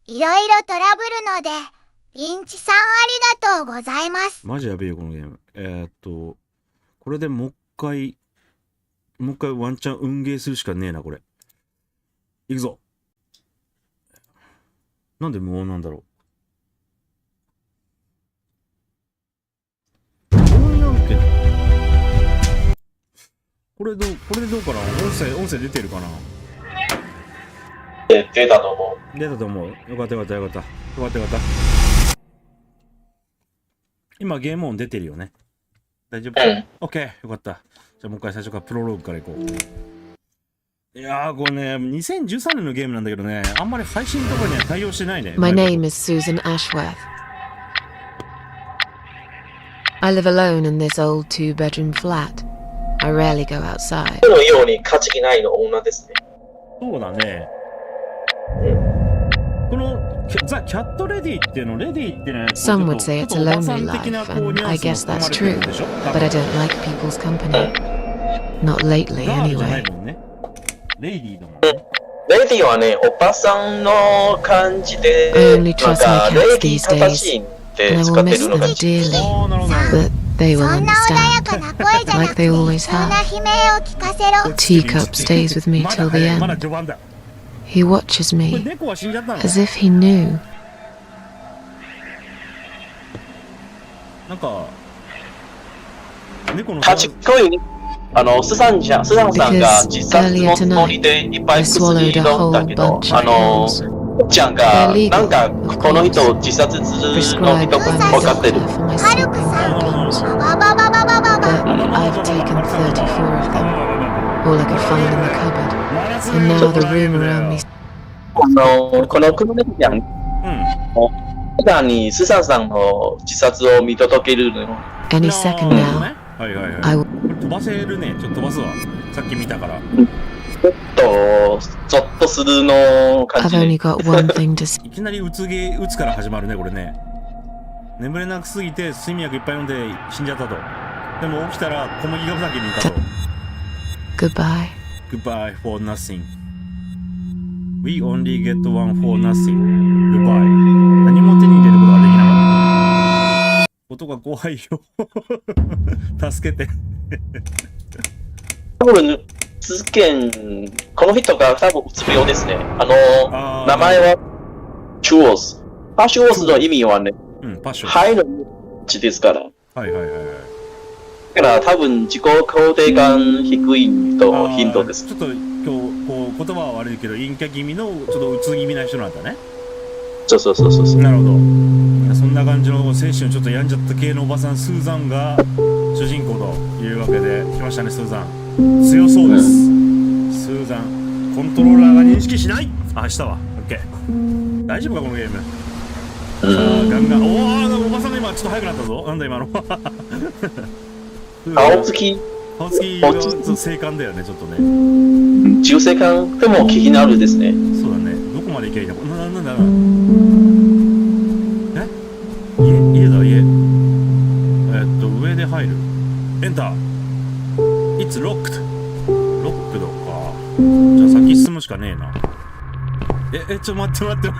いろいろトラブるので、リンチさんありがとうございます。マジやべえよ、このゲーム。これでもう一回ワンチャン運ゲーするしかねえな、これ。いくぞ。なんで無音なんだろう。これでどうかな。音声出てるかな。出たと思う。出たと思う。よかった。今ゲーム音出てるよね。大丈夫？オッケー。よかった。じゃあもう一回最初からプロローグからいこう。いやー、これね、2013年のゲームなんだけどね、あんまり配信とかには対応してないね。My name is Susan Ashworth. I live alone in this old two-bedroom flat. I rarely go outside. このように勝ち気ないの女ですね。そうだね。このザ・キャット・レディっていうの、レディってね、 Some would say it's a lonely life, and I guess that's true. But I don't like people's company. Not lately, ガールじゃない anyway. もんね。レイディーだもんね。レディはね、おばさんの感じで、 I なん only trust か my レ cats ディ these 正しい days, って 使 and I っ will て miss るの them が dearly. なるほど。 But they そ will んな穏や understand. かな声じゃな Like くて、 they always そんな have. 悲鳴を聞かせろ。 Teacup stays with me まだ till the 早い、まだ end. 序盤だ。 He watches これ me 猫は死んじゃったの？ as if he knew. なんか猫の賢いね。スザンさんが自殺のつもりでいっぱい薬飲んだけど、ちゃんがなんかこの人自殺するの人分かってる。ハルクさん、バババババババ。 But I've taken 34 of them, all I could find in the cupboard. And now the room around me. この黒猫ちゃん、普段にスザンさんの自殺を見届けるの。 Any second now. はいはいはい。 I これ飛ばせるね。ちょっと飛ばすわ。さっき見たから。ちょっとするの感 I've じ only で。got one thing to say. いきなりうつから始まるね、これね。眠れなくすぎて睡眠薬いっぱい飲んで死んじゃったと。でも起きたら小麦が先にいたと。 Goodbye. Goodbye for nothing. We only get one for nothing. Goodbye. 何も手に入れることができなかった。音が怖いよ。助けて。多分、続けん、この人が多分うつ病ですね。名前は、チュオス。パシュオスの意味はね、肺の血ですから。はいはいはいはい。だから多分自己肯定感低いとヒントです。ちょっと今日こう言葉は悪いけど陰キャ気味のちょっとうつ気味な人なんだね。そう。なるほど。そんな感じの精神をちょっと病んじゃった系のおばさんスーザンが主人公というわけで来ましたね。スーザン強そうです。スーザンコントローラーが認識しない。あ、したわ。オッケー。大丈夫かこのゲーム。さあガンガン。おばさんが今ちょっと速くなったぞ。なんだ今の。青月の生還だよね、ちょっとね。中性感でも気になるですね。そうだね。どこまで行けばいいの？なんだ家だ、家。上で入る。エンター。It's locked。ロックドか。じゃあ先進むしかねえな。ちょ、待って。い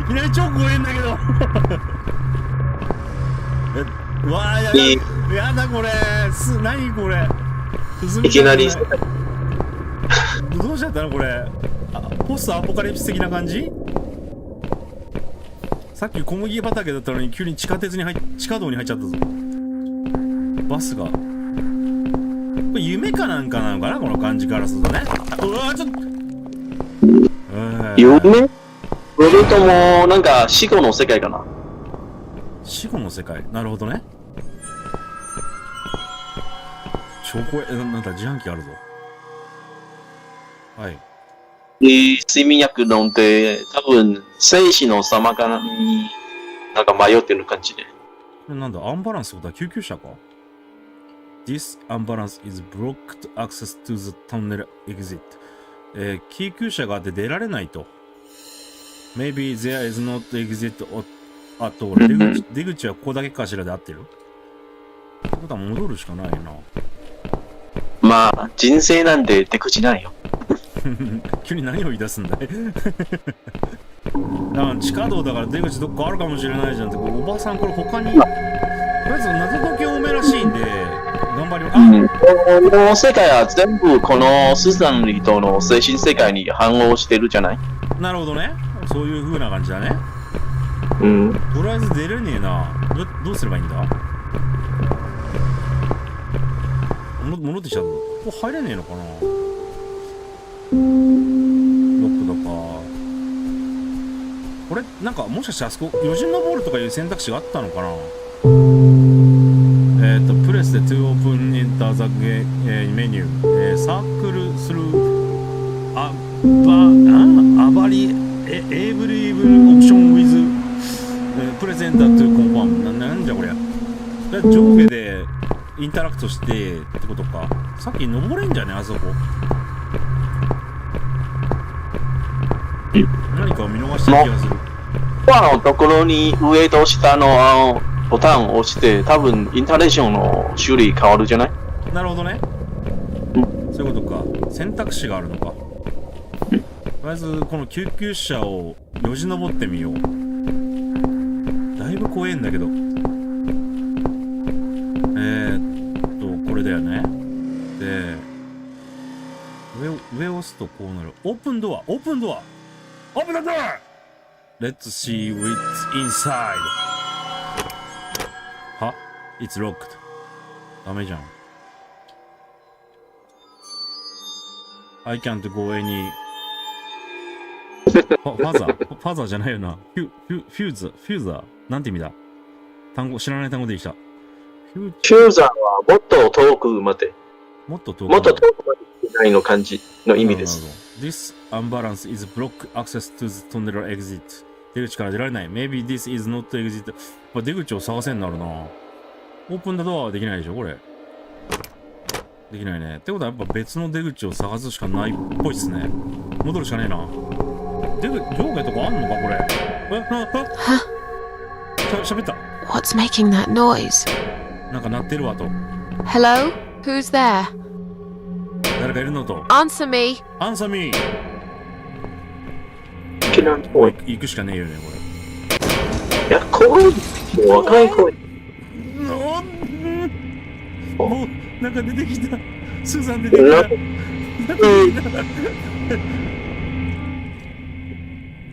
きなり超怖えんだけど。うわー、やだこれ。何これ。いきなり。どうしちゃったのこれ。ポストアポカリプス的な感じ？さっき小麦畑だったのに急に地下道に入っちゃったぞ。バスが。これ夢かなんかなのかなこの感じからするとね。うわーちょっと。夢？それともなんか死後の世界かな。死後の世界。なるほどね。超怖い。なんか自販機あるぞ。はい。睡眠薬飲んで、多分、生死の様かなに、なんか迷ってる感じで。これなんだ、アンバランスってことは救急車か？ This unbalance is blocked access to the tunnel exit. 救急車があって出られないと。Maybe there is not exit at all. 出口はここだけかしらで合ってる？ってことは戻るしかないな。まあ、人生なんで出口ないよ。急に何を言い出すんだい地下道だから出口どっかあるかもしれないじゃんって。おばさんこれ他にとりあえず謎解き多めらしいんで頑張ります。この世界は全部このスーザンリとの精神世界に反応してるじゃない。なるほどね。そういう風な感じだね。うん。とりあえず出れねえな。どうすればいいんだ。戻ってきちゃうの。ここ入れねえのかな。ロックだか。これなんかもしかしてあそこ余人のボールとかいう選択肢があったのかな。プレスで to open enter the menu、サークルするアバリエイブリーブルオプションウィズプレゼンター to confirm。なんじゃこりゃ。上下でインタラクトしてってことか。さっき登れんじゃねあそこ。何かを見逃した気がする。コアのところに上と下のボタンを押して多分インタレーションの種類変わるじゃない。なるほどね。そういうことか。選択肢があるのか。とりあえずこの救急車をよじ登ってみよう。だいぶ怖えんだけど。これだよね。で上を押すとこうなる。オープンドア、オープンドア、オープンドア。Let's see what's inside。は It's locked。ダメじゃん。I can't go any。ファザーじゃないよな。フューザーなんて意味だ。単語、知らない単語できた。フューザーはもっと遠くまで。もっと遠くまでないの感じの意味です。This unbalance is block access to the tunnel exit。出口から出られない。Maybe this is not exit。出口を探せになるな。オープンだドアはできないでしょこれ。できないね。ってことはやっぱ別の出口を探すしかないっぽいっすね。戻るしかねえな。上下とかあんのかこれ。喋った。What's making that noise? なんか鳴ってるわと。Hello? Who's there? 誰かいるのと。Answer me. Answer me. 行くしかねえよねこれ。いや、怖い。若い声。もうなんか出てきた。スーザン出てきた。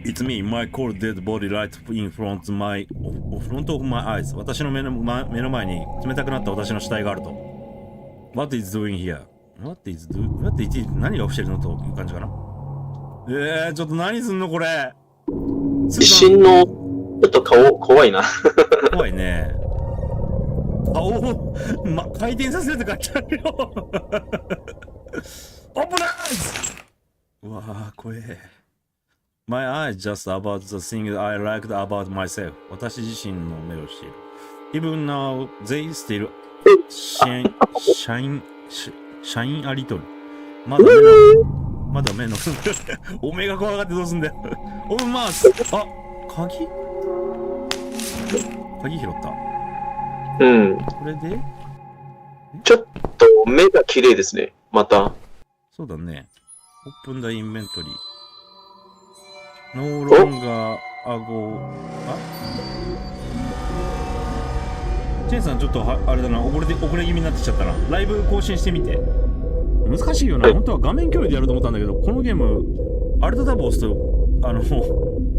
It's me, my cold dead body right in front of my eyes. 私の目の前に冷たくなった私の死体があると。What is doing here? What is 何が起きてるのという感じかな。ちょっと何すんのこれ。地震のちょっと顔怖いな。怖いね。顔を、回転させるって書いてあるよ。オープナーズ。うわぁ怖え。My eyes just about the things I liked about myself. 私自身の目をしている。Even now, they still shine a little. まだ目のおめえが怖がってどうすんだよ。オープンマウス。あ、鍵拾った。うん。これでちょっと目が綺麗ですね。また。そうだね。オープンダインベントリー。ノーロンガーアゴチェンさんちょっとあれだな、遅れ気味になってきちゃったな。ライブ更新してみて。難しいよな。本当は画面共有でやると思ったんだけど、このゲームアルトタブを押すと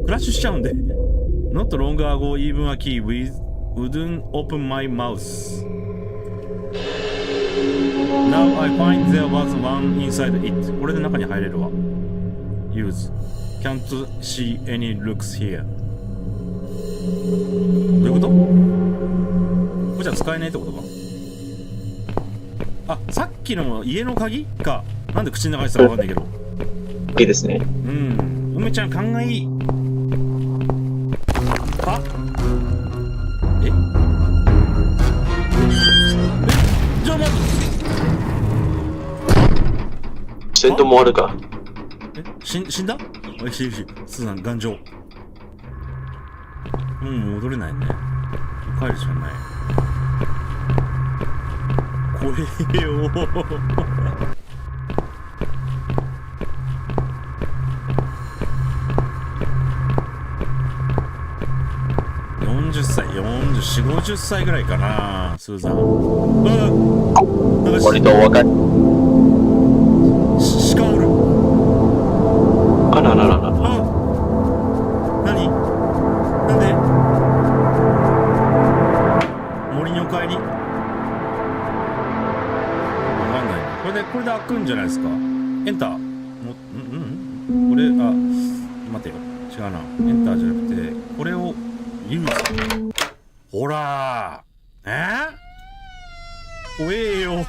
クラッシュしちゃうんで。Not longer ago even a key wouldn't open my mouth. Now I find there was one inside it. これで中に入れるわ。Use. Can't see any looks here. どういうこと？これじゃ使えないってことか。あ、さっきの家の鍵か。なんで口の中にしたかわかんないけど。いいですね。うん。梅ちゃん勘がいい。あ？え？じゃあ待って。戦闘もあるか。死んだ？おいしいし、スーさん頑丈。戻れないね。帰るしかない。怖えよ40歳、40、50歳ぐらいかな、スーザン。割と若い。鹿おる。あらららら。何なんで森にお帰りわかんない。これで開くんじゃないですか。エンターこれ、待てよ。違うな。エンターじゃなくて、これをユーザー。ほらー。怖えよ。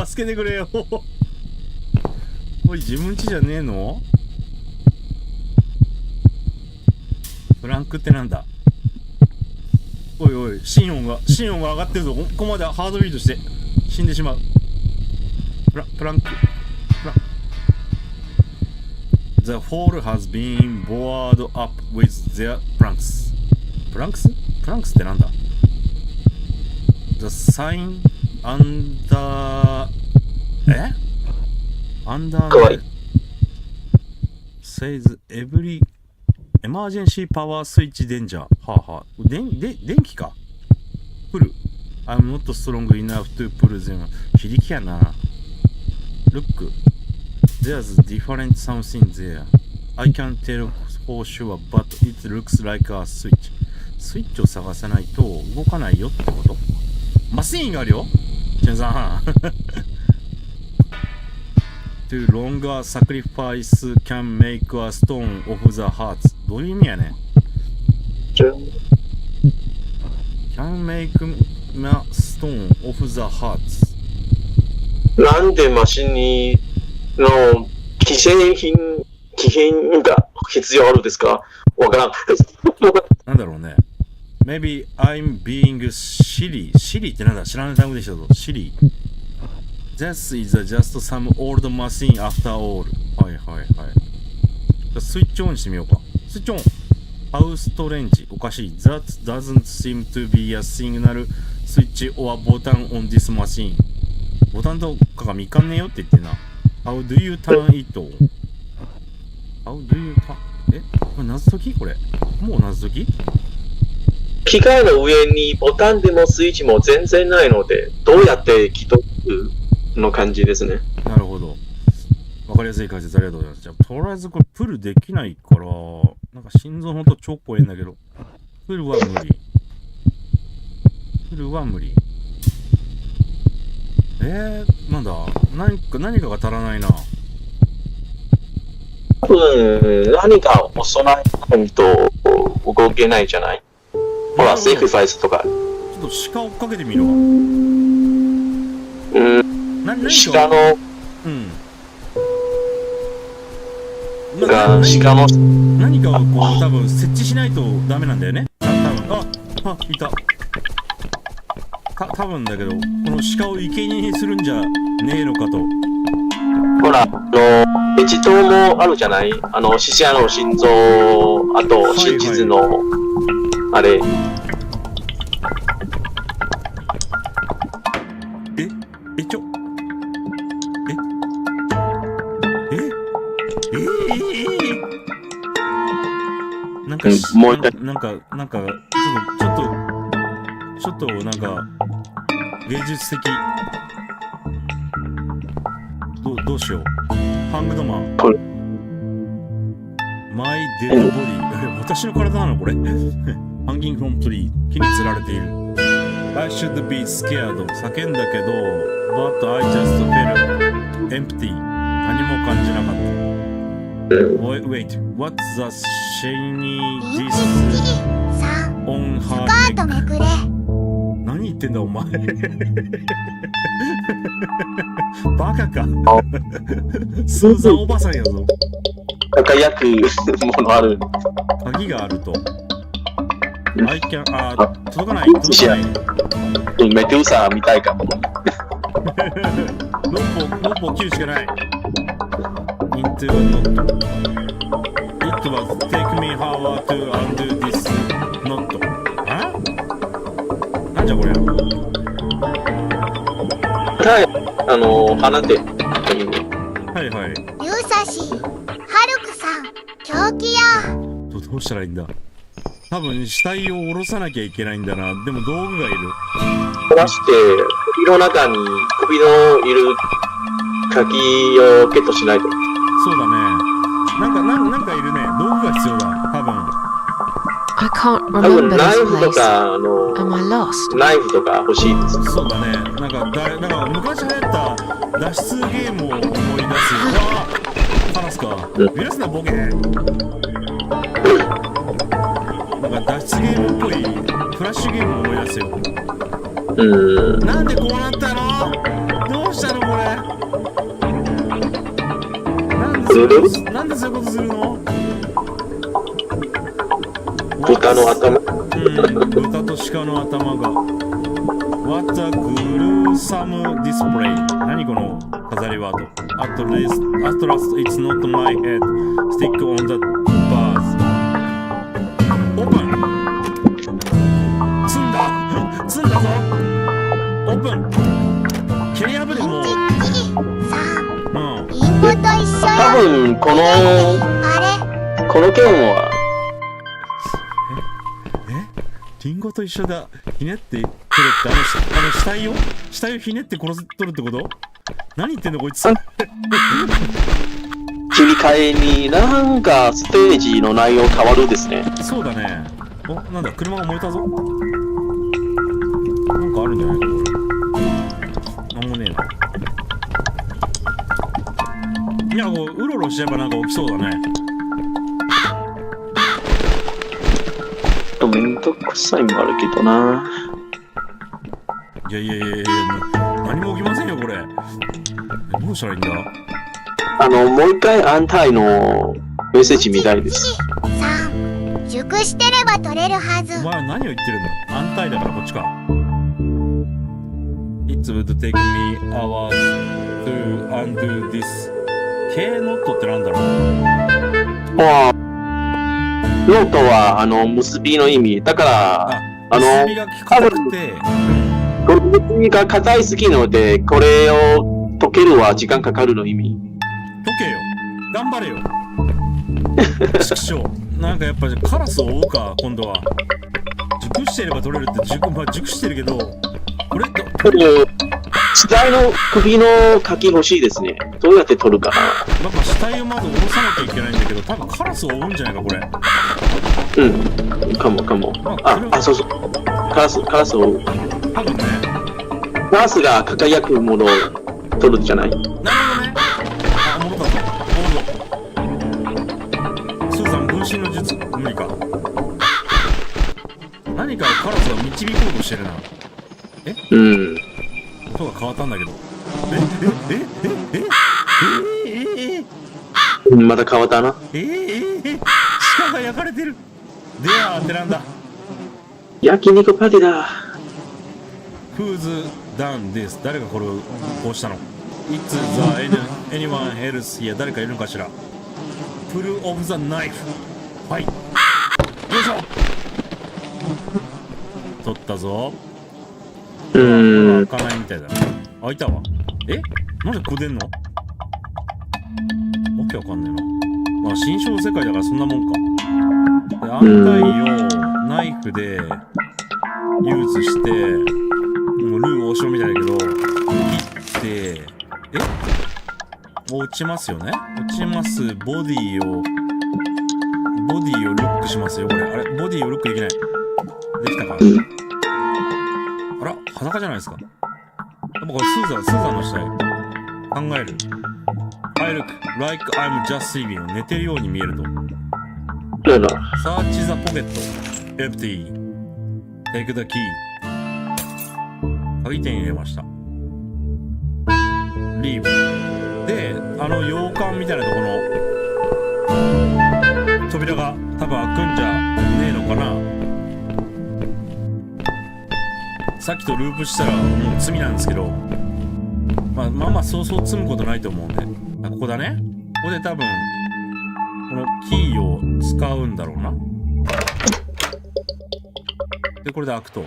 助けてくれよ。おい、自分家じゃねえの？フランクってなんだ？おいおい、心音が上がってるぞ。ここまでハードビートして死んでしまう。プランク。The hall has been boarded up with their planks. プランクスってなんだ？ The sign under the says every emergency power switch danger. はあはあ。電気か。プル。I'm not strong enough to pull them. 非力やな。Look. There's different something there. I can't tell for sure, but it looks like a switch. スイッチを探さないと動かないよってこと？マシーンがあるよ。チェンさん。To longer sacrifice can make a stone of the hearts. どういう意味やねん。Can make a stone of the hearts. なんでマシンにの既製品が必要あるんですか？わからん。なんだろうね。Maybe I'm being silly. Silly ってなんだ？知らない単語でしたぞ。Silly. This is just some old machine after all. はいはいはい。じゃスイッチオンしてみようか。スイッチオン。How strange. おかしい。That doesn't seem to be a signal switch or button on this machine. ボタンとかが見かんねえよって言ってんな。How do you turn it on? How do you turn? これ謎解き？これ。もう謎解き？機械の上にボタンでもスイッチも全然ないので、どうやって起動の感じですね。なるほど。わかりやすい解説ありがとうございます。じゃあ、とりあえずこれプルできないから、なんか心臓の音超怖いんだけど、プルは無理。なんだ何かが足らないな。多分、何か押さないと動けないじゃない？ほら、セークファイスとか。ちょっと鹿追っかけてみろ。鹿の、鹿の、何かをこう多分設置しないとダメなんだよね。多分いた。多分だけど、この鹿を生贄にするんじゃねえのかと。ほら、エジ島もあるじゃない？獅子屋の心臓、あと、真実の、あれ。もう一回。ちょっとなんか芸術的。どうしよう。ハングドマン。マイデッドボディ。私の体なのこれ。ハンギングフロムトリー。木に吊られている。I should be scared. 叫んだけど、but I just felt empty. 何も感じなかった。Wait, what's the shiny disc on her neck? スカートめくれ。何言ってんだお前。バカか。スーザンおばさんやぞ。輝くものある。鍵があると。I can 届かない。メデューサーみたいかも。6歩切るしかない。Into a knot. It was take me hour to undo this knot. なんじゃこりゃ。鼻で。はいはい。ユーサシ、ハルクさん、狂気や。どうしたらいいんだ。多分死体を下ろさなきゃいけないんだな。でも道具がいる。下ろして首の中に首のいる鍵をゲットしないと。そうだね。なんかいるね。道具が必要だ。多分。I can't 多分 remember ナイ this フと place. かAm I lost? ナイフとか欲しいです。そうだね。なんか昔流行った脱出ゲームを思い出す。話すか。許すなボケ。なんか脱出ゲームっぽいフラッシュゲームを思い出すよ。なんでこうなったの？どうしたのこれ？なんでそういうことするの？豚の頭。豚と鹿の頭が。What a gruesome display. 何この飾りワード。At last, it's not my head. Stick on the bars. オープン。積んだぞ。オープン。蹴り破れもう。リンゴと一緒よ。多分この件はリンゴと一緒だ。ひねって取るって死体をひねって取るってこと？何言ってんのこいつ。切り替えになんかステージの内容変わるですね。そうだね。お、なんだ車が燃えたぞ。なんかあるんじゃないかこれ。なんもねえな。いや、こううろうろしちゃえばなんか起きそうだね。めんどくさいもあるけどな。いや、何も起きませんよこれ。どうしたらいいんだ。もう一回安泰のメッセージ見たいです。3、熟してれば取れるはず。お前は何を言ってるんだ。安泰だからこっちか。It would take me hours to undo this. K ノットってなんだろう。ノートは結びの意味だから結びが硬くて結びが硬いすぎるのでこれを解けるは時間かかるの意味。解けよ頑張れよ。ちくしょう。なんかやっぱカラスを追うか今度は。熟していれば取れるって熟してるけどこれ死体の首の鍵欲しいですね。どうやって取るかな。なんか死体をまず下ろさなきゃいけないんだけど多分カラスを追うんじゃないかこれ。かも。そうそう。カラスを追う。多分ね。カラスが輝くものを取るじゃない。なるほどね。戻ったぞ。スーさん分身の術無理か。何かをカラスが導こうとしてるな。音が変わったんだけど。また変わったな。鹿が焼かれてる。ではってなんだ。焼肉パティだ。Who's done this? 誰がこれをこうしたの？ It's the anyone else here? 誰かいるのかしら。Pull off the knife. はい。よいしょ。取ったぞ。開かないみたいだな。開いたわ。なんでここ出んの？わけわかんねえな。まあ新章世界だからそんなもんか。で安泰をナイフでユーズして、もうルー大城みたいだけど、切って、落ちますよね。落ちます。ボディをルックしますよ、これ。あれボディをルックできない。できたか。あら裸じゃないですか。やっぱこれスーザンの死体。考える。I look like I'm just sleeping. 寝てるように見えると。Search the pocket. Empty. Take the key. 鍵手に入れました。Leave. で、洋館みたいなところの扉が多分開くんじゃねえのかな。さっきとループしたらもう罪なんですけど、まあそう積むことないと思うんで。ここだね。ここで多分このキーを使うんだろうな。でこれで開くと。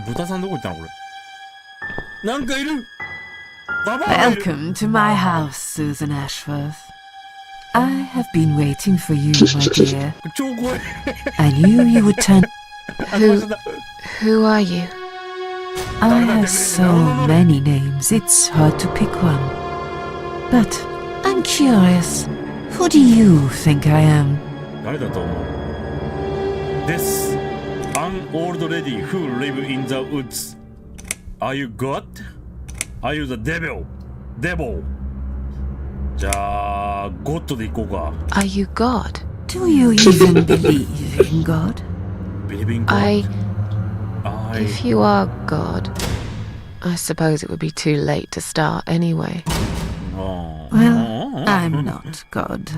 豚さんどこ行ったのこれ。なんかいる。ババアがいる。 Welcome to my house, Susan Ashworth. I have been waiting for you, my dear. 超怖い。 I knew you would turn. Who are you? I have so many names, it's hard to pick one. But I'm curious. Who do you think I am? 誰だと思う？ This an old lady who live in the woods. Are you God? Are you the devil? Devil. じゃあ、ゴッドでいこうか。Are you God? Do you even believe in God? Believe in God? If you are God, I suppose it would be too late to start anyway. Oh. Well, I'm not God.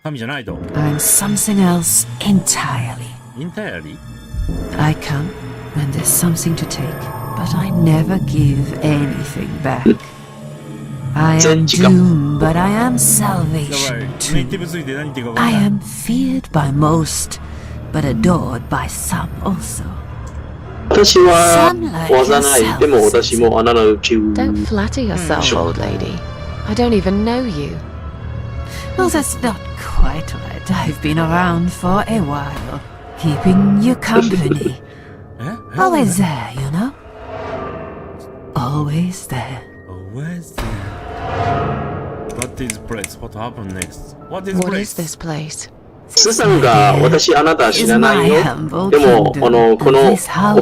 神じゃないと。 I'm something else entirely. Entirely? I come when there's something to take, but I never give anything back. I am doomed, but I am やばい。 salvation ネイ too. ティブすぎて何言ってるか分かん I ない。 am feared by most, but adored by some also. 私は幼い。でも私もあなたの中。 Don't flatter yourself, old lady. I don't even know you. Well, that's not quite right. I've been around for a while, keeping you company. え Always there, you know? Always there. Always there. What is place? What happened next? What is What place? is this place? スーさんが私あなた知らないよ。でもこのお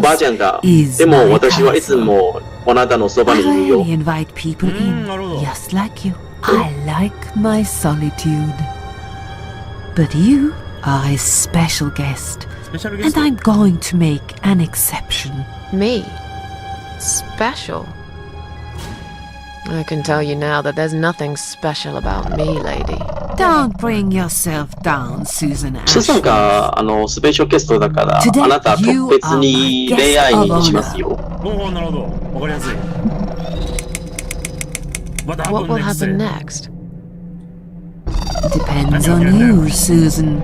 ばあちゃんが。でも私はいつもあなたのそば I にいるよ。 rarely invite people in, なるほど。 just like you. I like my solitude. But you are a special guest, スペシャルゲ and スト。 I'm going to make an exception. Me? Special? I can tell you now that there's nothing special about me, lady. Don't bring yourself down, Susan スーさん Ashford. がスペシャルゲストだからあなた特別に恋愛にしますよ。おお、なるほど。わかりやすい。What What will happen next? next? Depends on you, Susan.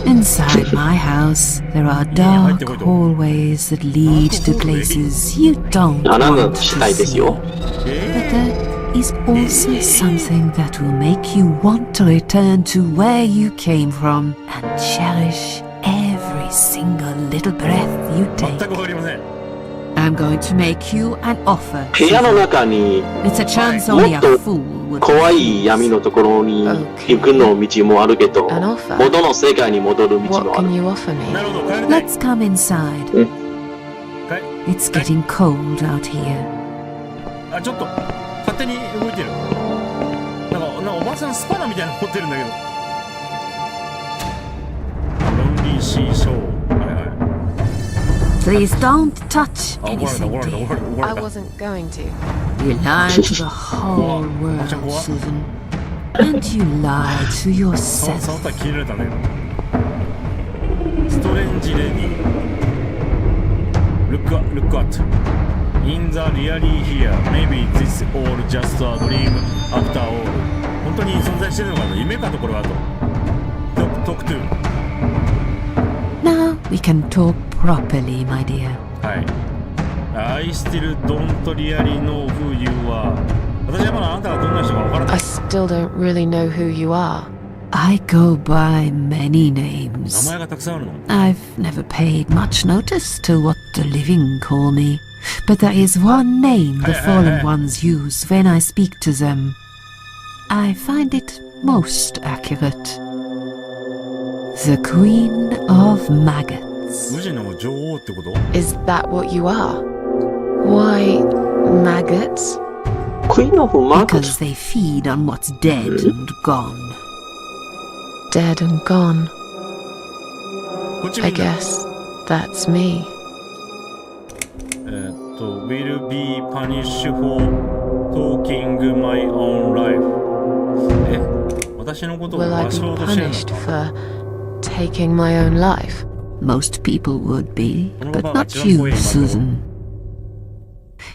Inside my house, there are dark hallways that lead to places you don't あなた want の to したいですよ。 But there is also something that will make you want to return to where you came from and cherish every single little breath you 全 take. くわかりません。 I'm going to make you an offer. 部屋の中に It's a chance only a fool would 怖い闇のところに行くの道もあるけど、 An offer? 元の世界に戻る道 What もあ can る。 you offer な me? るほど、帰りたい。 Let's come inside. はい。 It's getting cold out here. あ、ちょっと、勝手に動いてる。なんかおばさんスパナみたいなの持ってるんだけど。ロンリーシーショー。はいはい。 Please don't touch あ、怒られた、 anything, 怒られた、 dear. 怒られた、怒ら I れた。 wasn't going to. You lied to the whole world, Susan. And you lied to 触 yourself. ったら切れられたんだけど。ストレンジレディ。Look at. In the reality here, maybe this all just a dream after all. 本当に存在してるのかな、夢かとこれはと。Talk to. Now we can talk properly, my dear. はい。I still don't really know who you are. 私はまだあなたがどんな人かわからな I い。 still don't really know who you are. I go by many 名 names. 前がたくさんあるの。 I've never paid much notice to what the living call me, but there is one name the Hey, hey, fallen hey. ones use when I speak to them. I find it most accurate. The Queen of Maggots. 無人の女王ってこと？ Is that what you are? Why, maggots? Queen of Because Markets? they feed on what's dead and gone. Dead and gone. こっち I 見んな。 guess that's me. will be punished for talking my own life. 私のことを Will I 罵 be ろうとしてるの punished か？ for taking my own life? Most people would be, but What not about you, Chirangoye, Susan.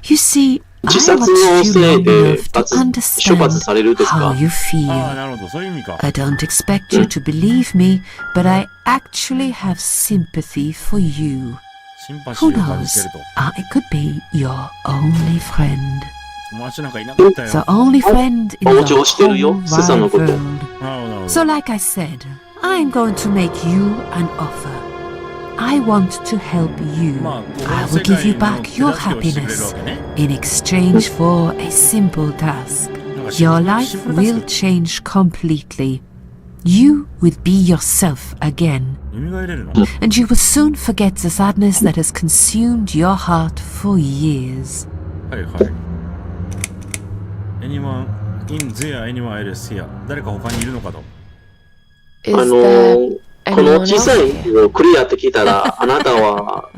You see, I 自殺 watched の you せ long いで enough to 処罰 understand されるです how か？ you ああ、 feel. なるほど、そういう意味か。 I don't expect you to believe me, but I actually have sympathy for you. シンパシ Who ーを感じて knows? ると。 I could be your only friend. 友達なんかいなかったよ。 The only friend in the 同情してるよ、 whole スーさんの wide こと。world. なるほどなるほど。 So like I said, I'm going to make you an offer. I want to help you. まあ、 I will give you back your happiness in exchange for a simple task. Your life will change completely. You will be yourself again. 蘇れるの？ And you will soon forget the sadness that has consumed your heart for years. はいはい。Anyone in there, anyone else here? 誰か他にいるのかと。Is there この anyone 小さ else いをクリアって聞いたら、あなたは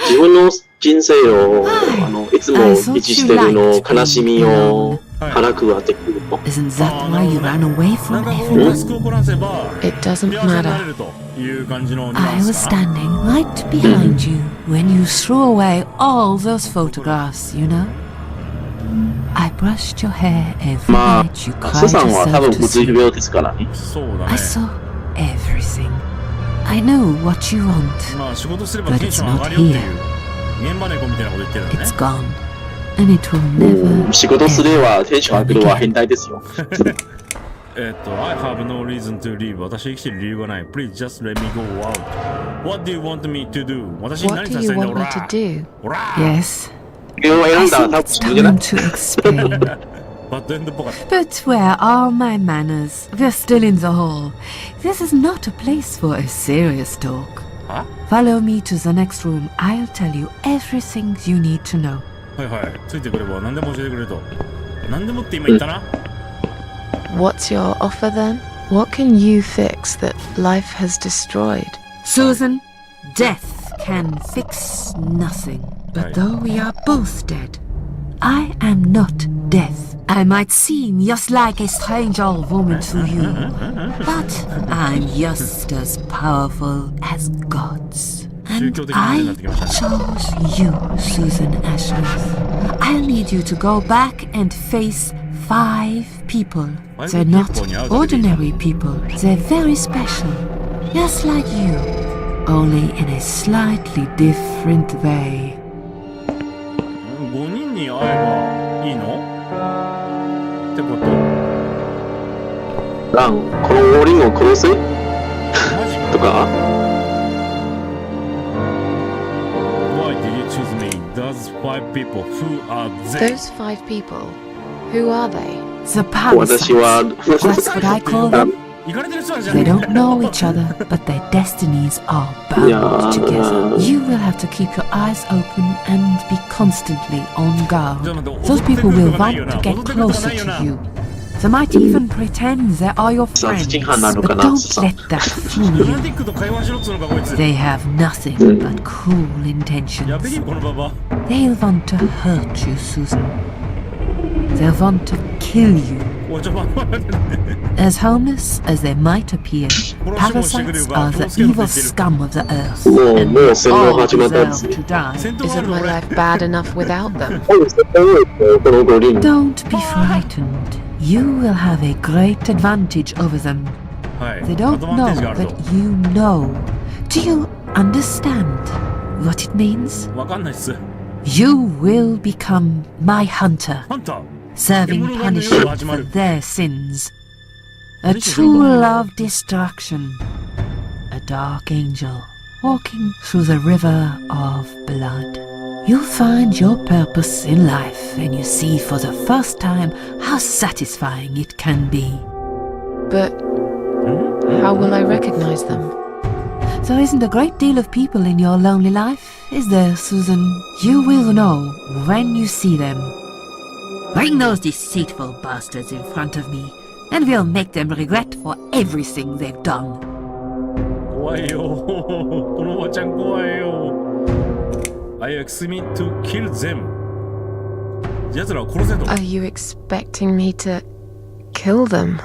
自分の人生をいつも維持してるの悲しみを辛くはできるの。 Isn't that why you ran away なん from かこう everyone? タスクをこなせば It doesn't 幸せになれ matter. るという感じのニュ I アン was スかな。 standing right behind you when you threw away all those photographs, you know? I brushed your hair every ま night you あ、 cried スさんは多 yourself 分 to 物理 sleep. 病ですからね。そうだね。 I saw everything. I knew what you want. まあ仕事すればテンション上がるよっていう現場猫みたいなこと言ってるんだね。 It's gone. And it will never 仕事すれ ever ばテンション上げるは変態ですよ。I have no reason to leave. 私生きてる理由がない。Please just let me go out. What do you want me to do? 私に What 何 do さ you せんだ want オ me ラ to do? オラ Yes. 理由を選 I んだら think 多分 it's 自分じゃない time to explain. バッドエンドっぽかった。 But where are my manners? We're still in the hall. This is not a place for a serious talk. は Follow me to the next room. I'll tell you everything you need to know. はいはい。ついてくれば何でも教えてくれると。何でもって今言ったな。 What's your offer then? What can you fix that life has destroyed? Susan, death can fix nothing. But though we are both dead, I am not death. I might seem just like a strange old woman to you, but I'm just as powerful as gods. And I chose you, Susan Ashworth. I'll need you to go back and face 5 people. They're not ordinary people. They're very special. Just like you, only in a slightly different way. 5人に会えばいいのってことラン、この檻を殺せマジかとか Why did you choose me? Those 5 people, who are they? Those 5 people, who are they? The 私 parasites. は That's what I call them. 行かれてる人なんじゃ They ね don't know each other, but their destinies are bound together. You will have to keep your eyes open and be constantly on guard. Those people will want to get closer to you. They might even pretend they are your friends, but don't let that fool フナ you. ティックと会話しろっつうのかこいつ。 They have nothing but cruel やべえ intentions. よこのババ。 They'll want to hurt you, Susan. They'll want to kill you. おいちょ待って待って。 As harmless as they might appear, parasites are the evil scum of the earth. もう洗脳 All 始まったんです deserve よ。 to die. 戦闘があ Isn't るの my 俺。 life bad enough without them? この五人。 Don't be frightened. You will have a great advantage over them. はい。 They ア don't ドバンテージがあ know ると。 that you know. Do you understand what it means? わかんないっす。 You will become my hunter, ハンター。 serving punishment for their sins. A tool of destruction. A dark angel walking through the river of blood. You'll find your purpose in life and you see for the first time how satisfying it can be. But how will I recognize them? There isn't a great deal of people in your lonely life, is there, Susan? You will know when you see them. Bring those deceitful bastards in front of me, and we'll make them regret for everything they've done. 怖いよ。このおばちゃん怖いよ。I expect me to kill them. 奴らを殺せと。 Are you expecting me to kill them?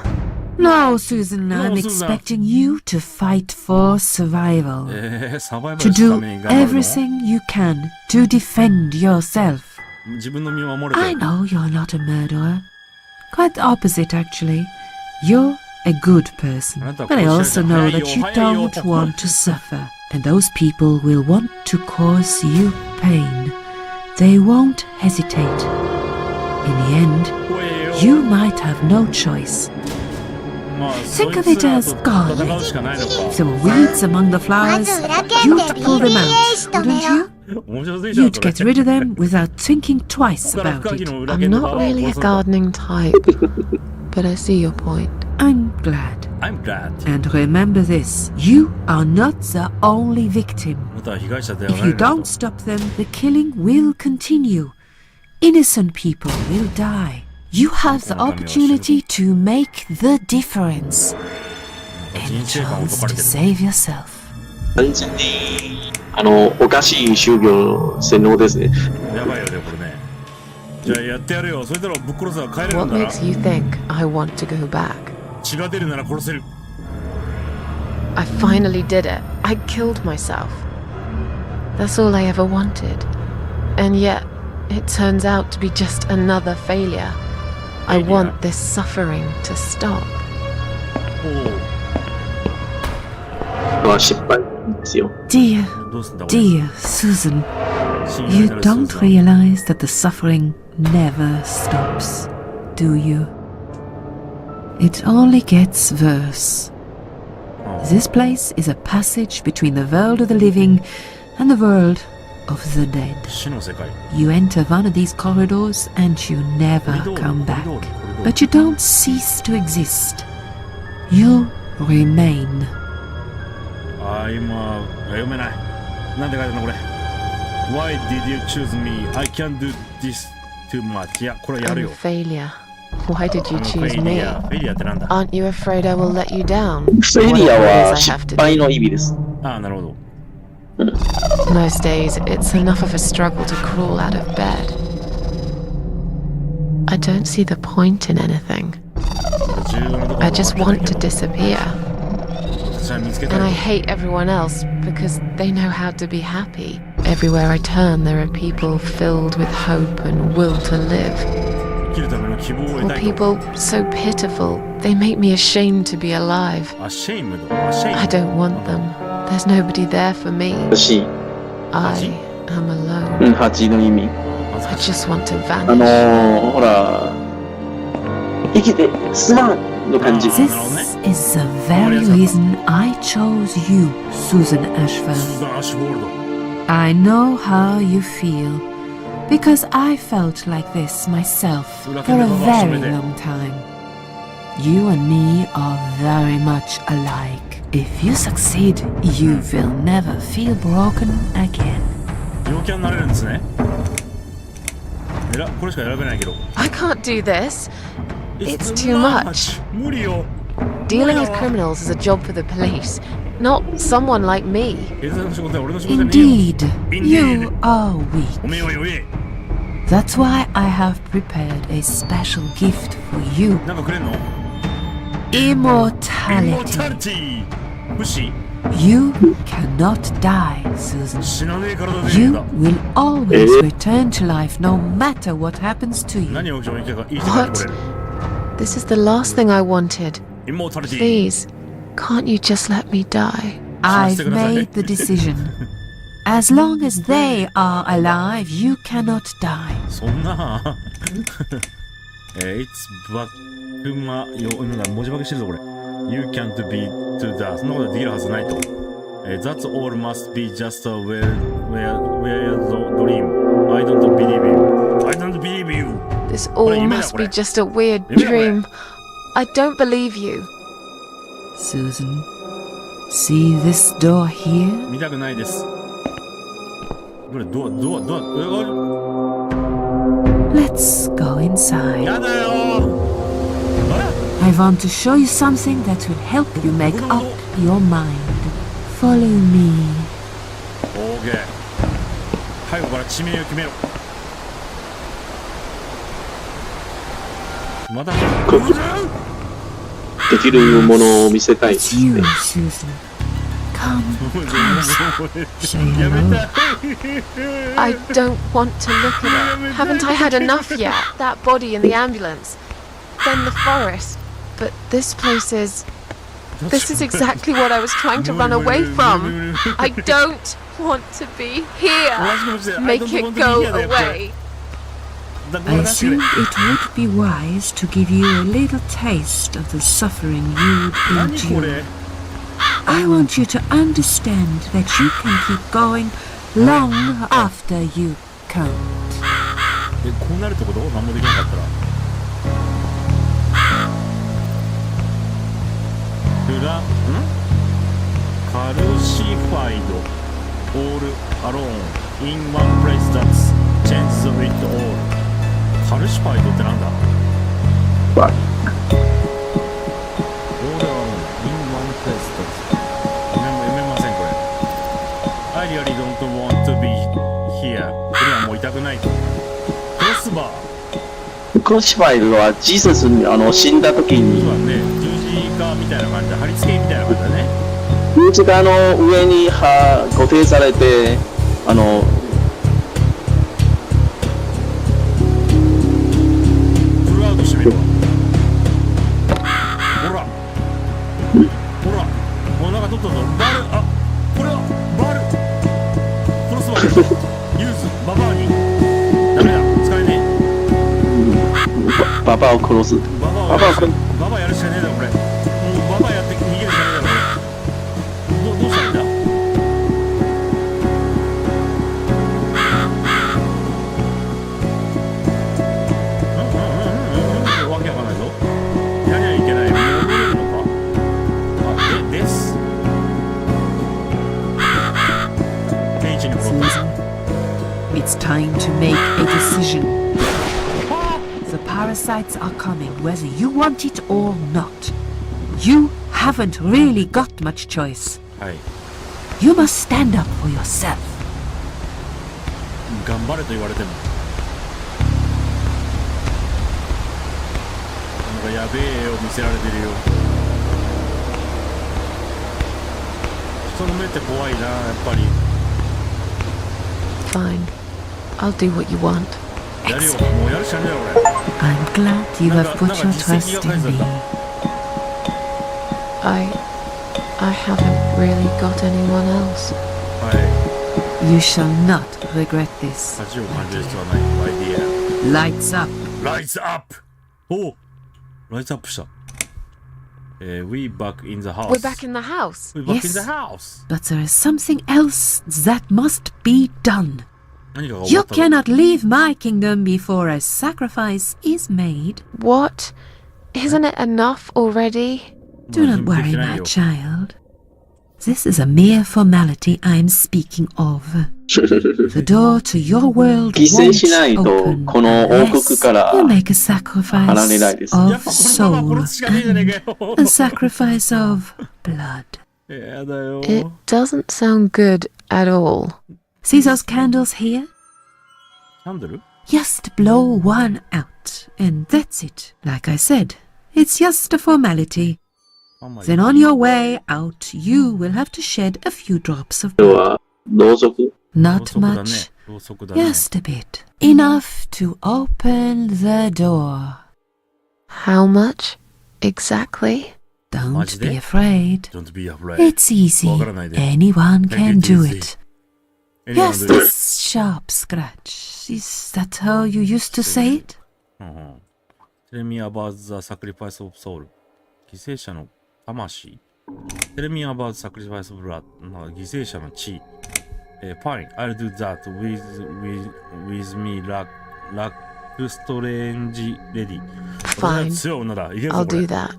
No, Susan, I'm Susan. expecting you to fight for survival. サバイバ To ルするた do めに頑張るの everything you can to defend yourself. 自分の身を守れ I て。 know you're not a murderer. Quite the opposite, actually. You're a good person. But I also know that you don't want to suffer. And those people will want to cause you pain. They won't hesitate. In the end, you might have no choice. Think of it as God. If there were weeds among the flowers, you'd pull them out, wouldn't you? You'd get rid of them without thinking twice about it. I'm not really a gardening type, but I see your point. I'm glad. And remember this, you are not the only victim. If you don't stop them, the killing will continue. Innocent people will die. You have the opportunity to make the difference. And chose to save yourself. 完全におかしい宗教洗脳ですね。やばいよねこれね。じゃあやってやるよ。それならぶっ殺すは帰れる What んだな。 makes you think I want to go back? 血が出るなら殺せる。I finally did it. I killed myself. That's all I ever wanted. And yet, it turns out to be just another failure. I want this suffering to stop. 失敗ですよ。 Dear, どうすんだこれ。 dear Susan, 親 you 愛なるスー don't ザン realize that the suffering never stops, do you? It only gets worse. This place is a passage between the world of the living and the world of the dead. 死の世界。 You enter one of these corridors and you never come back. But you don't cease to exist. You remain. あー今読めない。なんて書いてあるのこれ。Why did you choose me? I can't do this too much. いやこれや I'm る a よ。failure. Why did you フ choose ェイ me? リア。フェイリアってなんだ。 Aren't you afraid I will let you down? フェイリアは失敗の意味です。ああなるほど。 Most days, it's enough of a struggle to crawl out of bed. I don't see the point in anything. 重要なところ I just want to disappear. 私は見つけた And I い。 hate everyone else because they know how to be happy. Everywhere I turn, there are people filled with hope and will to live. 生きるための希望を Or 得たいと。 people so pitiful, they make me ashamed to be alive. アシェイムド。アシェイムド。 I don't want them. There's nobody there for me. 私、I am alone. 8の意味。 I just want to vanish. ほら、生きてすまんの感じ。 This is the very reason I chose you, Susan Ashford. スーザン・アッシュフォールド。 I know how you feel, because I felt like this myself for a very long time. You and me are very much alike. If you succeed, you will never feel broken again. 陽キャになれるんですね。これしか選べないけど。 I can't do this. It's too much. 無理よ。 Dealing with criminals is a job for the police, not someone like me. 警察の仕事は俺の仕事じゃねえよ。 Indeed, you are お weak. めえおいおい。 That's why I have prepared a special gift for you. なんかくれんの？ Immortality. イモータリティ。不死。 You cannot die, Susan. 死なねえ体でいい You んだ。 will always return to life no matter what happens to you. 何を起きても生きて帰ってこ What? れる。 This is the last thing I wanted. イモータリティ。 Please, can't you just let me die? I've made the decision. As long as they are alive, you cannot die. そんな。It's back なんだ文字化けしてるぞこれ。You can't be to that. そんなことできるはずないと。That's all must be just a weird dream. I don't believe you. I don't believe you. This all must be just a weird dream. I don't believe you. Susan, see this door here? 見たくないです。これドア。Let's go inside. やだよ。 I want to show you something that will help you make up your mind. Follow me. オーケー。背後から地名を決めろ。また。できるものを見せたいで It's す you, ね。 Susan. Come closer. Say やめ hello. た。 I don't want to look at it. Haven't I had enough yet? That body in the ambulance. Then the forest. But this place is... This is exactly what I was trying to run away from. I don't want to be here. Make it go away. I assumed it would be wise to give you a little taste of the suffering you'd 何こ endure. れ I want you to understand that you can keep going long after you can't. こうなるってこと何もできなかったらカルシファイドオールアローン in one place that's changes of it all カルシファイドってなんだオールアローン in one place that's 読めませんこれ I really don't want to be here これはもう痛くないとクロスバークロシファイルはジーザスに死んだ時そうにだね十字架みたいな感じで貼り付けみたいな感じだね十字架の上に固定されてフルアウトしてみるわほらほらもうなんか取ったぞバルあこれはバルクロスバーユーズババアにダメだ使えねえババアを殺すババアやるしかねえだろこれもうババアやって逃げるしかねえだろこれどうしたらいいんだわけわかんないぞやりゃいけない戻れるのかあです定位置に戻った It's time to make a decision. The parasites are coming whether you want it or not. You haven't really got much choice. はい You must stand up for yourself. 頑張れと言われてもなんかやべえ絵を見せられてるよ人の目って怖いなやっぱり Fine. I'll do what you want. やるよもうやるしかねえよ俺 I'm glad you have put your trust in me. I haven't really got anyone else. はい You shall not regret this. 恥を感じる必要はないアイディ Lights up. アライズアップおおライズアップしたWe back in the house We're back in the house. We back Yes. in the house But there is something else that must be done. 何かが終 You わったの cannot leave my kingdom before a sacrifice is made. What? Isn't it enough already? Do not worry, my child. This is a mere formality I am speaking of. The door to your world 犠牲しない won't と open この王国から unless you make a 離れない sacrifice ですやっ of ぱこれママ soul 殺すしかねえじゃねえかよ and a sacrifice of blood. やだよ It doesn't sound good at all. See those candles here? キャンドル Just blow one out, and that's it. Like I said, it's just a formality. ママ Then on your way out, you will have to shed a few drops of 今日 blood. はろうそく Not ろうそくだね much, ろうそくだね just a bit. Enough to open the door. How much? Exactly? Don't マジで be afraid. Don't be afraid It's easy. わからないで Anyone Take can it do easy. it. Anyone Just do a it. sharp scratch. Is that how you used to say it? うんうん Tell me about the sacrifice of soul 犠牲者の魂 Tell me about the sacrifice of blood なんか犠牲者の血Fine, I'll do that with me luck strange lady Fine. 強い女だいけるぞ I'll これ do that.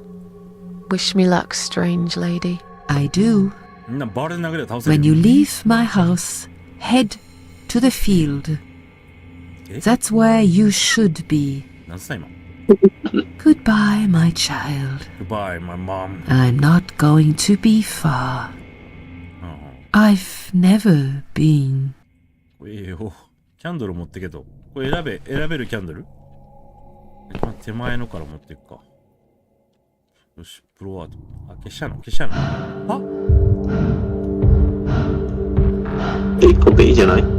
Wish me luck, strange lady. I do. みんなバールで投げれば倒せる When you leave my house, head to the field. え That's where you should be. なんつった今 Goodbye, my child. Goodbye, my mom I'm not going to be far. うんうん I've never been. よキャンドル持ってけとこれ選べるキャンドル手前のから持っていくかよしプロワード消したのあ結構でいいじゃないだね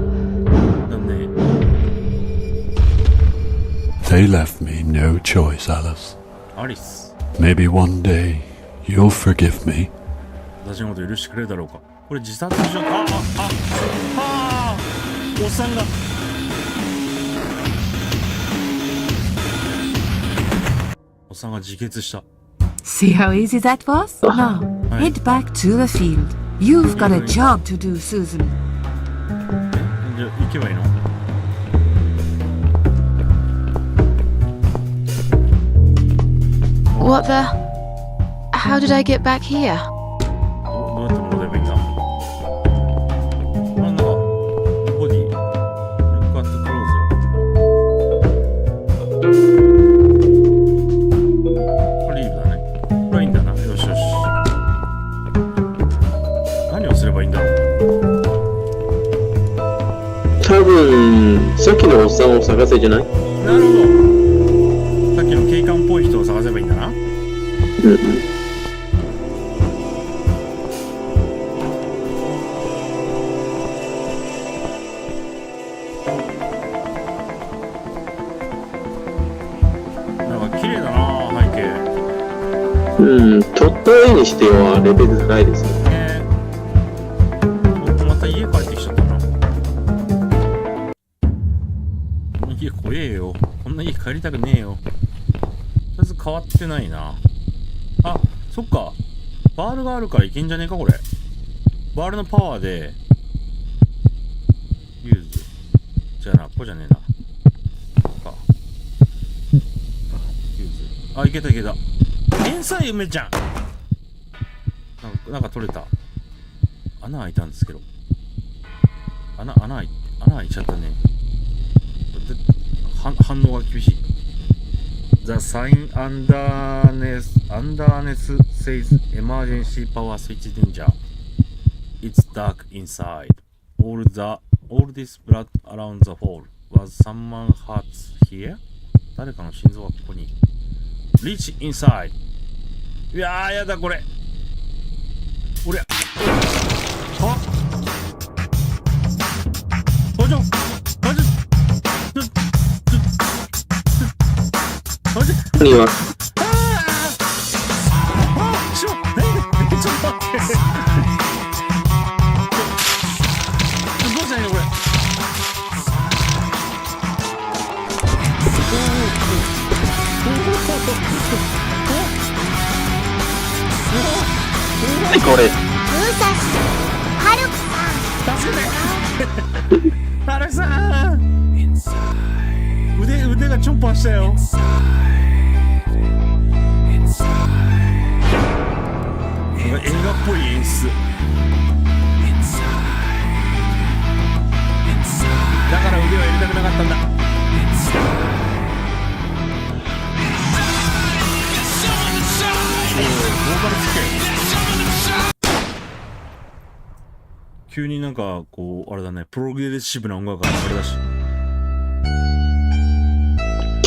They left me no choice, Alice. アリス Maybe one day you'll forgive me. 私のこと許してくれるだろうかこれ自殺じゃあおっさんがっさんが自決した。 See how easy that was? Now, head back to the field. You've got a job to do, Susan. じゃあ行けばいいの？ What the? How did I get back here? どうやって戻ればいいんだ？あ、なんかボディ、ロックアットクローズ。これリーブだね。これはいいんだな。よしよし。何をすればいいんだろう。多分さっきのおっさんを探せじゃない？なるほど。さっきの警官っぽい人を探せばいいんだな。なんか綺麗だな、背景。撮った絵にしてはレベル高いですよね。また家帰ってきちゃったな。この家怖えよ。こんな家帰りたくねえよ。とりあえず変わってないな。あ、そっか。バールがあるからいけんじゃねえか、これ。バールのパワーで、ユーズ。じゃあな、ここじゃねえな。ここか。ユーズ。あ、いけたいけた。天才梅ちゃん。なんか取れた。穴開いたんですけど。穴開いちゃったね。反応が厳しい。The sign underneath says emergency power switch danger. It's dark inside. All this blood around the hall. Was someone hurt here? 誰かの心臓はここに。Reach inside. いやーやだこれ。俺。は？補助。何は？ちょっと待って。どうしたんやこれ。何これ？武蔵、ハルクさん。助けて。ハルさん。腕がチョッパーしたよ。映画っぽい演出。だから腕は入れたくなかったんだ。急になんかこうあれだね、プログレッシブな音楽が流れだし。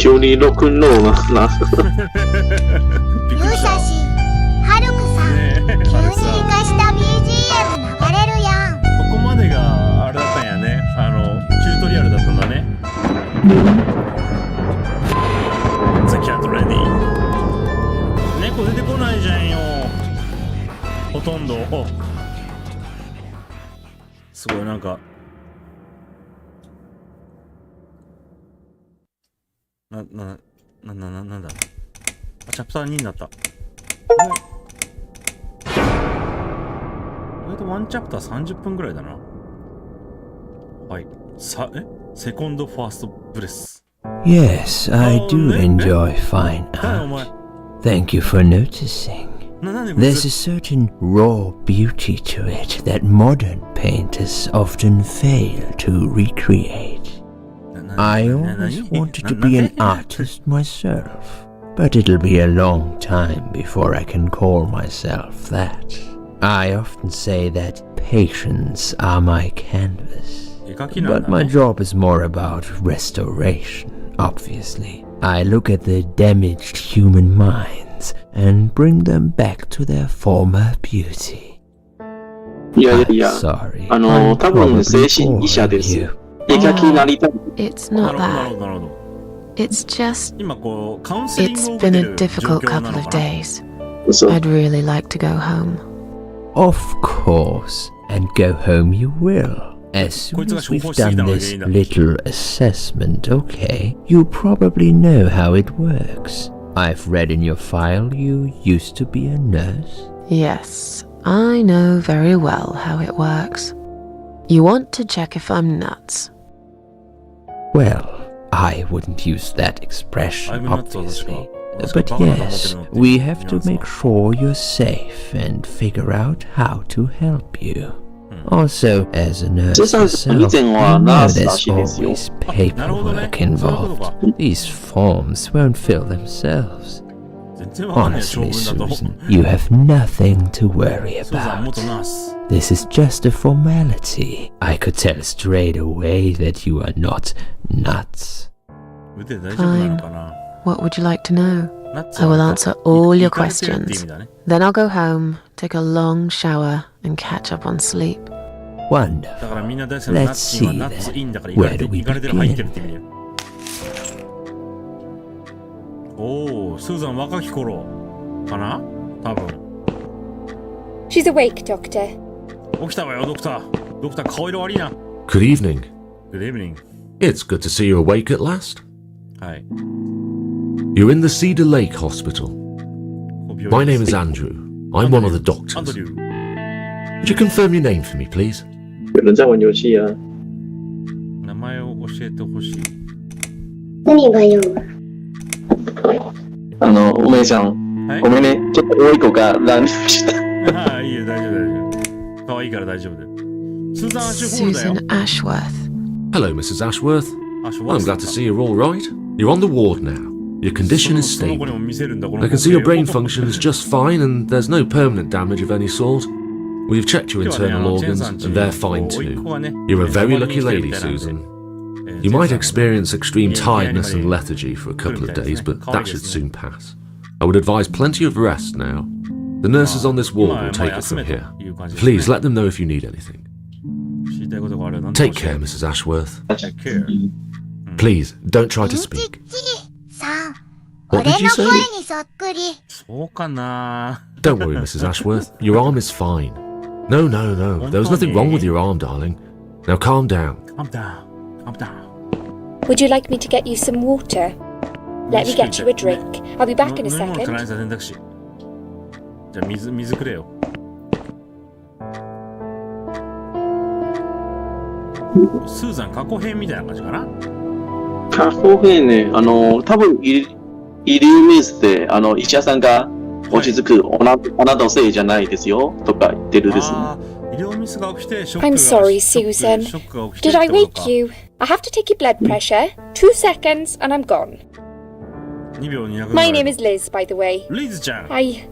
急にロックンロールがな。武蔵、ハルクさん、急に生かした BGM 流れるやん。ここまでがあれだったんやね。チュートリアルだったんだね。The cat ready。猫出てこないじゃんよ。ほとんど。すごいなんか。なんだ。あ、チャプター2になった。意外とワンチャプター30分ぐらいだな。はい。セコンドファーストブレス。Yes, I do enjoy fine art. Thank you for noticing. There's a certain raw beauty to it that modern painters often fail to recreate. I always wanted to be an artist myself, but it'll be a long time before I can call myself that. I often say that patients are my canvas, but my job is more about restoration, obviously. I look at the damaged human minds and bring them back to their former beauty. いやいやいや、Sorry, 多分精神医者です。絵描きになりたい。It's not that. It's just, it's been a difficult couple of days. I'd really like to go home. Of course, and go home you will. As soon as we've done this little assessment, okay, you probably know how it works. I've read in your file you used to be a nurse. Yes, I know very well how it works. You want to check if I'm nuts. Well, I wouldn't use that expression, I'm not so obviously. sure. But yes, we have to make sure you're safe and figure out how to help you. Also, as a nurse yourself, you know there's always paperwork involved. These forms won't fill themselves. Honestly, Susan, you have nothing to worry about. This is just a formality. I could tell straight away that you are not nuts. Fine. What would you like to know? I will answer all your questions. Then I'll go home, take a long shower, and catch up on sleep. Wonderful. Let's see then. Where do we begin? おお、スーザン若き頃かな多分。She's awake, Doctor. 起きたわよ、ドクター。ドクター、顔色悪いな。Good evening. Good evening. It's good to see you awake at last. はい。 You're in the Cedar Lake Hospital. My name is Andrew. I'm one of the アン doctors. ドリュー。 Would you confirm your name for me, please? 有人在玩游戏啊。名前を教えてほしい。何がよ。梅ちゃん、はい。ごめんね。ちょっと多い子が乱入した。はい、いいよ、大丈夫、大丈夫。可愛いから大丈夫だよ。スーザン・アシュホールだよ。 Susan Ashworth. Hello, Mrs. Ashworth. アシュ Well, I'm glad to see you're all right. You're on the ward now. Your condition is その子 stable. にも見せるんだ、この I can see your brain function is just fine and there's no permanent damage of any sort. We've checked your internal organs and they're fine too. You're a very lucky lady, Susan. You might experience extreme tiredness and lethargy for a couple of days, but that should soon pass. I would advise plenty of rest now. The nurses on this ward will take it from here. Please let them know if you need anything. 知りたいことがある。 Take care, Mrs. Ashworth. Take care. Please, don't try to インチ speak. さん、 What 俺 did you の say? 声にそっくり。そうかな。 Don't worry, Mrs. Ashworth. Your arm is fine. No, no, no. There was nothing wrong with your arm, darling. Now calm down. Calm down. Calm down. Would you like me to get you some water? Let me get you a drink. I'll be back in a 飲み物から second. 選択肢。じゃあ水くれよ。スーザン過去編みたいな感じかな。過去編ね、多分医療ミスで、医者さんが落ち着く、あなたのせいじゃないですよ、とか言ってるですね。医療ミスが起きてショックが I'm sorry, Susan. ショックが起きて Did I ってことか wake you? I have to take your blood pressure. 2 seconds and I'm gone. 2秒200 My name is Liz, by the way. リズちゃん By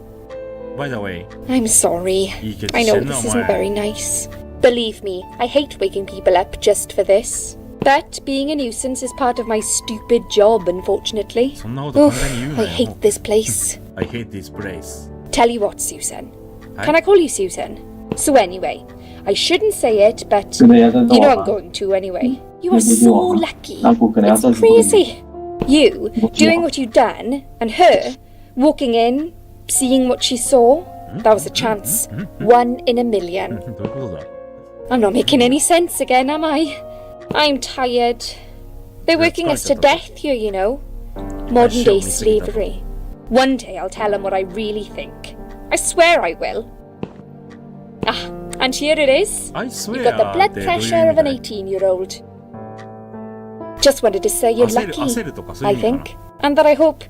the way I'm sorry. いいケツ I して know んな this お isn't 前 very nice. Believe me, I hate waking people up just for this. But being a nuisance is part of my stupid job, unfortunately. そんなこと簡 Oof, 単に言うな I よ hate this place. I hate this place Tell you what, Susan. Hi. Can I call you Susan? So anyway, I shouldn't say it, but you know I'm going to anyway. You are so lucky. It's crazy. You doing what you've done, and her walking in, seeing what she saw. That was a chance. 1 in a million. どういうことだ I'm not making any sense again, am I? I'm tired. They're working us to death here, you know. Modern day slavery. One day I'll tell them what I really think. I swear I will. Ah, and here it is. I swear You've got the blood ってどういう意味 pressure of だ an い 18-year-old. Just wanted to say you're 焦る lucky, 焦るとかそうい I う意味か think. And that I hope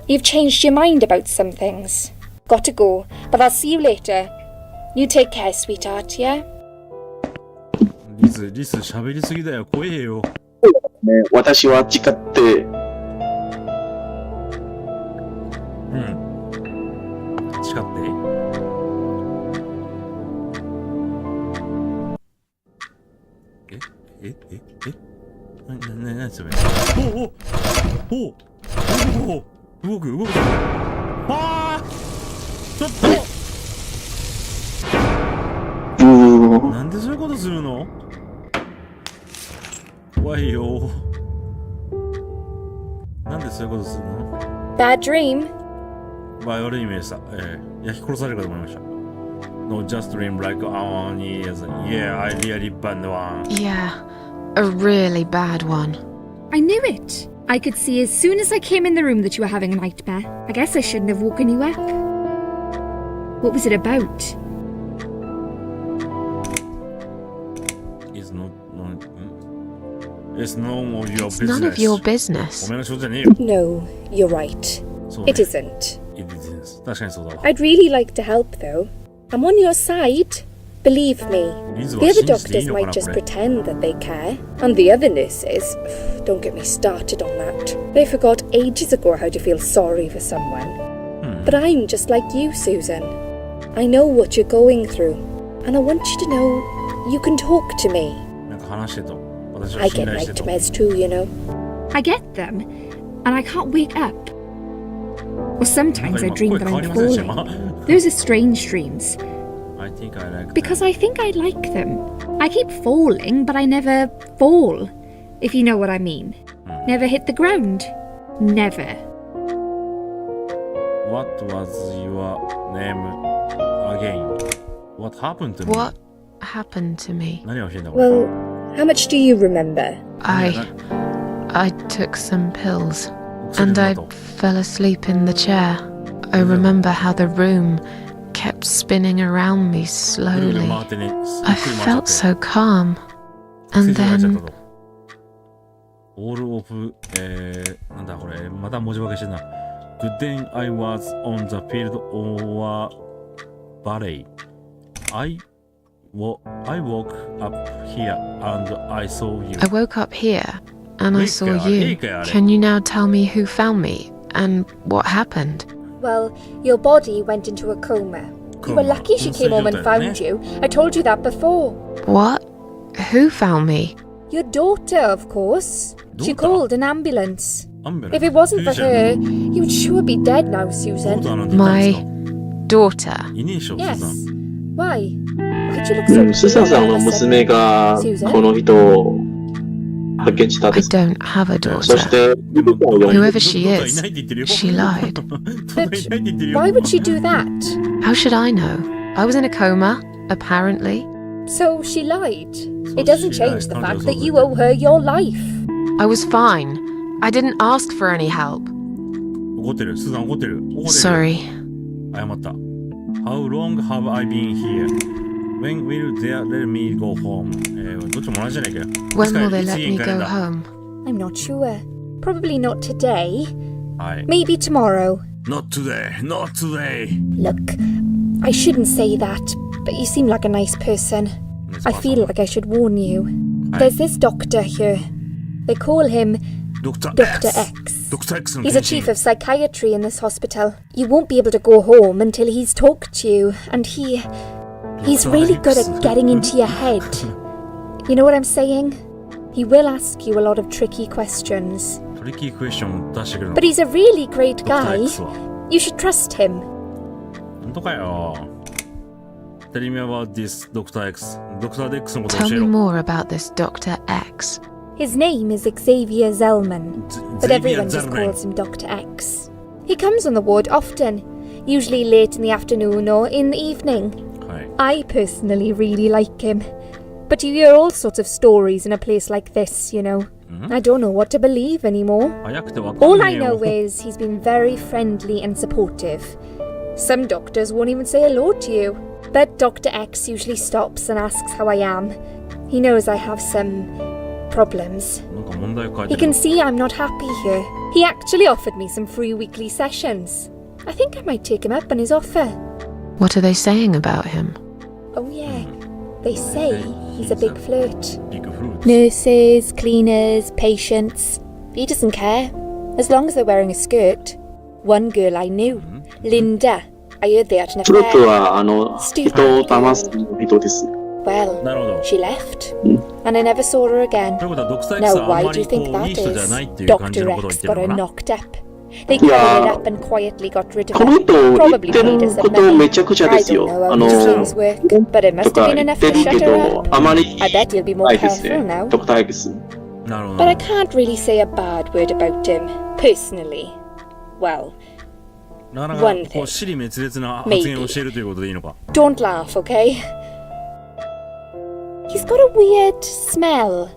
you've changed your mind about some things. Got to go, but I'll see you later. You take care, sweetheart, yeah? リス喋りすぎだよ怖えよ私は誓って、誓ってなそれ動くあーちょっとなんでそういうことするの怖いよなんでそういうことするの Bad dream? 悪いイメージさ、焼き殺されるかと思いました No, just dream like on years. Yeah, I really bad one. Yeah, a really bad one. I knew it. I could see as soon as I came in the room that you were having a nightmare. I guess I shouldn't have woken you up. What was it about? It's none of your It's business. none of your business. お前の仕事じゃねえよ。 No, you're right. そうね It isn't. It isn't. 確かにそうだわ。 I'd really like to help, though. I'm on your side. Believe me. リズ The は other 信じていい doctors のか might な just これ。 pretend that they care. And the other nurses, don't get me started on that. They forgot ages ago how to feel sorry for someone. But I'm just like you, Susan. I know what you're going through. And I want you to know you can talk to me. なんか話してと。私を I 信 get 頼してと。 nightmares too, you know. I get them. And I can't wake up. Or sometimes I dream that I'm falling. Those are strange dreams. I think I like Because I think I like them. I keep falling, but I never fall. If you know what I mean. Never hit the ground. Never. What was your name again? What happened to me? What happened to me? 何が起きてんだこれ。 Well, how much do you remember? I took some pills and I fell asleep in the chair. I remember how the room kept spinning around me slowly. I felt so calm. And then All of なんだこれまた文字化けしてんな。Good day I was on the field or ballet. I woke up here and I saw you. I woke up here and I saw you. Can you now tell me who found me and what happened? Well, your body went into a coma. You were lucky she came home and found you. I told you that before. What? Who found me? Your daughter, of course. She Daughter? called an ambulance. Ambulance? If it wasn't for her, you would sure be dead now, Susan. My daughter. いねえでしょ、 Yes. スーザン。 Why? Why'd you look so スーザンさんの娘がこの人を発見したん I です。 don't have a そ daughter. して、 Whoever she どっかい is, ないって言ってるよ。 she lied. どっかいないって言ってるよ。 Why would she do that? How should I know? I was in a coma, apparently. So she lied. So It doesn't she change lied. the Can't fact just that hold you it. owe her your life. I was fine. I didn't ask for any help. 怒ってる。スーザン怒ってる。怒ってる。 Sorry. 謝った。How long have I been here? When will they let me go home? どっちも同じじゃないかよ。 When will they let me go home? I'm not sure. Probably not today. はい。 Maybe tomorrow. Not today, not today. Look, I shouldn't say that, but you seem like a nice person. I feel like I should warn you. There's this doctor here. They call him Dr. Dr. X. X. Dr. X の He's a 変身 chief of psychiatry in this hospital. You won't be able to go home until he's talked to you, and he's really good at getting into your head. You know what I'm saying? He will ask you a lot of tricky questions. トリッキークエスチョン出してくるの。 But he's a really great Dr. guy. X は。 You should trust him. 本当かよ。Tell me about this Dr. X. Dr. X のこと Tell 教え me ろ。 more about this Dr. X. His name is Xavier Zellman, but everyone just Zellman. calls him Dr. X. He comes on the ward often, usually late in the afternoon or in the evening. はい。 I personally really like him. But you hear all sorts of stories in a place like this, you know. I don't know what to believe anymore. 早くてわかん All な I い know よ。 is he's been very friendly and supportive. Some doctors won't even say hello to you. But Dr. X usually stops and asks how I am. He knows I have some problems. なんか問題を書い He てる can。see I'm not happy here. He actually offered me some free weekly sessions. I think I might take him up on his offer. What are they saying about him? Oh yeah, they say he's a big flirt. ビッグフルーツ。 Nurses, cleaners, patients. He doesn't care, as long as they're wearing a skirt. One girl I knew, Linda. I heard they had an フルーツ affair. は、人を騙す人です。 Well, なるほど。 she left, and I never saw her again. ということは、ドクター Now, X はあ why んま do you りこ think うい that い人じゃ is? ないっていう感じ Dr. のことを言っ X てる got の her かな。 knocked up. They carried her up and quietly got rid of この her. 人言 Probably って paid る us こ some と money. めちゃくちゃで I す don't よ。 know how these things work, but it と must か have been 言っ enough て to る shut け her ど、 up. あまり I bet you'll be more ないですね careful now.。ドクター X。なるほ But ど I。can't really say a bad word about him, personally. Well, なかなか one こう thing. 尻滅裂な発言をしているということでいいのか。 don't laugh, okay? He's got a weird smell.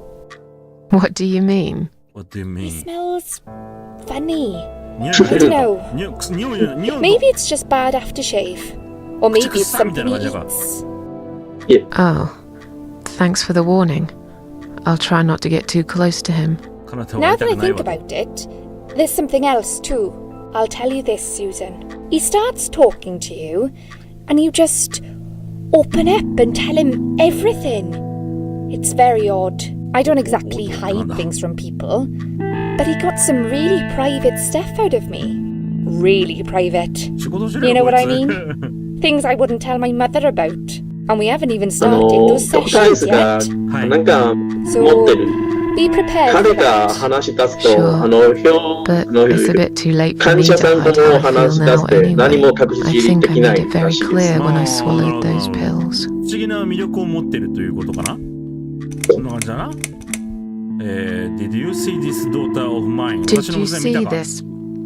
What do you mean? What do you He mean? smells funny. I 匂 don't know. い Maybe it's just bad aftershave. Or maybe it's something he 口臭みたいな感じだから。 eats. Oh, thanks for the warning. I'll try not to get too close to him. Now that I think about it, there's something else too. I'll tell you this, Susan. He starts talking to you, and you just open up and tell him everything. It's very odd. I don't exactly hide things from people, but he got some really private stuff out of me. Really private. You know what I mean? Things I wouldn't tell my mother about. And we haven't even started those トタイ sessions ズが yet. なんか持って So る。 be prepared for 彼が that. 話し出すと、 Sure. 表 But の it's a bit too late for 患 me 者 to さん hide と how も I 話し feel 出 now して何 anyway. も隠 I し think で I きな made い it ら very しいです。 clear when I swallowed those 不 pills. 思議な魅力を持ってるということかな。そんな感じだな。Did you see this daughter of mine? Did 私の you 娘見 see たか this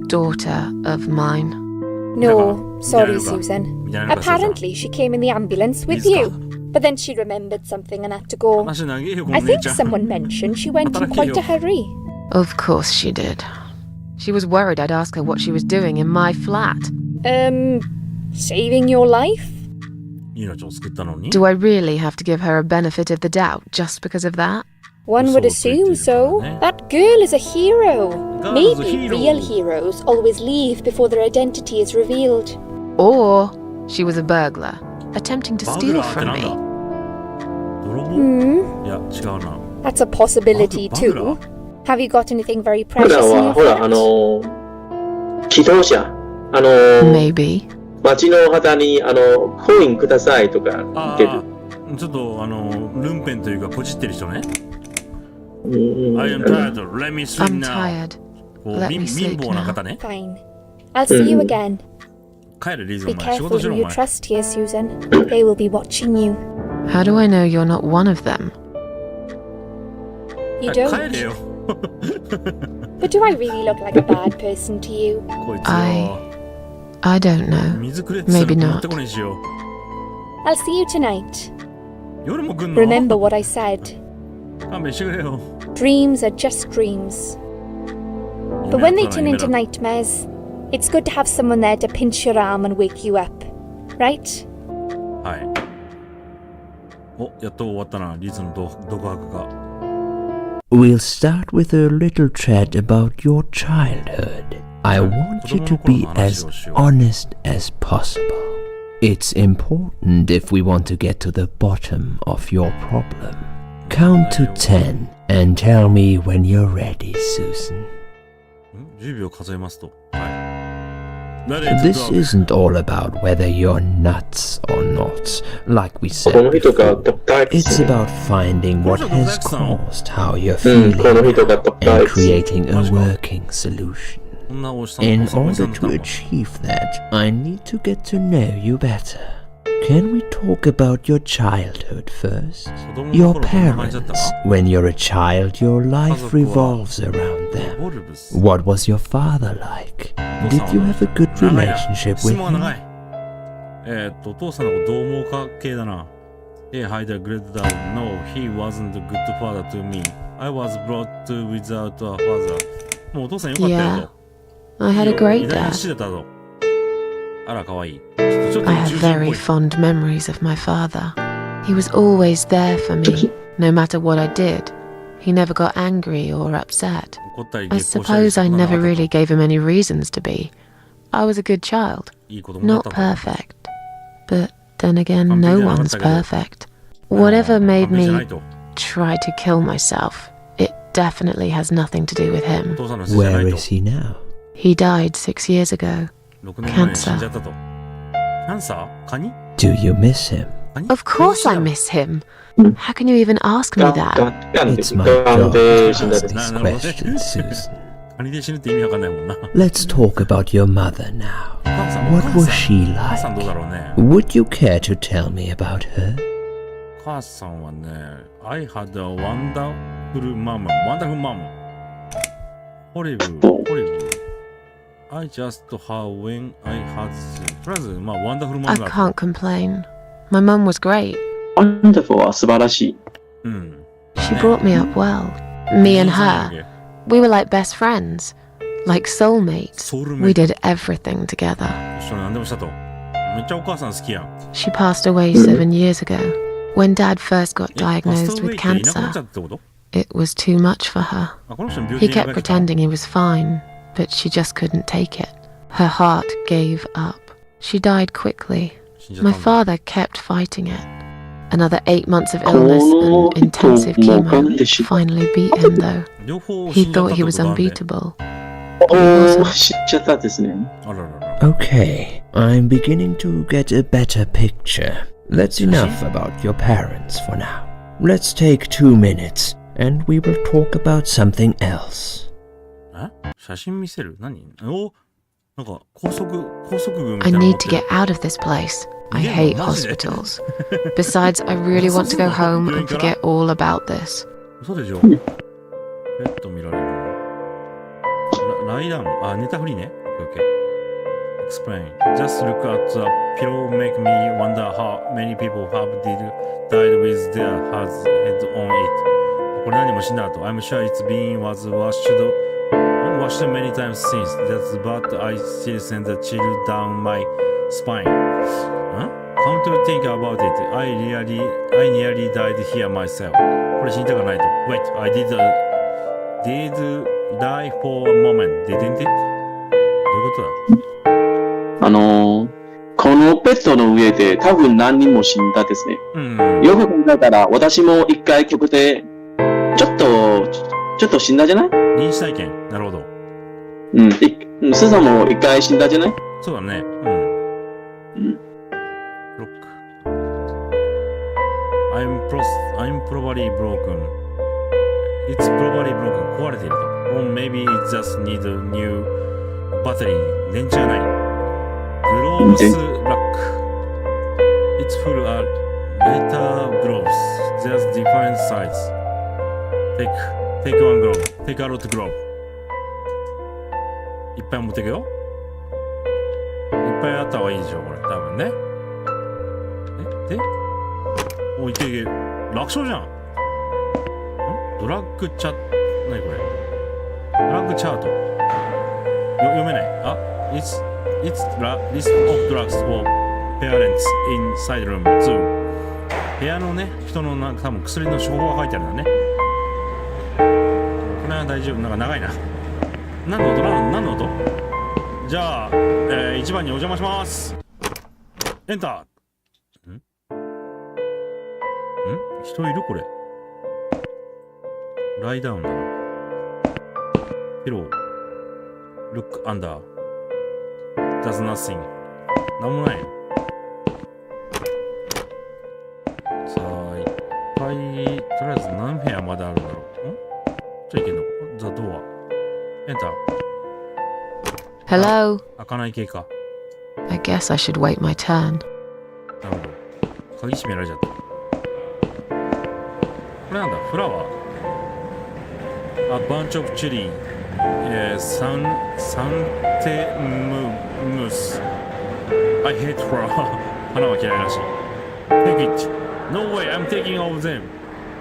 daughter of mine? No, sorry, Midaruka. Susan. Midaruka, Apparently, she came in the ambulance with you. But then she remembered something and had to go. 話長えよ、この I 姉 think ちゃん。 someone mentioned she went in quite a hurry. Of course she did. She was worried I'd ask her what she was doing in my flat. Saving your life? 命を救ったのに。 Do I really have to give her a benefit of the doubt just because of that? One would assume so. That girl is a hero. Girl is a Maybe hero. real heroes always leave before their identity is revealed. Or she was a burglar, attempting to バグ steal ラーって from なんだ me. 泥棒 Hmm? いや、違うな。 That's a possibility Bug- too. Have you got anything very 普段 precious in は your ほら flat? 祈祷者Maybe. 町の旗にコインくださいとか言ってる。ちょっとルンペンというかこじってる人ね。うん I am tired. Let me sleep I'm now. tired. こう Let me 貧 sleep 乏な方ね。 Fine. I'll see you again. 帰るリーズ Be ンお前仕 careful 事しろ who お you 前。 trust here, Susan. They will be watching you. How do I know you're not one of them? You 帰 don't. れよ。 But do I really look like a bad person to you? こいつ I don't know. 水くれって言ったら Maybe 持 not. ってこねえしよ。 I'll see you tonight. 夜も来んの Remember what I said. 勘弁してくれよ。 Dreams are just dreams. But when they turn into nightmares, it's good to have someone there to pinch your arm and wake you up. Right? はい。お、やっと終わったな、リーズの独白が。 We'll start with a little chat about your childhood. I want you to be as honest as possible. It's important if we want to get to the bottom of your problem. Count to 10 and tell me when you're ready, Susan. 10秒数えますと。はい。 This isn't all about whether you're nuts or not, like we この said 人が before. トップタイプ It's about finding what has caused how you're うん、こ feeling の人がトップタ and イプ creating a working solution. こんなおじさん In おじさん order の to 顔 achieve that, I need to get to know you better. Can we talk about your childhood first? 子供の Your 頃こんな感じだった parents. か When you're a child, your life 家族は revolves around ボ them. ルブス。 What was your father like? お父さん Did you は have a good 長いな relationship 質 with 問が長 him? い。お父さんのことどう思うか系だな。Hi there, great dad. No, he wasn't a good father to me. I was brought without a father. もうお父さんよかったよ Yeah. と。 I had a 偉 great 大な dad. 父だったと。あら、かわいい。ちょっと I 宇 have 宙人っ very ぽい。 fond memories of my father. He was always there for me, no matter what I did. He never got angry or upset. 怒ったり I 激高したり suppose I そんなの never なかった really gave him any reasons to be. I was a good child. いい子供だっ Not たんだ。 perfect. But then again, I'm no being one's honest, perfect. Whatever made 完璧じゃない me と。 try to kill myself, it definitely has nothing to do with お him. 父さんのせいじゃな Where いと。 is he now? He died 6 years ago. 6年前に死んじゃったと。キャンサー？カニ？ Do you miss him? カニ？ Of course I miss him. How can you even ask me が that? がんで It's my がん job で to 死んだ ask で these なるほどね。 questions, Susan. カニで死ぬって意味わかんないもんな。 Let's talk about your mother now. お母さん、 What お母 was さん she お母さんどう like? だろうね。 Would you care to tell me about her? お母さんはね、I had a wonderful mom. Wonderful mom. Horrible. Horrible. I just her when I had. とりあえず、まあ、Wonderful I mom だ。 can't complain. My mum was great. ワンダフルは素晴らしい。うん。 She brought me up well. Me and いいじゃ her. ない We were like best friends, like soulmates. We did everything together. 一緒に何でもしたと。めっちゃお母さん好きやん。She passed away 7 years ago, when Dad first got diagnosed with いなくなっちゃ cancer. ったってこと？ It was too much for her. あ、この人の病 He 気に kept pretending he was fine, but she just couldn't take it. Her heart gave up. She died quickly. My father kept fighting it. Another 8 months of illness and intensive chemo finally beat him though. He thought he was unbeatable. 知っちゃったですね。あららら。 Okay, I'm beginning to get a better picture. That's enough about your parents for now. Let's take 2 minutes, and we will talk about something else. え？写真見せる？何？お、なんか高速軍みた I いなの持 need って to る。 get out of this place. I hate hospitals. Besides, I really want to go home and forget all about this. 嘘でしょ？ペット見られる。ライダウン。あ、寝たふりね。OK。Explain. Just look at the pillow make me wonder how many people have died with their heads on it. これ何も死んだ後。I'm sure it's been was washed many times since. That's but I still send a chill down my spine. Come to think about it. I nearly died here myself. これ死にたくないと。Wait, I did die for a moment, didn't it? どういうことだ？このペットの上で多分何人も死んだですね。よく考えたら、私も一回曲で、ちょっと死んだじゃない？臨死体験。なるほど。スーさんも一回死んだじゃない？そうだね。ロック。I'm probably broken. It's probably broken. 壊れていると。Or maybe it just needs a new battery. 電池がない。Gloves rack. It's full of later gloves. There's different size. Take one glove. Take a lot of glove. いっぱい持ってくよ。いっぱいあった方がいいでしょ、これ。多分ね。でお、いけいけ。楽勝じゃん。ドラッグチャット。何これ。ドラッグチャート。読めない。あ、It's list of drugs for parents inside room 2。部屋のね、人のなんか多分薬の処方が書いてあるんだね。これは大丈夫。なんか長いな。何の音じゃあ、1番にお邪魔します。エンター。人いるこれ。ライダウンだな。ピロー。ルックアンダー。Does nothing。なんもない。さあ、いっぱい、とりあえず何部屋まであるんだろう。じゃあいけんの？ザ・ドア。エンター。Hello? 開かない系か。I guess I should wait my turn. なるほど。鍵閉められちゃった。これなんだ？フラワー。A bunch of chili. サンテムース。I hate flower. 花は嫌いらしい。Take it. No way, I'm taking all of them.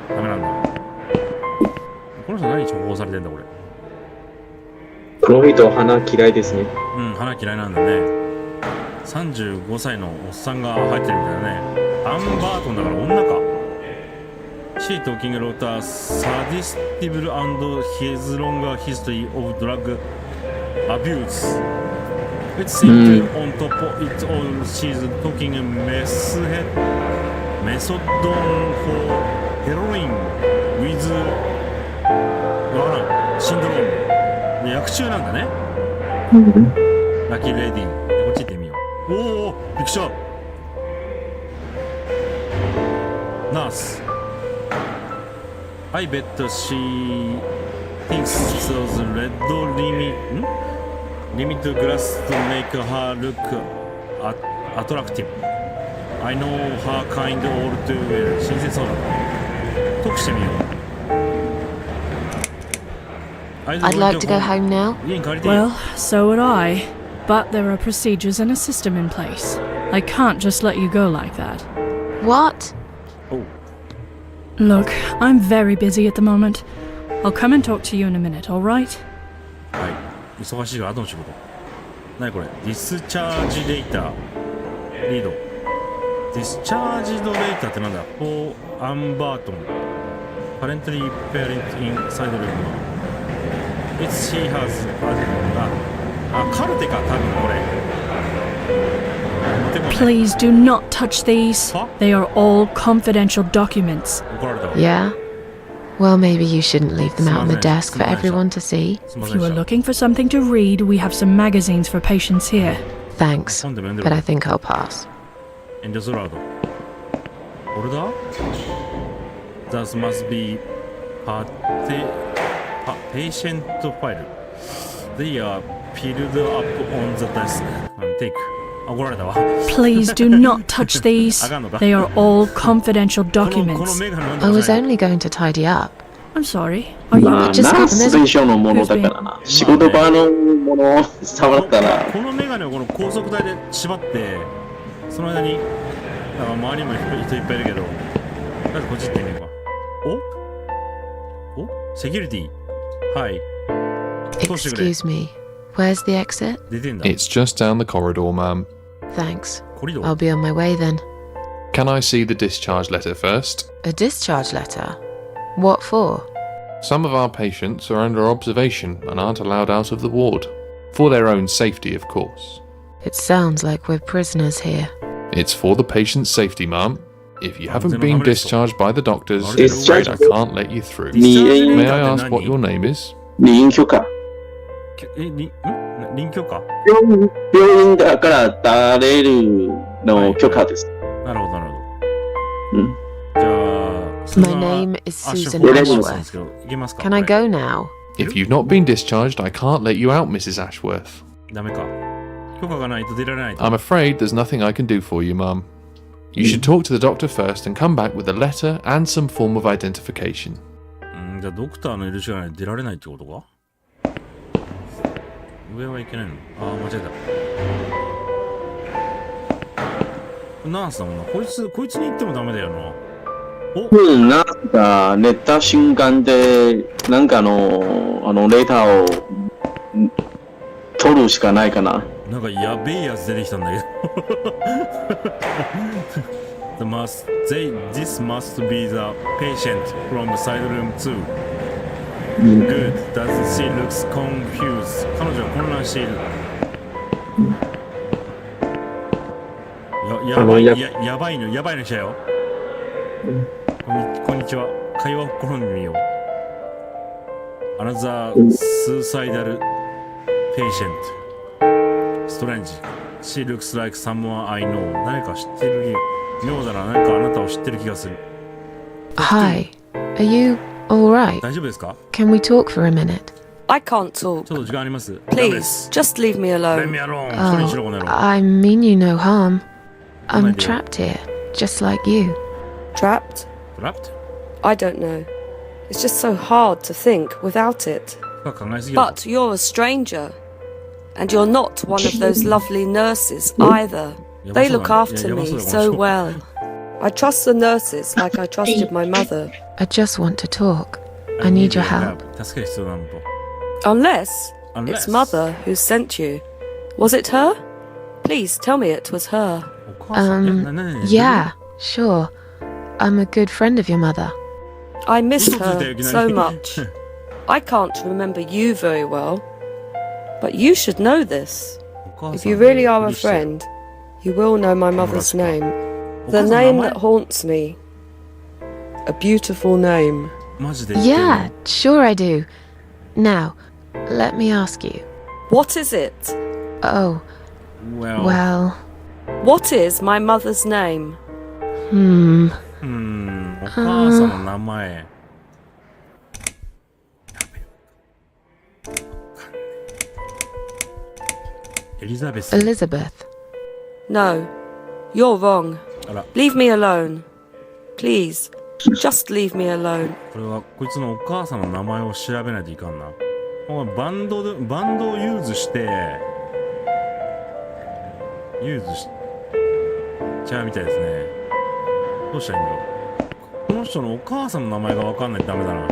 ダメなんだ。この人何処方されてんだこれ。この人花嫌いですね。花嫌いなんだね。35歳のおっさんが入ってるみたいだね。アンバートンだから女か。She talking about a sadistic and his longer history of drug abuse. Let's think on top of it all, she's talking methadone for heroin with わからんシンドローム。薬中なんだね。ラッキーレディー。こっち行ってみよう。おお、びっくりした。ナース。I bet she thinks those red limit glass to make her look attractive. I know her kind all too well. 新鮮そうだな。トークしてみよう。I'd like to go home now. Well, so would I. But there are procedures and a system in place. I can't just let you go like that. What? Oh. Look, I'm very busy at the moment. I'll come and talk to you in a minute, alright? はい、忙しいから後の仕事。何これ、ディスチャージレイターリード。ディスチャージドレイターってなんだ。フォーアンバートンパレントリーペアレントインサイドルーム。It's she has カルテか、多分これ。 Please do not touch these. They are all confidential documents. Yeah? Well, maybe you shouldn't leave them out on the desk for everyone to see. If you are looking for something to read, we have some magazines for patients here. Thanks, but I think I'll pass. 遠慮するワード。これだ That must be patient file. They are filled up on the desk and take. 怒られたわ。 Please do not touch these. They are all confidential documents. I was only going to tidy up. I'm sorry. Are you ナースと一緒のものだからな。仕事場のものを触ったら。このメガネをこの高速台で縛って、その間に、周りにも人いっぱいいるけど、とりあえずこっち行ってみようか。おセキュリティ。はい。 Excuse me. Where's the exit? It's just down the corridor, ma'am. Thanks. I'll be on my way then. Can I see the discharge letter first? A discharge letter? What for? Some of our patients are under observation and aren't allowed out of the ward. For their own safety, of course. It sounds like we're prisoners here. It's for the patient's safety, ma'am. If you haven't been discharged by the doctors, I'm afraid I can't let you through. May I ask what your name is? 離院許可。臨許可？病院だから出れるの許可です。なるほど、なるほど。うん。じゃあ、My name is Susan Ashworth. Can I go now? If you've not been discharged, I can't let you out, Mrs. Ashworth. ダメか。許可がないと出られないと。I'm afraid there's nothing I can do for you, ma'am. You should talk to the doctor first and come back with a letter and some form of identification. じゃあドクターの許しがないと出られないってことか？上はいけないの？ああ、間違えた。ナースだもんな。こいつに言ってもダメだよな。ナースが寝た瞬間で、なんかレーターを取るしかないかな。なんかやべえやつ出てきたんだけど。This must be the patient from side room 2. Good. Does she looks confused? 彼女は混乱している。やばいのしたよ。こんにちは。会話を試んでみよう。Another suicidal patient. Strange. She looks like someone I know. 誰か知ってる妙だな。何かあなたを知ってる気がする。Hi. Are you alright? 大丈夫ですか？ Can we talk for a minute? I can't talk. ちょっと時間あります？ Please, just leave me alone. Leave me alone. I mean you no harm. I'm trapped here, just like you. Trapped? Trapped? I don't know. It's just so hard to think without it. But you're a stranger. And you're not one of those lovely nurses either. They look after me so well. I trust the nurses like I trusted my mother. I just want to talk. I need your help. Unless it's Mother who sent you. Was it her? Please tell me it was her. Yeah, sure. I'm a good friend of your mother. I missed her so much. I can't remember you very well. But you should know this. If you really are a friend, you will know my mother's name. The name that haunts me. A beautiful name. Yeah, sure I do. Now, let me ask you. What is it? Oh, well... What is my mother's name? お母さんの名前。Elizabeth. No, you're wrong. Leave me alone. Please, just leave me alone. これはこいつのお母さんの名前を調べないといかんな。バンドをユーズしてちゃうみたいですね。どうしたらいいんだろう。この人のお母さんの名前がわかんないとダメだな。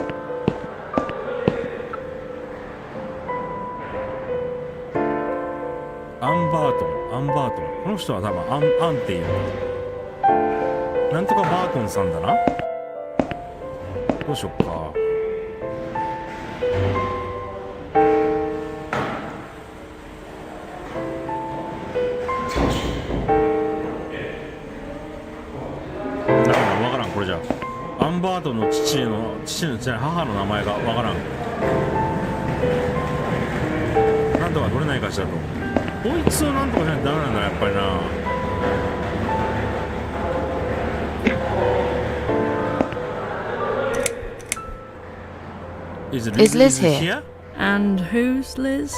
ンバートン。この人は多分アンっていうなんとかバートンさんだな。どうしよっか。わからん。これじゃアンバートンの父の母の名前がわからん。なんとか取れないかしらと。こいつをなんとかしないとダメなんだやっぱりな。Is Liz here? And who's Liz?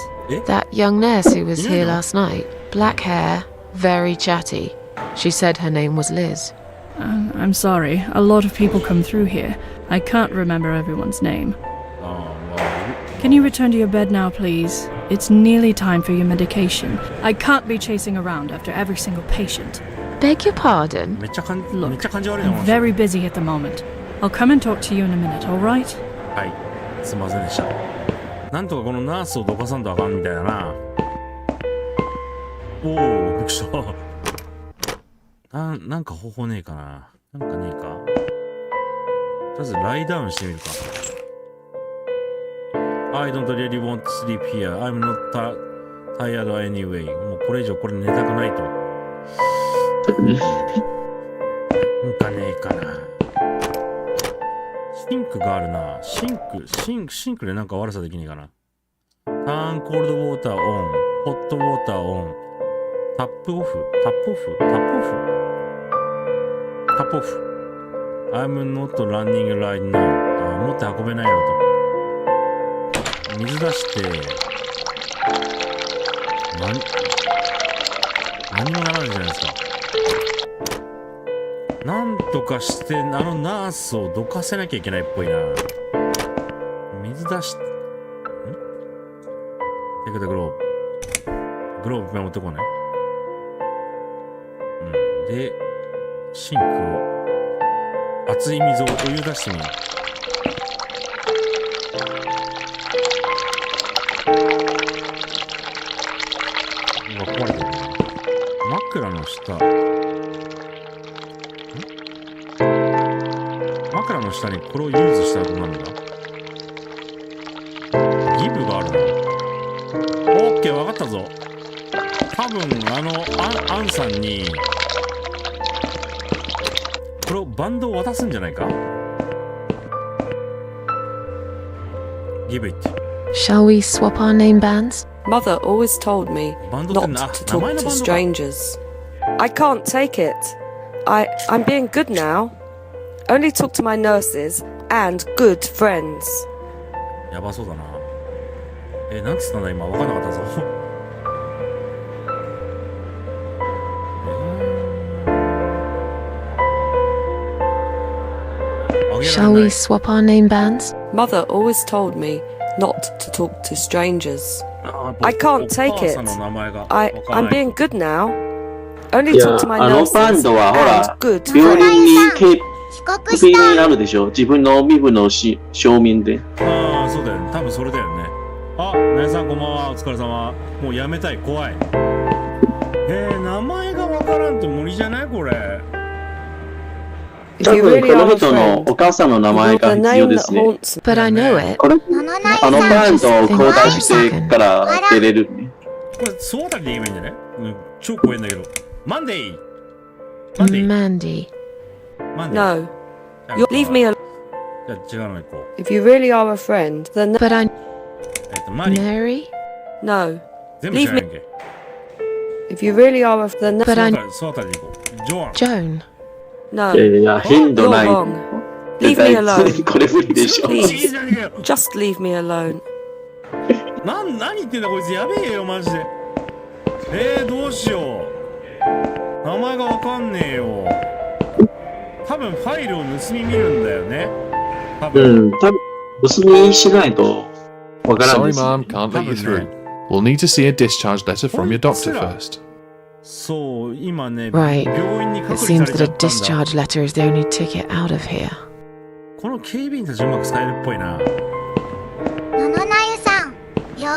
That young nurse who was here last night. Black hair, very chatty. She said her name was Liz. I'm sorry. A lot of people come through here. I can't remember everyone's name. Can you return to your bed now, please? It's nearly time for your medication. I can't be chasing around after every single patient. Beg your pardon? Look, I'm very busy at the moment. I'll come and talk to you in a minute, alright? はい、すいませんでした。なんとかこのナースをどかさんとあかんみたいだな。おお、びっくりした。なんか方法ねえかな。なんかねえか。とりあえずライダウンしてみるか。I don't really want to sleep here. I'm not tired anyway. もうこれ以上これ寝たくないと。なんかねえかな。シンクがあるな。シンクでなんか悪さできねえかな。Turn cold water on. Hot water on. タップオフ。I'm not running right now. 持って運べないよと。水出して何もならないじゃないですか。なんとかしてナースをどかせなきゃいけないっぽいな。水出してテクでグローブいっぱい持ってこうね。でシンクを熱い水をお湯出してみよう。壊れてる。枕の下にこれをユーズしたらどうなるんだ。ギブがあるな。オッケー、分かったぞ。多分アンさんにこれをバンドを渡すんじゃないか。ギブイット。 Shall we swap our name bands? Mother always told me not to talk to strangers. I can't take it. I'm being good now. Only talk to my nurses and good friends. やばそうだな。なんつったんだ今、分かんなかったぞ。Shall we swap our name bands? Mother always told me not to talk to strangers. I can't take it. I'm being good now. Only talk to my nurses and good friends. 病院に警備になるでしょ。自分の身分の証明で。ああ、そうだよね。多分それだよね。あ、なやさんこんばんは。お疲れ様。もうやめたい。怖い。名前がわからんと無理じゃないこれ。多分この人のお母さんの名前が必要ですね。But I know it. これパンと交代してから出れるね。これ総当たりで言えばいいんじゃない？超怖いんだけど。マンデー。Mandy. No. Leave me alone. じゃあ違うの行こう。 If you really are a friend, then But I... Mary? No. 全部知らないんけ。 If you really are a friend, then But I... 総当たりで行こう。Joan. No. いや、変度ない。 You're wrong. Leave me alone. これ無理でしょ。 Please. Just leave me alone. 何言ってんだこいつやべえよマジで。どうしよう。名前がわかんねえよ。多分ファイルを盗み見るんだよね。多分盗みしないとわからん Sorry, です。 Mom, can't let you through. We'll need to see a discharge letter from your doctor first. そう、今ね、 Right. 病院に隔 It 離さ seems れちゃ that った a んだ。 discharge letter is the only ticket out of here. この警備員たちうまく使えるっぽいな。野々なゆさん、病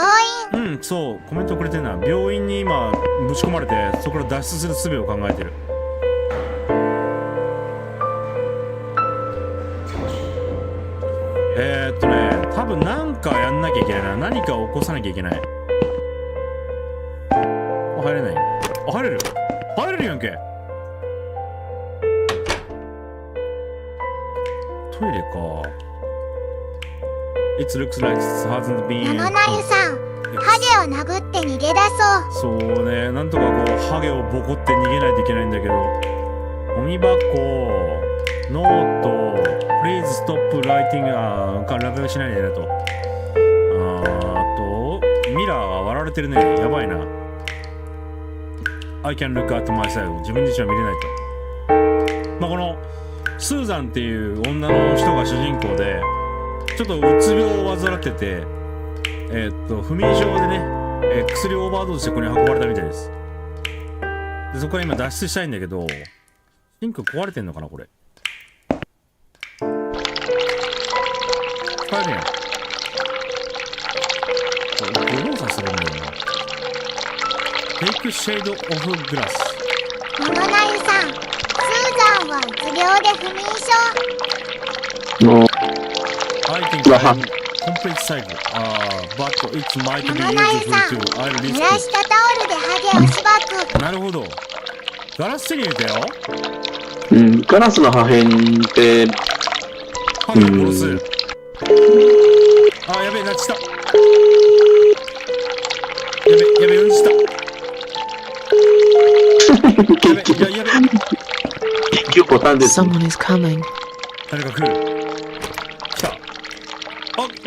院。そうコメントくれてんな。病院に今ぶち込まれて、そこから脱出する術を考えてる。多分なんかやんなきゃいけないな。何かを起こさなきゃいけない。入れない。入れる。入れるやんけ。トイレか。It looks like it hasn't been. 野々なゆさん、ハゲを殴って逃げ出そう。そうね、なんとかこうハゲをボコって逃げないといけないんだけど、ゴミ箱、ノート、Please stop writing、落書きしないでねと。ミラーが割られてるね。やばいな。I can look at myself。自分自身は見れないと。まあ、このスーザンっていう女の人が主人公で、ちょっとうつ病を患ってて、不眠症でね、薬をオーバードーズしてここに運ばれたみたいです。で、そこから今脱出したいんだけど、シンク壊れてんのかなこれ。使えるやん。これ動作するんだよな。Take shade of glass。野々なゆさん、スーザンはうつ病で不眠症。I think I'm complete cycle. But it might be useful to. I'll 濡らしたタオルでハゲをしばく。なるほど。ガラス手に入れたよ。ガラスの破片って、ハゲを殺す。やべえ、なっちた。やべえ、うんちた。やべえ。結局ボタンです。 Someone is coming. 誰か来る。来た。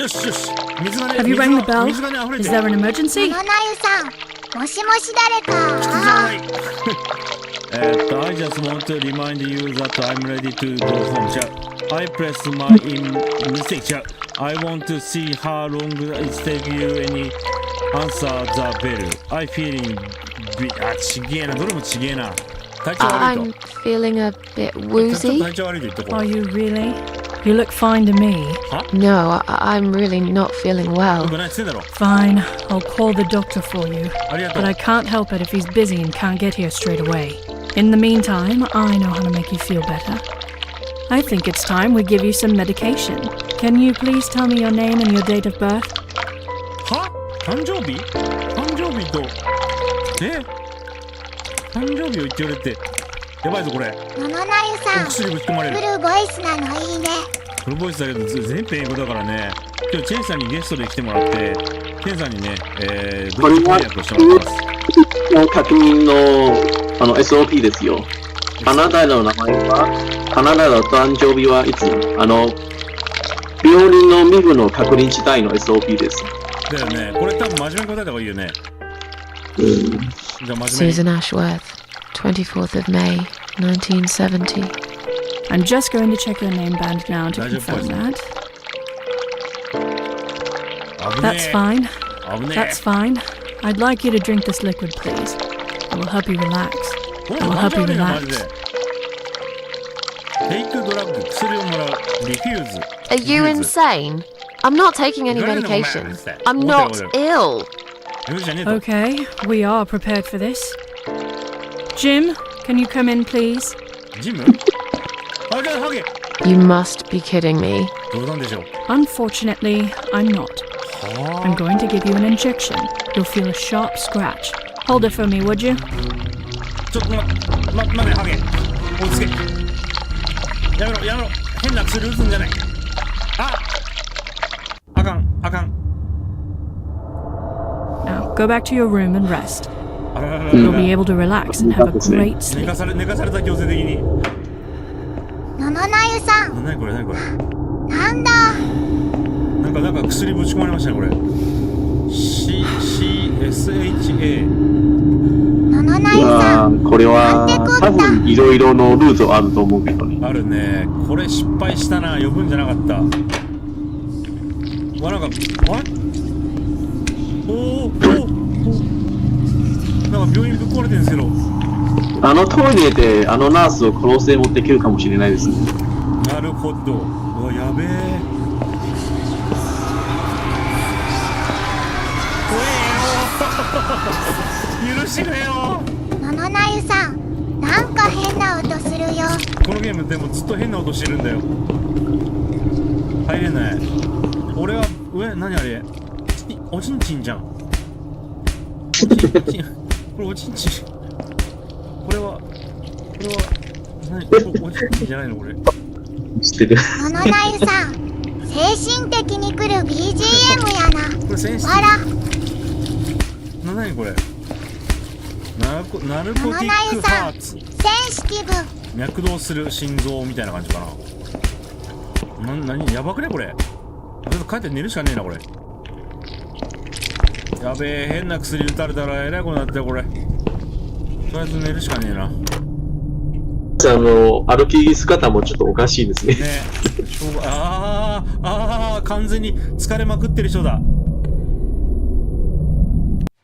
よしよし。水がね、Have you rang the bell? 水がね、溢れて Is there an emergency? 野々なゆさん、もしもし誰か。I just want to remind you that I'm ready to go home. I press my mistake. I want to see how long it takes you any answer the bell. I feeling ちげえな。どれもちげえな。体調悪い I'm feeling a bit と。 woozy. 体調悪いと言っとこう。 Are you really? You look fine to me. No, I'm really not feeling well. 何してんだろ。 Fine, I'll call the doctor for you. ありがとう。 But I can't help it if he's busy and can't get here straight away. In the meantime, I know how to make you feel better. I think it's time we give you some medication. Can you please tell me your name and your date of birth? は？誕生日？誕生日と誕生日を言ってくれってやばいぞこれ。野々なゆさん、薬ぶち込まれる。フルボイスなのいいね。フルボイスだけど全編英語だからね。今日チェンさんにゲストで来てもらって、チェンさんにね、どういう翻訳をしてもらってます。確認のSOP ですよ。あなたの名前は、あなたの誕生日はいつ？病人の身分の確認自体の SOP です。だよね。これ多分真面目に答えた方がいいよね。じゃあ真面目に。 Susan Ashworth, 24th of May, 1970. I'm just going to check your name band now to confirm that. That's fine. That's fine. I'd like you to drink this liquid, please. It will help you relax. It will help you relax. テイクドラッグ、薬をもらう、リフューズ。 Are you insane? I'm not taking any medication. I'm not ill. Okay, we are prepared for this. Jim, can you come in, please? ジム？ハゲ。 You must be kidding me. どうなんでしょう。 Unfortunately, I'm not. I'm going to give you an injection. You'll feel a sharp scratch. Hold it for me, would you? ちょっと待て、ハゲ。落ち着け。やめろ。変な薬打つんじゃない。あかん。Now, go back to your room and rest. You'll be able to relax and have a great 寝 sleep. かされた強制的に。野々なゆさん、何これ。なんだ。なんか薬ぶち込まれましたねこれ。CSHA。野々なゆさん、これは多分いろいろのルートあると思うけどね。あるね。これ失敗したな。呼ぶんじゃなかった。なんか病院ぶっ壊れてるんですけど。トイレでナースを殺せもできるかもしれないですね。なるほど。うわ、やべえ。怖えよ。許してくれよ。ののなゆさん、なんか変な音するよ。このゲームでもずっと変な音してるんだよ。入れない。俺は何あれ、おちんちんじゃん。これおちんちん。これは何、おちんちんじゃないのこれ。知ってる。ののなゆさん、精神的に来る BGM やな。これセンシティブ。わら。何これ。ナルコティックハーツ。センシティブ。脈動する心臓みたいな感じかな。何やばくねこれ。ちょっと帰って寝るしかねえなこれ。やべえ、変な薬打たれたらえらいことになってよこれ。とりあえず寝るしかねえな。歩き姿もちょっとおかしいですね。ね完全に疲れまくってる人だ。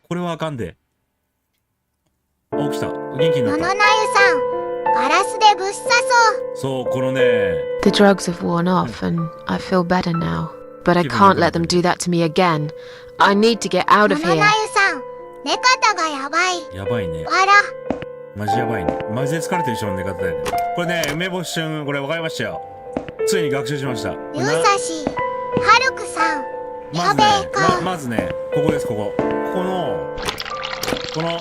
これはあかんで。起きた。元気になった。ののなゆさん、ガラスでぶっ刺そう。そう、このね。The drugs have worn off and I feel better now. But I can't let them do that to me again. I need to get out そう。 of のの here. なゆさん、寝方がやばい。やばいね。わら。マジやばいね。マジで疲れてる人の寝方だよね。これね、梅干しくん、これ分かりましたよ。ついに学習しました。ゆうさし、はるくさん、やべえか。まずね、ここです、ここ。この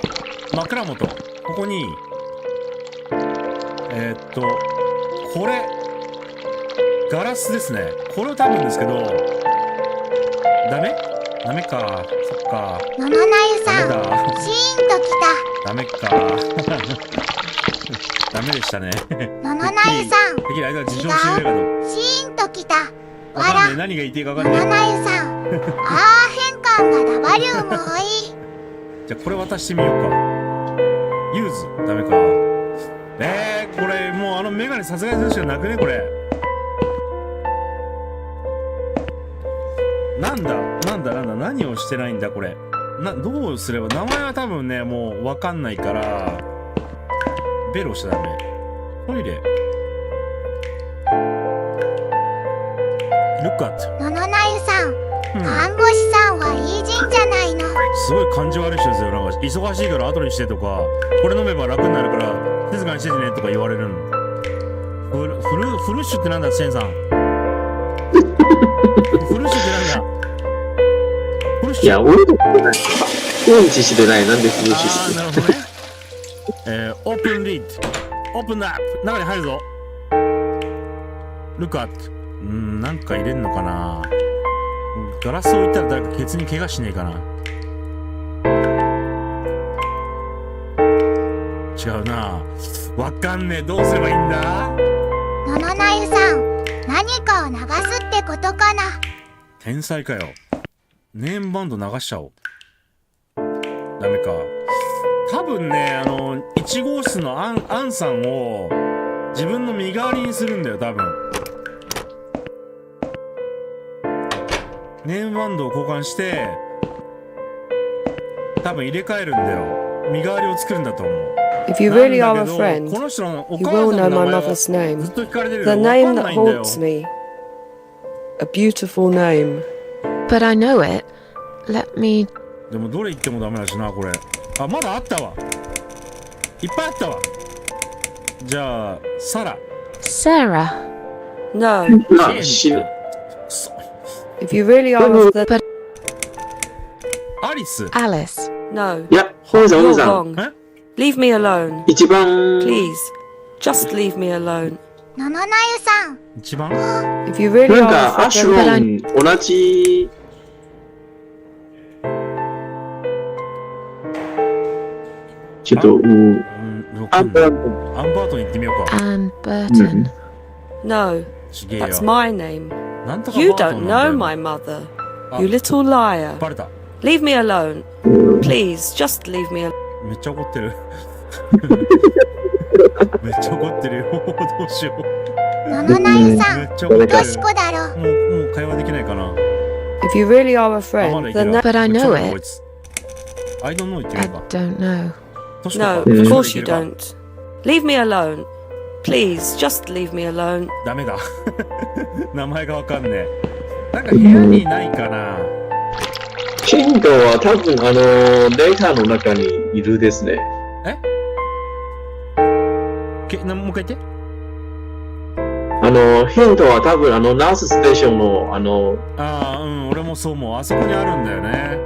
枕元。ここに、これ、ガラスですね。これを多分ですけど、ダメか。そっか。ののなゆさん、ダメだ。シーンときダメか。ダメでしたね。た。ののなゆさん、できる間は自称してるけど。シーンときた。わかんねえ。何が言っていいかわかんねののなゆさん、変換が W も多い。じゃあこれ渡してみようか。ユーズダメか。これもうメガネさすがにするしかなくねこれ。なんだ何をしてないんだこれ。どうすれば、名前は多分ねもうわかんないからベルをしちゃダメ。トイレ。ルックアット。ののなゆさん、看護師さんはいい人じゃないの。すごい感じ悪い人ですよ。なんか忙しいから後にしてとか、これ飲めば楽になるから静かにしててねとか言われるの。フルッシュってなんだシェンさん。フルッシュってなんだ。フルッシュ。いや、俺とこない。認知してない。なんでフルッシュしてなるほどね。オープンリッド。オープンアップ。中に入るぞ。ルックアット。なんか入れんのかな。ガラス置いたら誰かケツに怪我しねえかな。違うな。わかんねえ。どうすればいいんだ。ののなゆさん、何かを流すってことかな。天才かよ。ネームバンド流しちゃおう。ダメか。多分ね、1号室のアンさんを自分の身代わりにするんだよ、多分。ネームバンドを交換して、多分入れ替えるんだよ。身代わりを作るんだと思う。If you really are a friend, この人のお you 母 will さん know の my 名前は mother's name. ずっと聞かれてる The けど、 name わかん that ないんだよ。 haunts me. A beautiful name. But I know it. Let me. でもどれ言ってもダメだしな、これ。あ、まだあったわ。いっぱいあったわ。じゃあ、サラ。Sarah. No. 死ぬ。If you really are a friend, アリス。 Alice. no. いや、本さん、 You're 本さん。 wrong. Leave me alone. 一番、 Please. Just leave me alone. ののなゆさん、一番 If you really なん are か、 a アシュ friend, ロン、同じ、ちょっと、アンバーアンバートに行ってみようか。 Anne Burton. no. ちげえよ。 That's my name. なんとか You バート don't なん know だ my よ。 mother. あ You little liar. バレた。 Leave me alone. Please, just leave me alone. めっちゃ怒ってる。めっちゃ怒ってるよ。どうしよう。ののなゆさん、めっちゃ怒ってる。としこだろ。もう会話できないかな。 If you really are a あ、まだ friend, いける then わ。 But I know めっちゃ怒る it. こいつ。I don't know 言ってみ I ようか。 don't know. トシコ no, か of トシコ course い you けるか don't. Leave me alone. Please, just leave me alone. ダメだ。名前がわかんねえ。なんか部屋にないかな。ヒントは多分データの中にいるですね。もう一回言って。ヒントは多分ナースステーションの俺もそう思う。あそこにあるんだよね。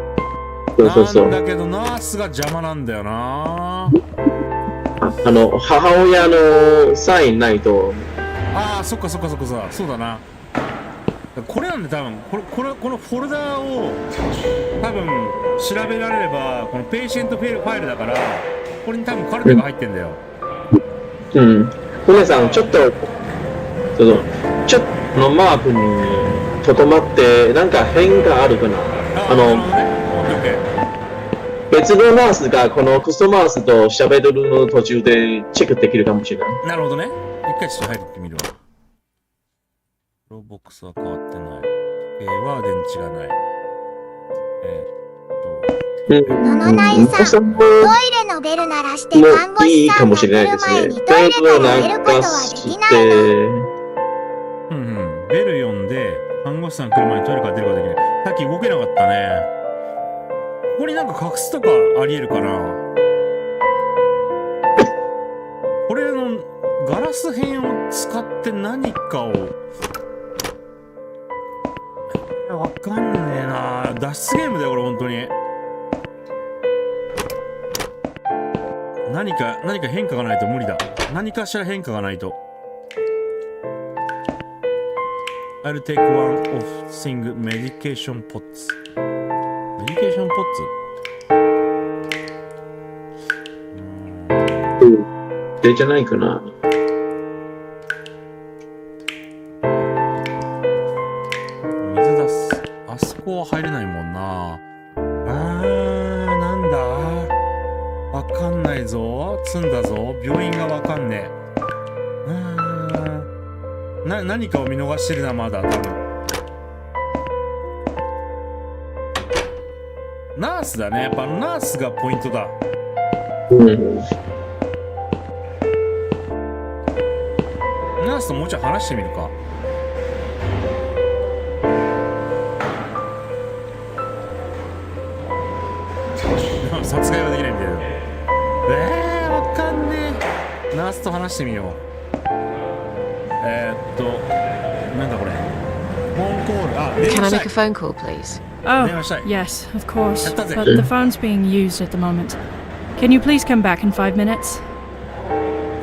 なんだけどナースが邪魔なんだよな。母親のサインないと。そっかそうだな。これなんで多分このフォルダを多分調べられればこのペーシェントファイルだからこれに多分カルテが入ってんだよ。皆さんちょっとマークにとどまってなんか変化あるかな。別のナースがこのクストマースと喋るの途中でチェックできるかもしれない。なるほどね。一回ちょっと入ってみるわ。ロボックスは変わってない。時計は電池がない。野々内さん、トイレのベル鳴らして看護師さんが来る前にトイレから出ることはできないの？ベル読んで看護師さん来る前にトイレから出ることはできない。さっき動けなかったね。ここになんか隠すとかありえるかな。これのガラス片を使って何かをわかんねえな。脱出ゲームだよこれ本当に。何か変化がないと無理だ。何かしら変化がないと。I'll take one of thing medication pots。メディケーションポッツ。でじゃないかな。水出す。あそこは入れないもんな。なんだ。わかんないぞ。積んだぞ。病院がわかんねえ。何かを見逃してるな、まだ、多分。ナースだね。やっぱナースがポイントだ。ナースともうちょい話してみるか。殺害はできないみたいだ。わかんねえ。ナースと話してみよう。なんだこれ。フォンコール。Can I make a phone call, please? Oh, yes, of course. But the phone's being used at the moment. Can you please come back in 5 minutes?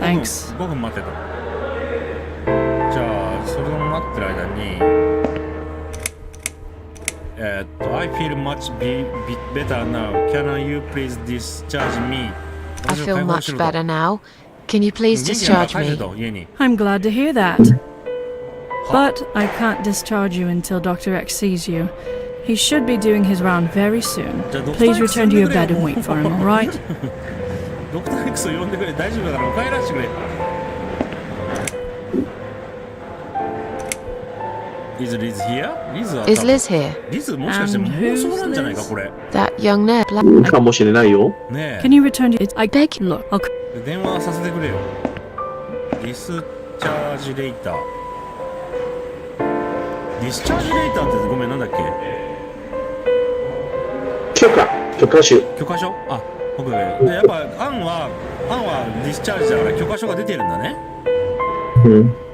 Thanks. 5分待ってと。じゃあ、それを待ってる間に、I feel much better now. Can you please discharge me? I feel much better now. Can you please discharge me? I'm glad to hear that. But I can't discharge you until Dr. X sees you. He should be doing his round very soon. Please return to your bed and wait for him, alright? ドクター X を呼んでくれ。大丈夫だから帰らせてくれ。Is Liz here? Is Liz here? Liz もしかして妄想なんじゃないかこれ。 That young nerd. かもしれないよ。ねえ。 Can you return to I beg you. Look. 電話させてくれよ。ディスチャージレイター。ディスチャージレイターってごめんなんだっけ？許可書。許可書？あ、僕やっぱ案はディスチャージだから許可書が出てるんだね。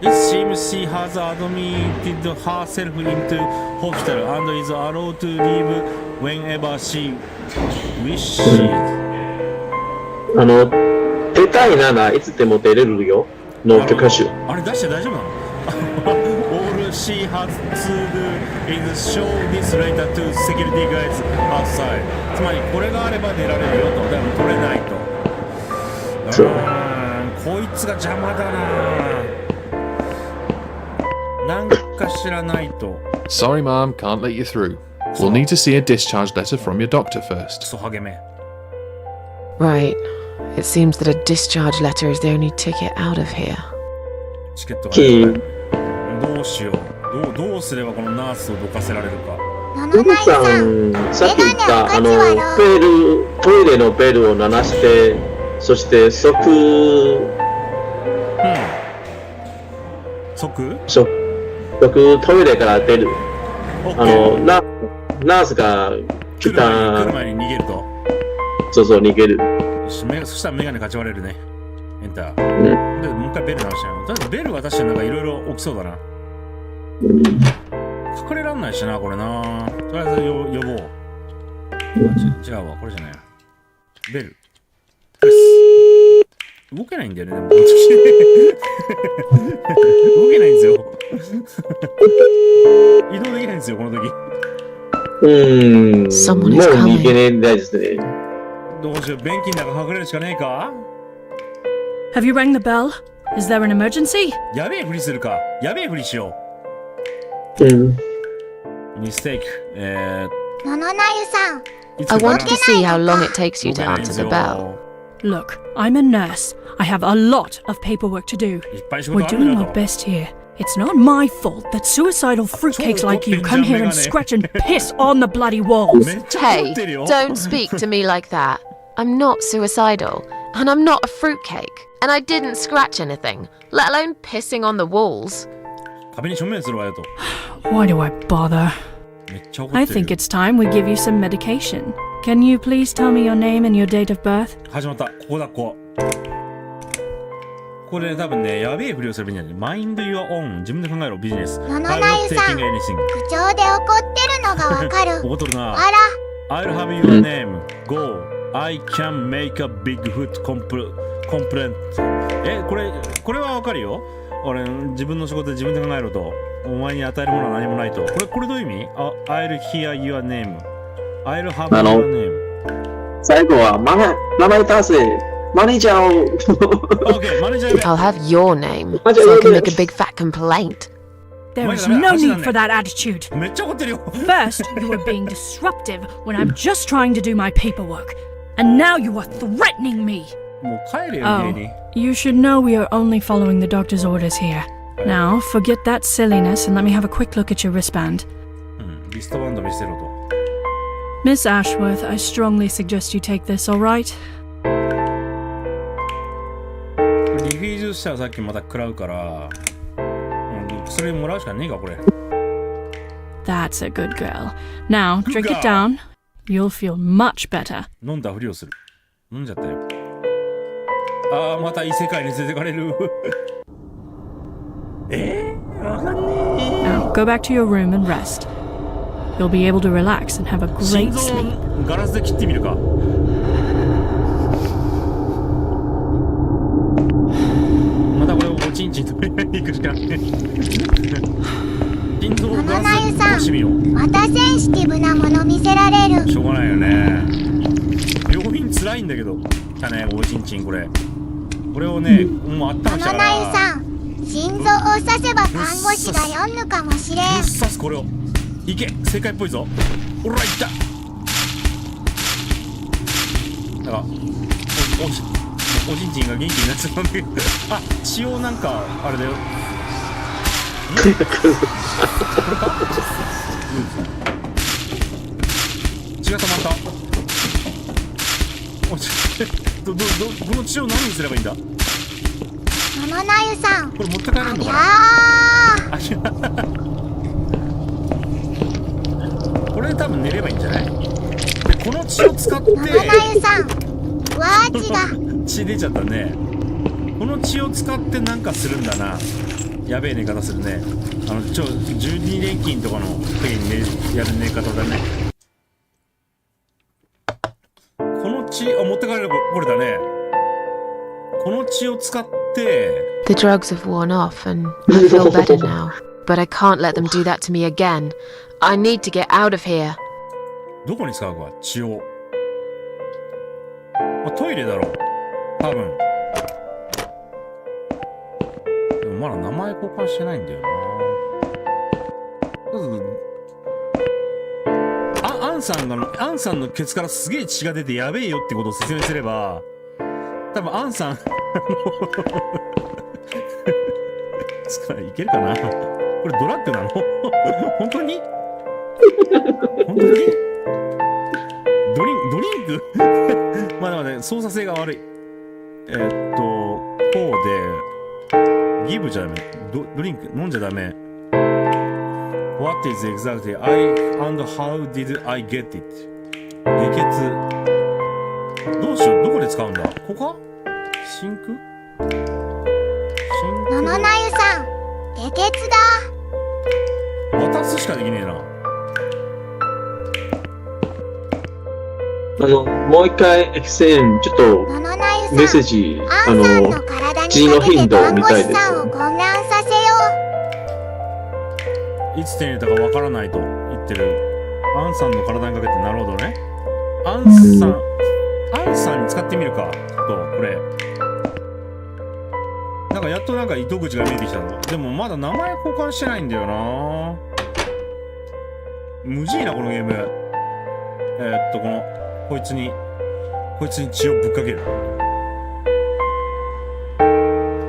It seems she has admitted herself into hospital and is allowed to leave whenever she wishes. 出たいならいつでも出れるよの許可書。あれ出して大丈夫なの？All she has to do is show this letter to security guards outside. つまりこれがあれば出られるよと。でも取れないと。こいつが邪魔だな。なんか知らないと。Sorry, Mom, can't let you through. We'll need to see a discharge letter from your doctor first. そう励め。Right. It seems that a discharge letter is the only ticket out of here. チケットがどうしよう。どうすればこのナースをどかせられるか。トムさん、さっき言ったトイレのベルを鳴らして、そして即トイレから出る。ナースが来る前に逃げると。そうそう、逃げる。そしたらメガネかち割れるね。エンター。で、もう一回ベル直したよ。だってベルは確かになんかいろいろ起きそうだな。隠れらんないしな、これな。とりあえず呼ぼう。違うわ、これじゃない。ベル。動けないんだよね、でも。動けないんですよ。移動できないんですよ、この時。もう逃げないですね。どうしよう、便器の中隠れるしかねえか？ Have you rang the bell? Is there an emergency? やべえふりするか。やべえふりしよう。ミステイク。ののなゆさん。I want to see how long it takes you to answer the bell. Look, I'm a nurse. I have a lot of paperwork to do. We're doing our best here. It's not my fault that suicidal fruitcakes like you come here and scratch and piss on the bloody walls. Hey, don't speak to me like that. I'm not suicidal, and I'm not a fruitcake, and I didn't scratch anything, let alone pissing on the walls. Why do I bother? I think it's time we give you some medication. Can you please tell me your name and your date of birth? 始まった。ここだ、ここ。これ多分ね、やべえふりをすればいいんじゃない？ Mind your own。自分で考えろ、ビジネス。ののなゆさん、口調で怒ってるのがわかる。怒っとるな。あら。I'll have your name. Go. I can make a big foot complaint. これはわかるよ。俺、自分の仕事で自分で考えろと。お前に与えるものは何もないと。これどういう意味？ I'll hear your name.I'll have your name. 最後は名前出せ。マネージャーを。I'll have your name, so I can make a big fat complaint. There is no need for that attitude. First, you were being disruptive when I'm just trying to do my paperwork. And now you are threatening me. Oh, you should know we are only following the doctor's orders here. Now, forget that silliness and let me have a quick look at your wristband. Miss Ashworth, I strongly suggest you take this, all right? リフィーズしたらさっきまた食らうから、薬もらうしかねえかこれ。That's a good girl. Now, drink it down. You'll feel much better. 飲んだふりをする。飲んじゃったよ。ああ、また異世界に連れてかれる。わかんねえ。Now, go back to your room and rest. You'll be able to relax and have a great sleep. ガラスで切ってみるか。またこれをおちんちんと行くしかない。心臓をガラスで通してみよう。またセンシティブなもの見せられる。しょうがないよね。病院つらいんだけど。だね、おちんちんこれ。これをね、もうあったましたから。なゆさん、心臓を刺せば看護師が読むかもしれん。刺すこれを。いけ、正解っぽいぞ。おら、いった。なんかおちんちんが元気になっちゃったんだけど。あ、血をなんかあれだよ。これか？血が溜まった。どの血を何にすればいいんだ？ののなゆさん。これ持って帰れるのかな？これで多分寝ればいいんじゃない？でこの血を使って。ののなゆさん。わー血が。血出ちゃったね。この血を使ってなんかするんだな。やべえ寝方するね。12連勤とかの時にやる寝方だね。この血、持って帰れるこれだね。この血を使って。The drugs have worn off and I feel better now. But I can't let them do that to me again. I need to get out of here. どこに使うか、血を。トイレだろう。多分。でもまだ名前交換してないんだよな。アンさんのケツからすげえ血が出てやべえよってことを説明すれば、多分アンさんいけるかな。これドラッグなの？本当に？本当に？ドリンクまだまだ操作性が悪い。こうで、ギブじゃダメ。ドリンク飲んじゃダメ。What is exactly I and how did I get it? どうしよう、どこで使うんだ、ここかシンクののなゆさん、下血だ。渡すしかできねえな。もう一回 XM ちょっとメッセージ字の頻度を見たいです。いつ手に入れたかわからないと言ってるアンさんの体にかけて、なるほどね。アンさんに使ってみるか。ちょっとこれなんかやっとなんか糸口が見えてきたの。でもまだ名前交換してないんだよな。無事いなこのゲーム。こいつに血をぶっかける。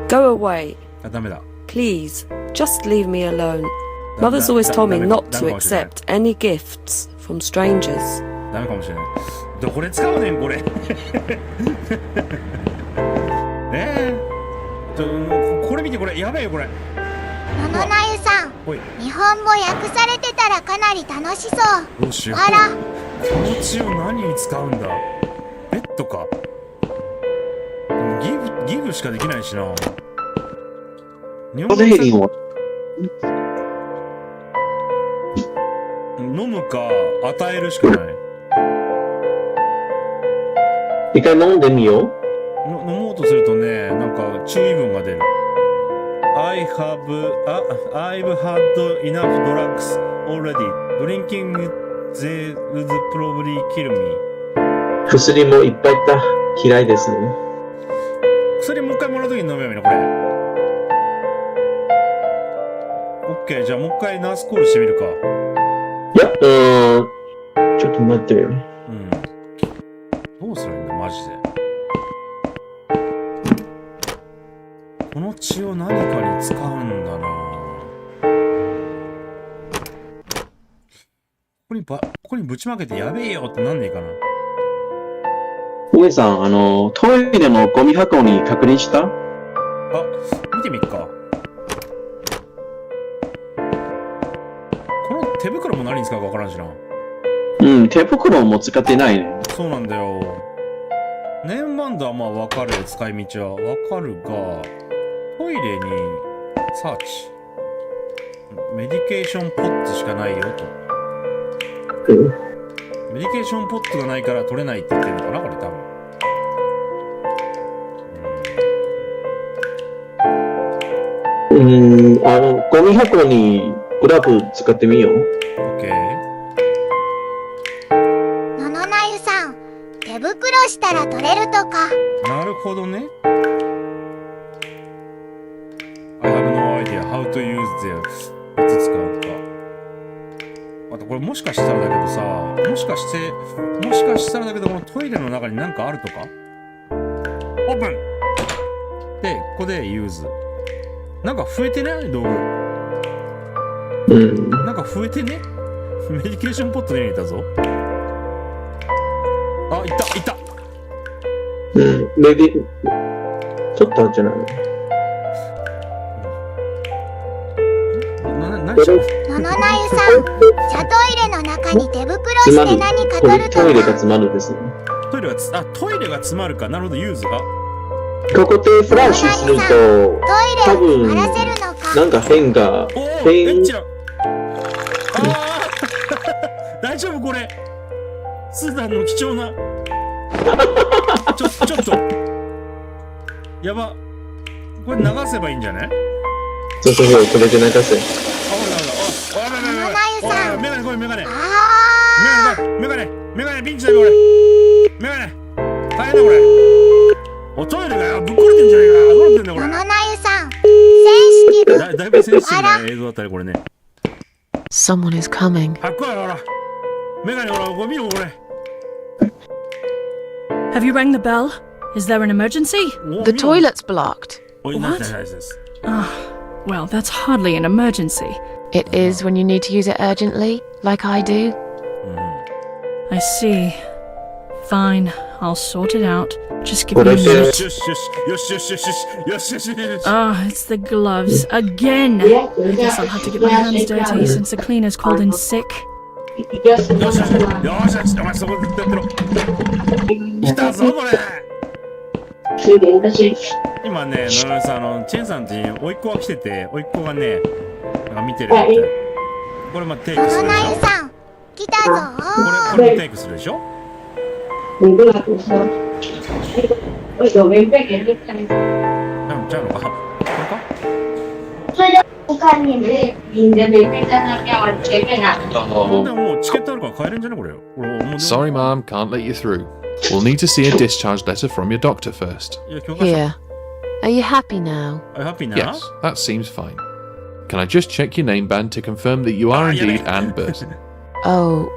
Go away. あ、ダメだ。 Please, just leave me alone. Mother's always told me not to accept any gifts from strangers. ダメかもしれない。どこで使うねんこれ。これ見て、これやべえよこれ。ののなゆさん、日本語訳されてたらかなり楽しそう。どうしよう。あら、この血を何に使うんだ。ペットか。でもギブしかできないしな。日本語飲むか与えるしかない。一回飲んでみよう。飲もうとするとね、なんか注意文が出る。I've had enough drugs already. Drinking they would probably kill me. 薬もいっぱいいった。嫌いですね。薬もう一回もらうときに飲めばいいのこれ。OK、じゃあもう一回ナースコールしてみるか。いや、ちょっと待ってよ。どうするんだマジで。この血を何かに使うんだな。ここにぶちまけてやべえよってなんねえかな。梅さん、トイレのゴミ箱に確認した？あ、見てみっか。この手袋も何に使うかわからんしな。手袋も使ってないね。そうなんだよ。ネームバンドはまあわかる、使い道はわかるが、トイレにサーチ。メディケーションポットしかないよと。メディケーションポットがないから取れないって言ってるのかなこれ多分。ゴミ箱にグラブ使ってみよう。OK。ののなゆさん、手袋したら取れるとか。なるほどね。I have no idea how to use them. いつ使うか。あとこれもしかしたらだけどさ、もしかしたらだけどこのトイレの中に何かあるとか。オープンで、ここでユーズ。なんか増えてない道具。なんか増えてね。メディケーションポットで入れたぞ。あ、いった。ちょっとあっちゃない。ののなゆさん、茶トイレの中に手袋して何か取るとか。トイレが詰まるですね。トイレが詰まるか。なるほど、ユーズが。ここでフラッシュすると、多分なんか変が。大丈夫これ。スーダンの貴重な。ちょっと。やば。これ流せばいいんじゃない？そう、これで流せ。メガネ来い、メガネ。メガネピンチだよこれ。メガネ。大変だこれ。おトイレがよぶっ壊れてんじゃねえか。どうなってんだこれ。ののなゆさん、センシティブ。だいぶセンシティブな映像だったねこれね。Someone is coming. ほら。メガネほら、これ見ろこれ。Have you rang the bell? Is there an emergency? The toilet's blocked. What? Well, that's hardly an emergency. It is when you need to use it urgently, like I do. I see. Fine, I'll sort it out. Just give me a minute. Ah, it's the gloves. Again! I guess I'll have to get my hands dirty since the cleaner's called in sick. よしよしよしよし、お前そこずっとやってろ。来たぞこれ。今ね、野々さん、チェンさんちに甥っ子が来てて、甥っ子がね、なんか見てるみたい。これまあテイクするでしょ。さん来たぞこれもテイクするでしょ。なんちゃうのか。これか。でももうチケットあるから買えるんじゃないこれ。Sorry, Mom, can't let you through. We'll need to see a discharge letter from your doctor first. Here. Are you happy now? Are you happy now? Yes, that seems fine. Can I just check your name band to confirm that you are indeed Anne Burton? Oh,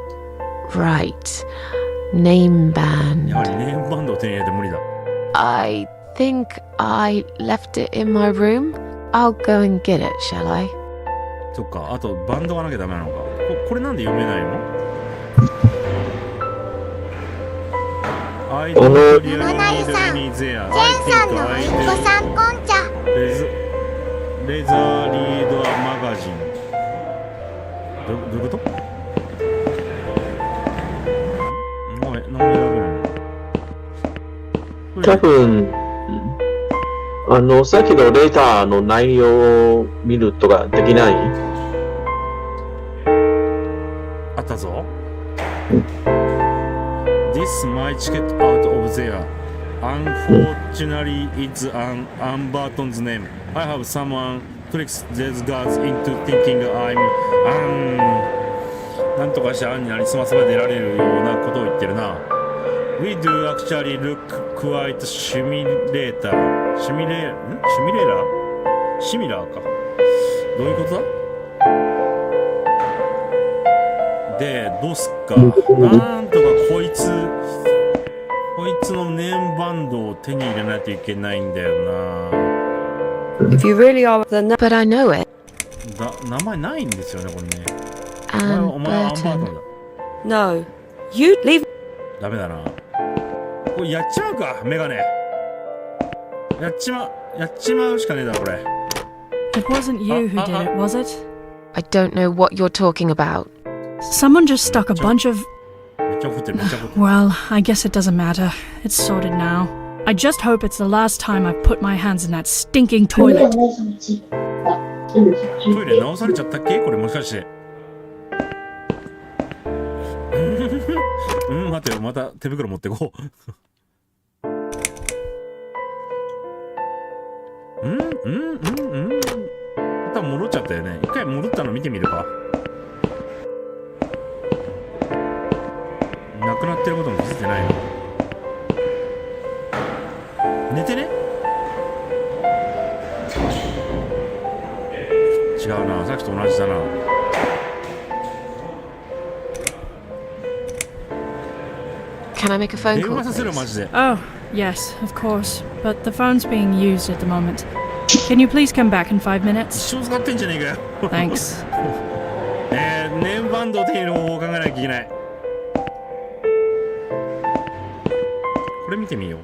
right. Name band. やはりネームバンドを手に入れて無理だ。I think I left it in my room. I'll go and get it, shall I? そっか、あとバンドがなきゃダメなのか。これなんで読めないの？七内さん、ジェンさんのおいっ子さんこんちゃ。レザーリードアマガジン。どういうこと？名前選べない。多分、さっきのレーターの内容を見るとかできない？あったぞ。This my ticket out of there. Unfortunately, it's Anne Barton's name. I have someone tricks these guys into thinking I'm なんとかしてアンになりすませば出られるようなことを言ってるな。We do actually look quite simulator. シミレーラー？シミラーか。どういうことだ？で、どうすっか。なんとかこいつのネームバンドを手に入れないといけないんだよな。If you really are, then But I know it. 名前ないんですよね、これね。Anne お前アンバートン Burton. だ。 no. You leave. ダメだな。これやっちまうか、メガネ。やっちまうしかねえだろ、これ。It wasn't you who did it, was it? I don't know what you're talking about. Someone just stuck a bunch of. めっちゃ怒ってる、めっちゃ怒ってる。 Well, I guess it doesn't matter. It's sorted now. I just hope it's the last time I've put my hands in that stinking toilet. トイレ直されちゃったっけこれもしかして。待てよ、また手袋持ってこう。また戻っちゃったよね。一回戻ったの見てみるか。なくなってることも気づいてないの。寝てね。違うな、さっきと同じだな。Can I make a phone 電 call? 話させろ、マ please? ジで。 Oh, yes, of course. But the phone's being used at the moment. Can you please come back in 5 minutes? 一生使ってんじゃねえかよ。Thanks. ネームバンドを手に入れる方法を考えなきゃいけない。これ見てみよう。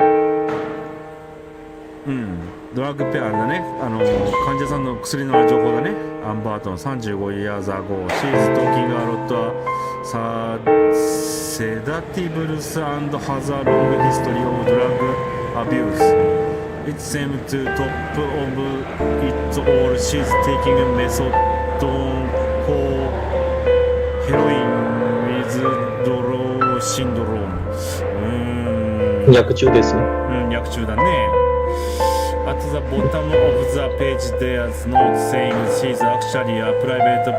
ドラッグペアだね。患者さんの薬の情報だね。アンバートン35 years ago. She is talking a lot sedatives and has a long history of drug abuse. It seems to top of it all, she's taking methadone for heroin withdrawal syndrome. 薬中ですね。薬中だね。At the bottom of the page there's note saying she's actually a private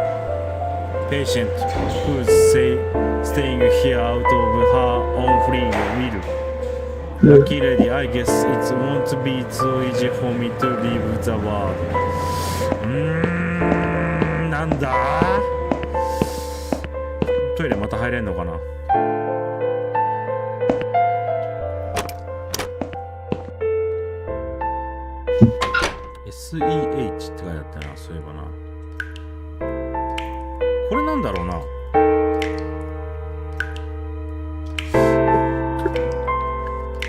patient who's staying here out of her own free will. Lucky lady, I guess it won't be too easy for me to leave the world. なんだ？トイレまた入れんのかな？SEH って書いてあったな、そういえばな。これなんだろうな。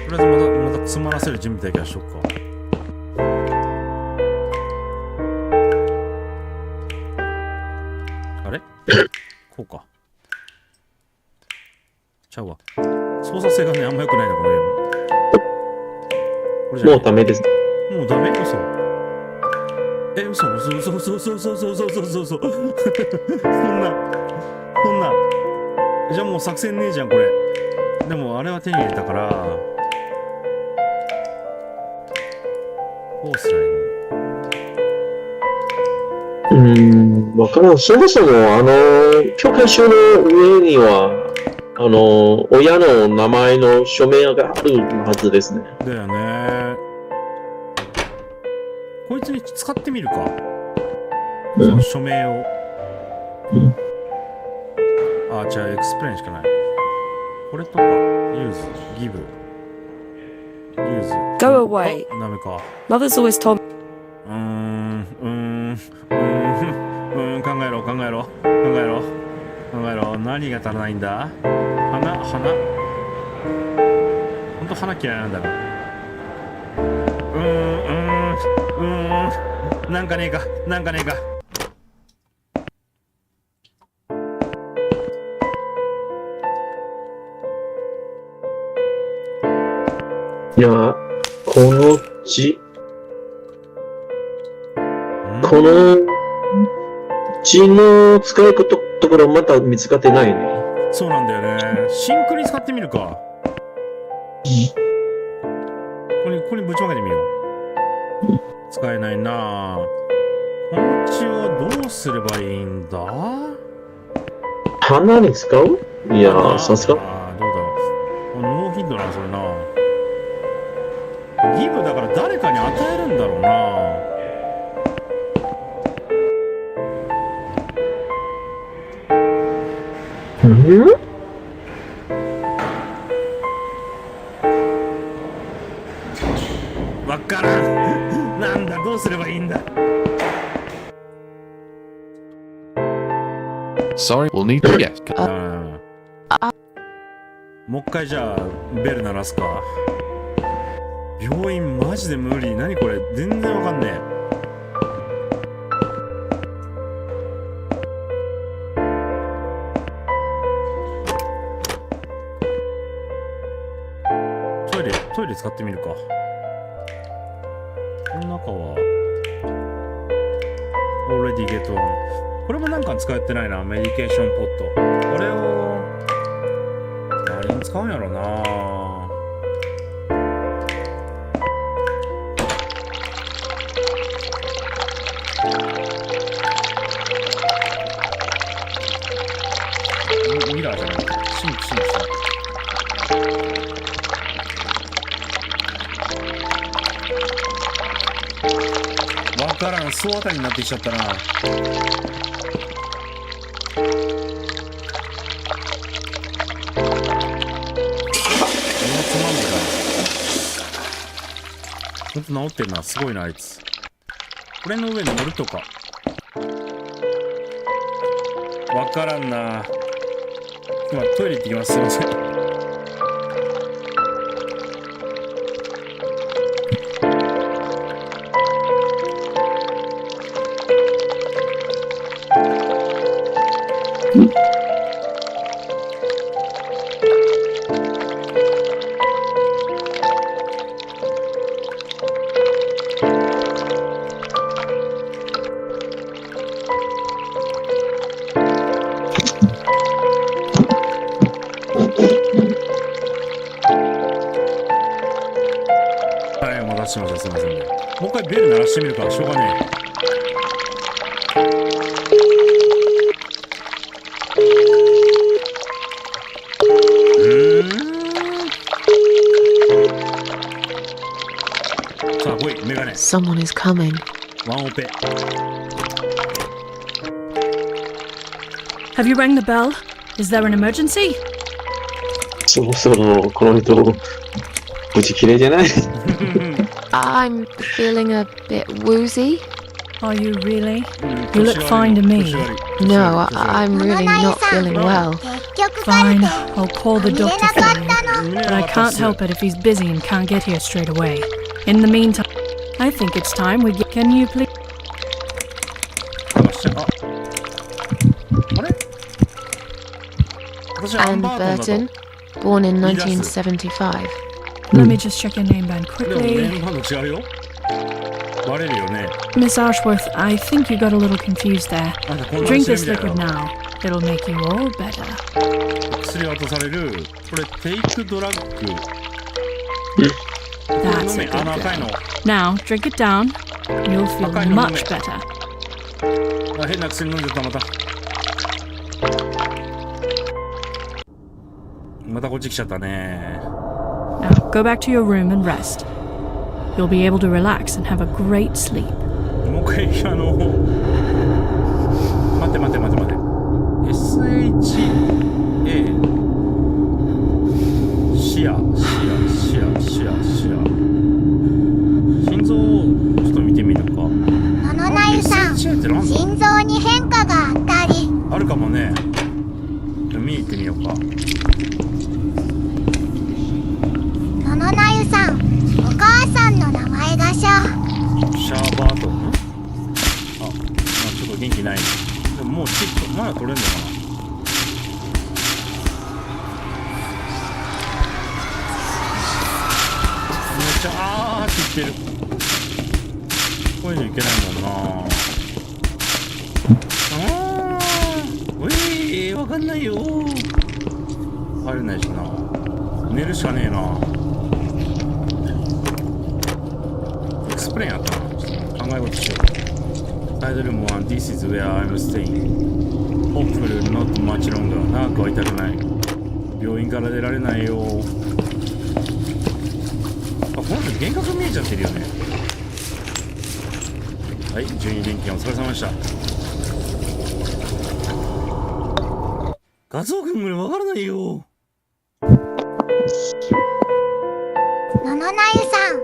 とりあえずまた詰まらせる準備だけはしよっか。あれこうか。ちゃうわ。操作性がね、あんま良くないな、これ。これじゃもうダメです。もうダメ？嘘。嘘。そんな。じゃあもう作戦ねえじゃん、これ。でもあれは手に入れたから。どうすりゃいいの？わからん。そもそも、教科書の上には、親の名前の署名があるはずですね。だよね。こいつに使ってみるか。その署名を。あ、じゃあエクスプレインしかない。これとか、ユーズ、ギブ、ユーズ。Go away. ダメか。Mother's always told me. 考えろ。何が足らないんだ？花。ほんと花嫌いなんだな。なんかねえか。いや、この字の使いところまた見つかってないね。そうなんだよね。シンクに使ってみるか。ここにぶちまけてみよう。使えないなぁ。この血をどうすればいいんだ？花に使う？いや、さすが。どうだろう。ノーヒントな、それな。ギブだから誰かに与えるんだろうな。わからん。なんだ、どうすればいいんだ。Sorry, we'll need to get. もう一回じゃあベル鳴らすか。病院マジで無理。何これ、全然わかんねえ。トイレ使ってみるか。この中は Already get on。 これもなんか使ってないな。メディケーションポット。これを何に使うんやろな。ミラーじゃない。シンク。わからん、総当たりになってきちゃったな。ほんと治ってんな。すごいな、あいつ。これの上に乗るとか。わからんな。今トイレ行ってきます。すいません。すいませんね。もう一回ベル鳴らしてみるか。しょうがねえ。さあ来い、メガネ。 Someone is coming. ワンオペ。 Have you rang the bell? Is there an emergency? そろそろこの人無事綺麗じゃない？I'm feeling a bit woozy. Are you really? You look fine to me. No, I'm really not feeling well. Fine, I'll call the doctor for you. But I can't help it if he's busy and can't get here straight away. In the meantime, I think it's time we get... Can you please... あれ？私はアン And バートンだと。 Burton, born in 1975. Let me just check your name band でも quickly. ネームバンド違うよ。バレるよね。 Miss Ashworth, I think you got a little confused there. あんた混乱 Drink してる this みたい liquid な。 now. It'll make you all better. 薬渡される。これテイクドラッグ。 That's 飲 a め。good 赤いの。 girl. Now, drink it down. You'll feel Okay, no, much no. better. あ、変な薬飲んじゃった、また。またこっち来ちゃったね。 Now, go back to your room and rest. You'll be able to relax and have a great sleep. もう一回、待って。SHA シア心臓ちょっと見てみるか。ののなゆさん、 SHA ってなんだ？心臓に変化があったり。あるかもね。見に行ってみようか。ののなゆさん、お母さんの名前がシャーバートン。あ、ちょっと元気ないね。でももうチップまだ取れんのかな。めっちゃあーって言ってる。こういうのいけないもんな。わかんないよ。入れないしな。寝るしかねえな。エクスプレインあったな。ちょっと考え事しよう。タイトルも This is where I'm staying. Hopefully not much longer. 長くは痛くない。病院から出られないよ。あ、この人幻覚見えちゃってるよね。はい、12連勤お疲れ様でした。ガツオ君これわからないよ。ののなゆさん、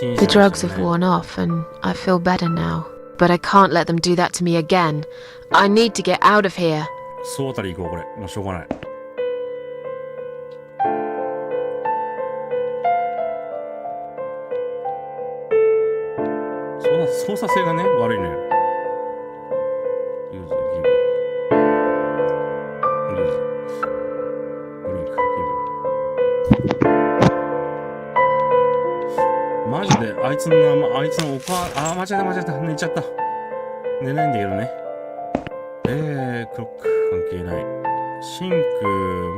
ジーン。 The drugs have worn off and I feel better now. But I can't let them do that to me again. I need to get out of here. そうあたり行こう、これ。もうしょうがない。操作性がね、悪いのよ。ユーズ、ギブ。ユーズ。ドリンク、ギブ。マジで、あいつの名前、あいつのお母、間違えた、寝ちゃった。寝ないんだけどね。クロック、関係ない。シンク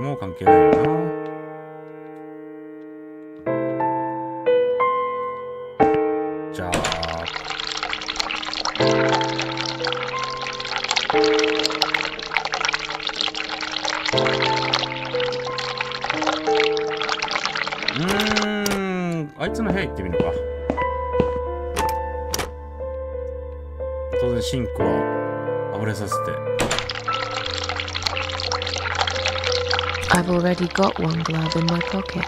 も関係ないよな。じゃあ、あいつの部屋行ってみるか。当然シンクは暴れさせて。I've already got one glove in my pocket.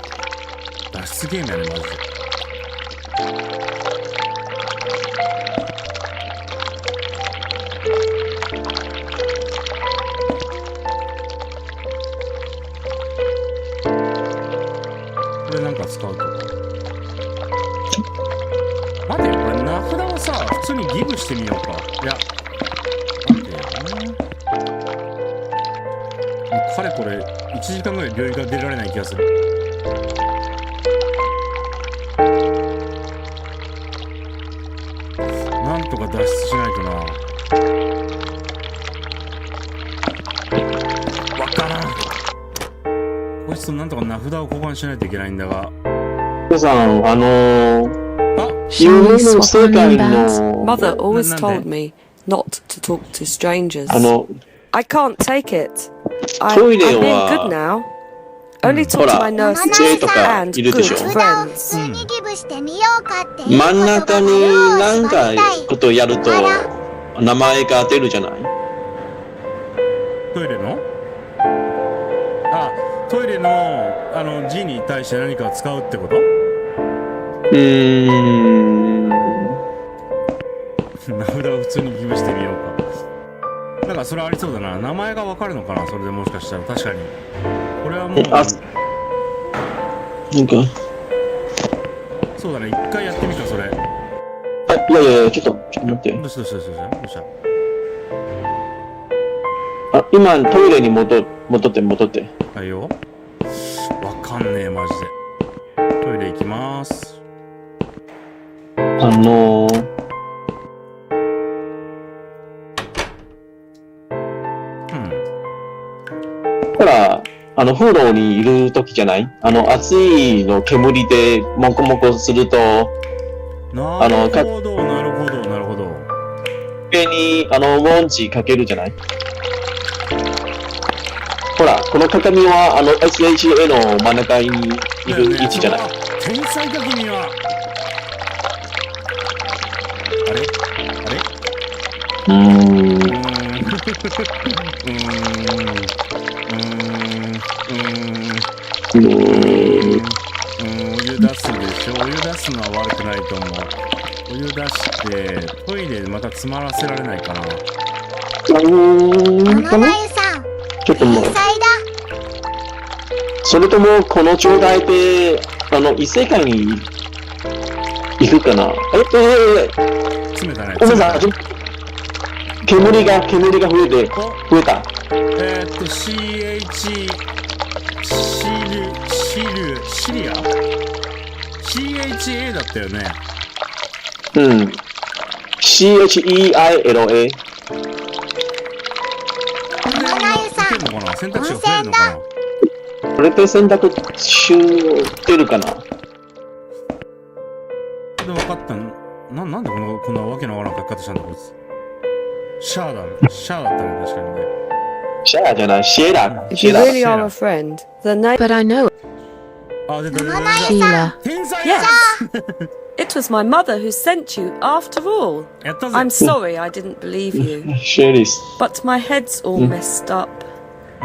脱出ゲームやね、マジで。これなんか使うとか。待てよ、これ名札をさ、普通にギブしてみようか。いや、待てよな。かれこれ1時間ぐらい病院から出られない気がする。なんとか脱出しないとな。わからん。こいつとなんとか名札を交換しないといけないんだが。皆さん、Shall we swap on bands? Mother always told me not to talk to strangers. I can't take it. I'm being good now. Only talk to my nurses and good 普段普 friends. 通にギブしてみようかっていう真ん中になんかことをやると名前が出るじゃない？トイレの？あ、トイレのG に対して何かを使うってこと？名札を普通にギブしてみようか。なんかそれありそうだな。名前がわかるのかな、それでもしかしたら。確かにこれはもうなんかそうだね、一回やってみた、それ。いや、ちょっと待って。どうした今トイレに戻って。はいよ。かんねえ、マジで。トイレ行きます。ほら、風呂にいる時じゃない？暑いの煙でもこもこすると、なるほど、なるほど、なるほど。上に、ウォンチかけるじゃない？ほら、この鏡は、SHA の真ん中にいる位置じゃない？天才か、君は。あれお湯出すでしょ。お湯出すのは悪くないと思う。お湯出してトイレまた詰まらせられないかな。ママまゆさん、ちょっともう、それともこの状態で異世界に行くかな。詰めたね。ごめんなさい、煙が増えた。シリア CHA だったよね。CHEILA。ママまゆさん、選択肢が増えるのかな。これで選択肢出るかな。で分かった。なんでこんなわけのわからん書き方したんだこいつ。シャアだったね、確かにね。シャアじゃない、シエラ。If you really are a friend, then But I know Sheila. Yes. It was my mother who sent you after all. I'm sorry I didn't believe you. But my head's all messed up.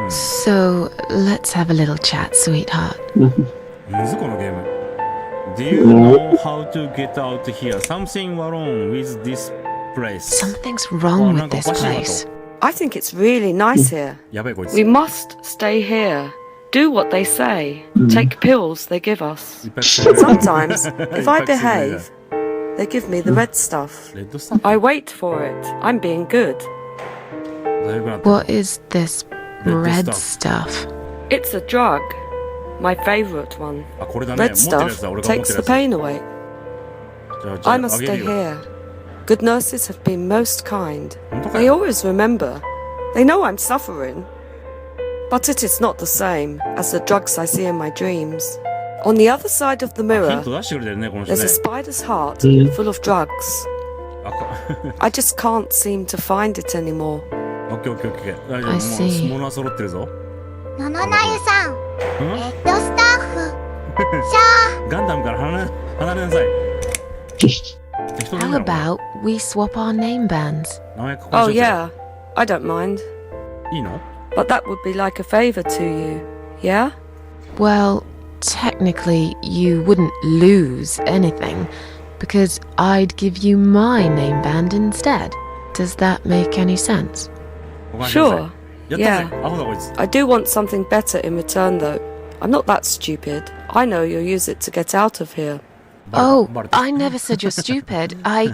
So, let's have a little chat, sweetheart. むずこのゲーム。Do you know how to get out here? Something wrong with this place. Something's wrong with this place. I think it's really nice here. We must stay here. Do what they say. Take pills they give us. Sometimes, if I behave, they give me the red stuff. I wait for it. I'm being good. What is this red stuff? It's a drug. My favorite one. Red stuff takes the pain away. I must stay here. Good nurses have been most kind. They always remember. They know I'm suffering. But it is not the same as the drugs I see in my dreams. On the other side of the mirror, there's a spider's heart full of drugs. I just can't seem to find it anymore. I see. ママまゆさん、レッドスタッフ、ガンダムから離れなさい。 How about we swap our name bands? Oh yeah, I don't mind. いいの? But that would be like a favor to you, yeah? Well, technically, you wouldn't lose anything, because I'd give you my name band instead. Does that make any sense? Sure, yeah. I do want something better in return, though. I'm not that stupid. I know you'll use it to get out of here. Oh, I never said you're stupid. I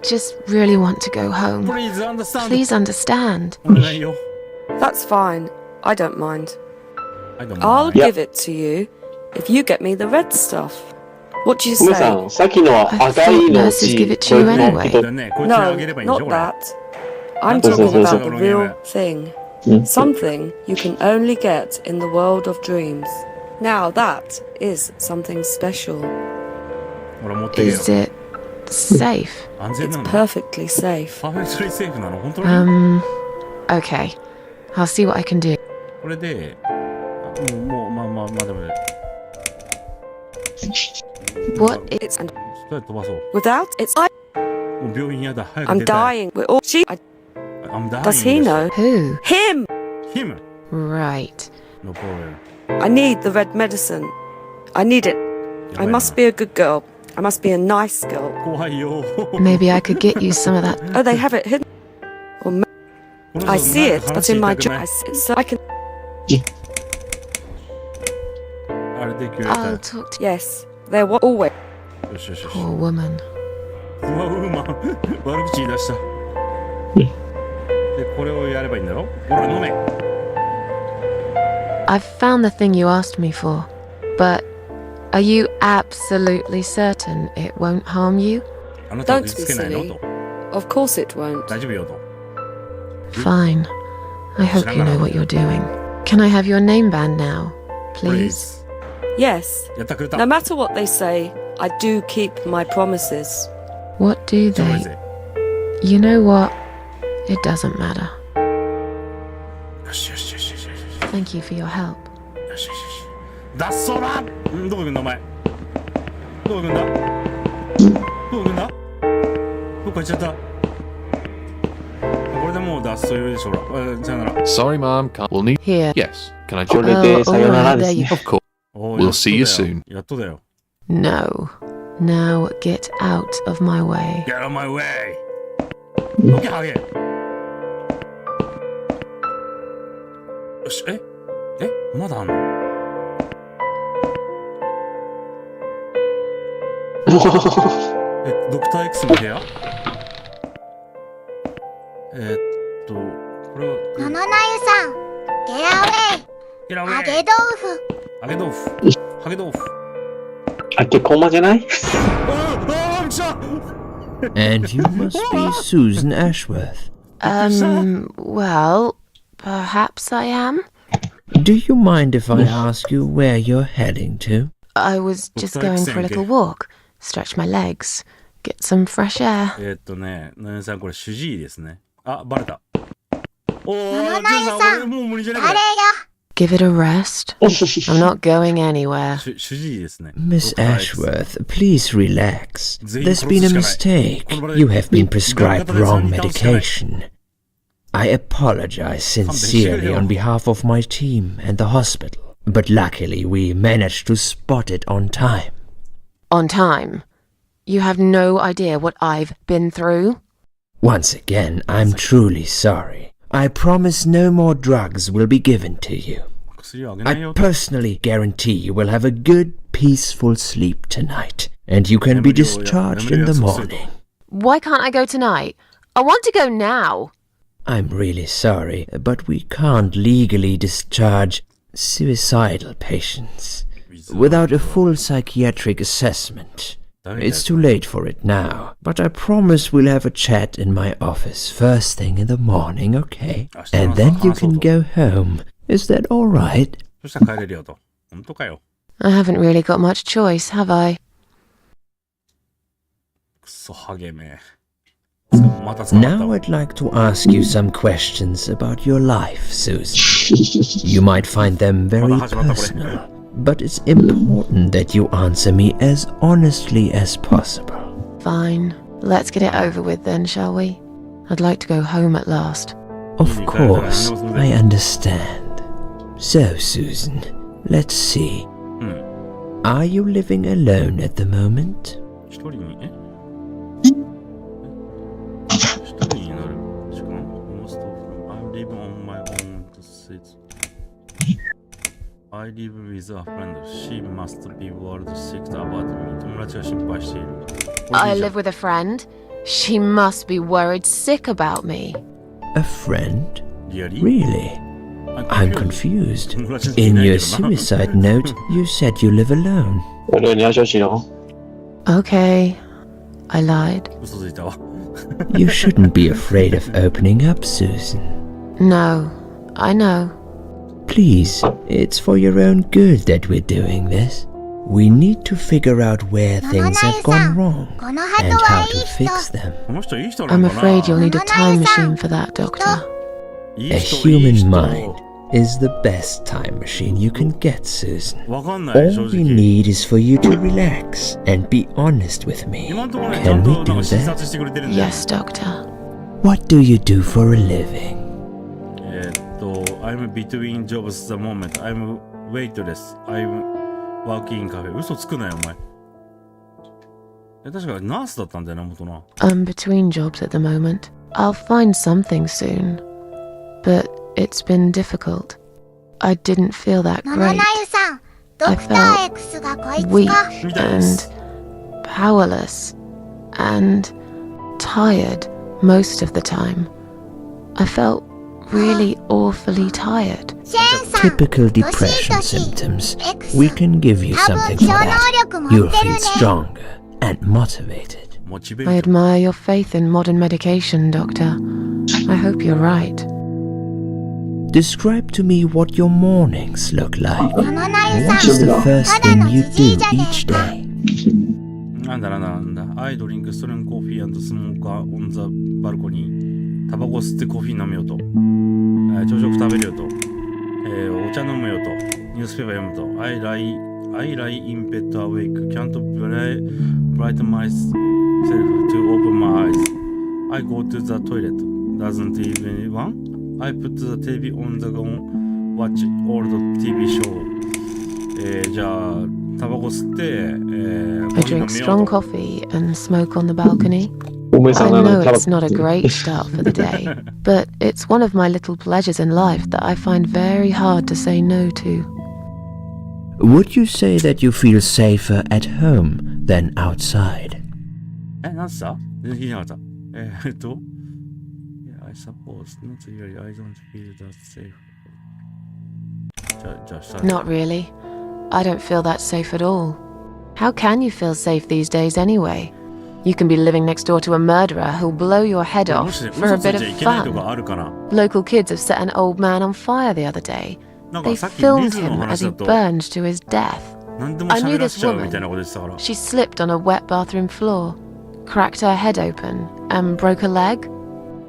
just really want to go home. Please understand. That's fine. I don't mind. I'll give it to you if you get me the red stuff. What do you say? I thought nurses give it to you anyway. No, not that. I'm talking about the real thing. Something you can only get in the world of dreams. Now that is something special. Is it safe? It's perfectly safe. Okay. I'll see what I can do. これで、もう、まあでもね。 What is... Without it's like... もう病院やだ。早く I'm 出たい。 dying. We're all... I'm dying. Does he know? Who? Him! Him? Right. No problem. I need the red medicine. I need it. I must be a good girl. I must be a nice girl. 怖いよ。 Maybe I could get you some of that. Oh, they have it hidden. Or I see it, but in my dream, so I can... I'll talk to... Yes, they're always... Poor woman. うわ、悪口言い出した。で、これをやればいいんだろ？ほら、飲め。I've found the thing you asked me for, but are you absolutely certain it won't harm you? Don't be silly. Of course it won't. Fine. I hope you know what you're doing. Can I have your name band now, please? Yes. No matter what they say, I do keep my promises. What do they? You know what? It doesn't matter. Thank you for your help. 脱走だ。どこ行くんだお前。どこ行くんだ。どこ行くんだ。どこ行っちゃった。これでもう脱走用でしょうら。さよなら。Sorry, Mom. We'll need. Here. Yes. Can I? これでさよならですね。 Of course. We'll see you soon. やっとだよ。No. Now get out of my way. Get out of my way. どけハゲ。よし、まだあんの？ドクター X の部屋？これは。野々なゆさん、ゲラウェイ。揚げ豆腐。揚げ豆腐。揚げ豆腐。あけこまじゃない？ And you must be Susan Ashworth. Well, perhaps I am. Do you mind if I ask you where you're heading to? I was just going for a little walk, stretch my legs, get some fresh air. ね、なゆさんこれ主治医ですね。あ、バレた。おー、野々なゆさん、もう無理じゃねあれよ。Give it a rest. I'm not going anywhere. 主治医ですね。 Miss Ashworth, please relax. There's been a mistake. You have been prescribed wrong medication. I apologize sincerely on behalf of my team and the hospital, but luckily we managed to spot it on time. On time? You have no idea what I've been through? Once again, I'm truly sorry. I promise no more drugs will be given to you. I personally guarantee you will have a good, peaceful sleep tonight, and you can be discharged in the morning. Why can't I go tonight? I want to go now. I'm really sorry, but we can't legally discharge suicidal patients without a full psychiatric assessment. It's too late for it now, but I promise we'll have a chat in my office first thing in the morning, okay? And then you can go home. Is that all right? I haven't really got much choice, have I? Now I'd like to ask you some questions about your life, Susan. You might find them very personal, but it's important that you answer me as honestly as possible. Fine. Let's get it over with then, shall we? I'd like to go home at last. Of course, I understand. So, Susan, let's see. Are you living alone at the moment? I live with a friend. She must be worried sick about me. 友達が心配している。I live with a friend. She must be worried sick about me. A friend? Really? I'm confused. In your suicide note, you said you live alone. Okay. I lied. You shouldn't be afraid of opening up, Susan. No, I know. Please, it's for your own good that we're doing this. We need to figure out where things have gone wrong and how to fix them. I'm afraid you'll need a time machine for that, Doctor. A human mind is the best time machine you can get, Susan. All we need is for you to relax and be honest with me. Can we do that? Yes, Doctor. What do you do for a living? I'm between jobs at the moment. I'm waitress. I'm working in cafe. 嘘つくなよ、お前。確かナースだったんだよな、元な。I'm between jobs at the moment. I'll find something soon. But it's been difficult. I didn't feel that great. I felt weak and powerless and tired most of the time. I felt really awfully tired. Typical depression symptoms. We can give you something for that. You'll feel stronger and motivated. I admire your faith in modern medication, Doctor. I hope you're right. Describe to me what your mornings look like. What is the first thing you do each day? なんだ。I drink strong coffee and smoke on the balcony. タバコ吸ってコーヒー飲むよと。朝食食べるよと。お茶飲むよと。ニュースペーパー読むと。I lie in bed awake. Can't bright myself to open my eyes. I go to the toilet. Doesn't anyone? I put the TV on the go. Watch old TV show. じゃあ、タバコ吸って、I drink strong coffee and smoke on the balcony. I know it's not a great start for the day, but it's one of my little pleasures in life that I find very hard to say no to. Would you say that you feel safer at home than outside? なんすか？全然聞いてなかった。Yeah, I suppose not really. I don't feel that safe. Not really. I don't feel that safe at all. How can you feel safe these days anyway? You can be living next door to a murderer who'll blow your head off for a bit of fun. Local kids have set an old man on fire the other day. They filmed him as he burned to his death. I knew this woman. She slipped on a wet bathroom floor, cracked her head open, and broke a leg.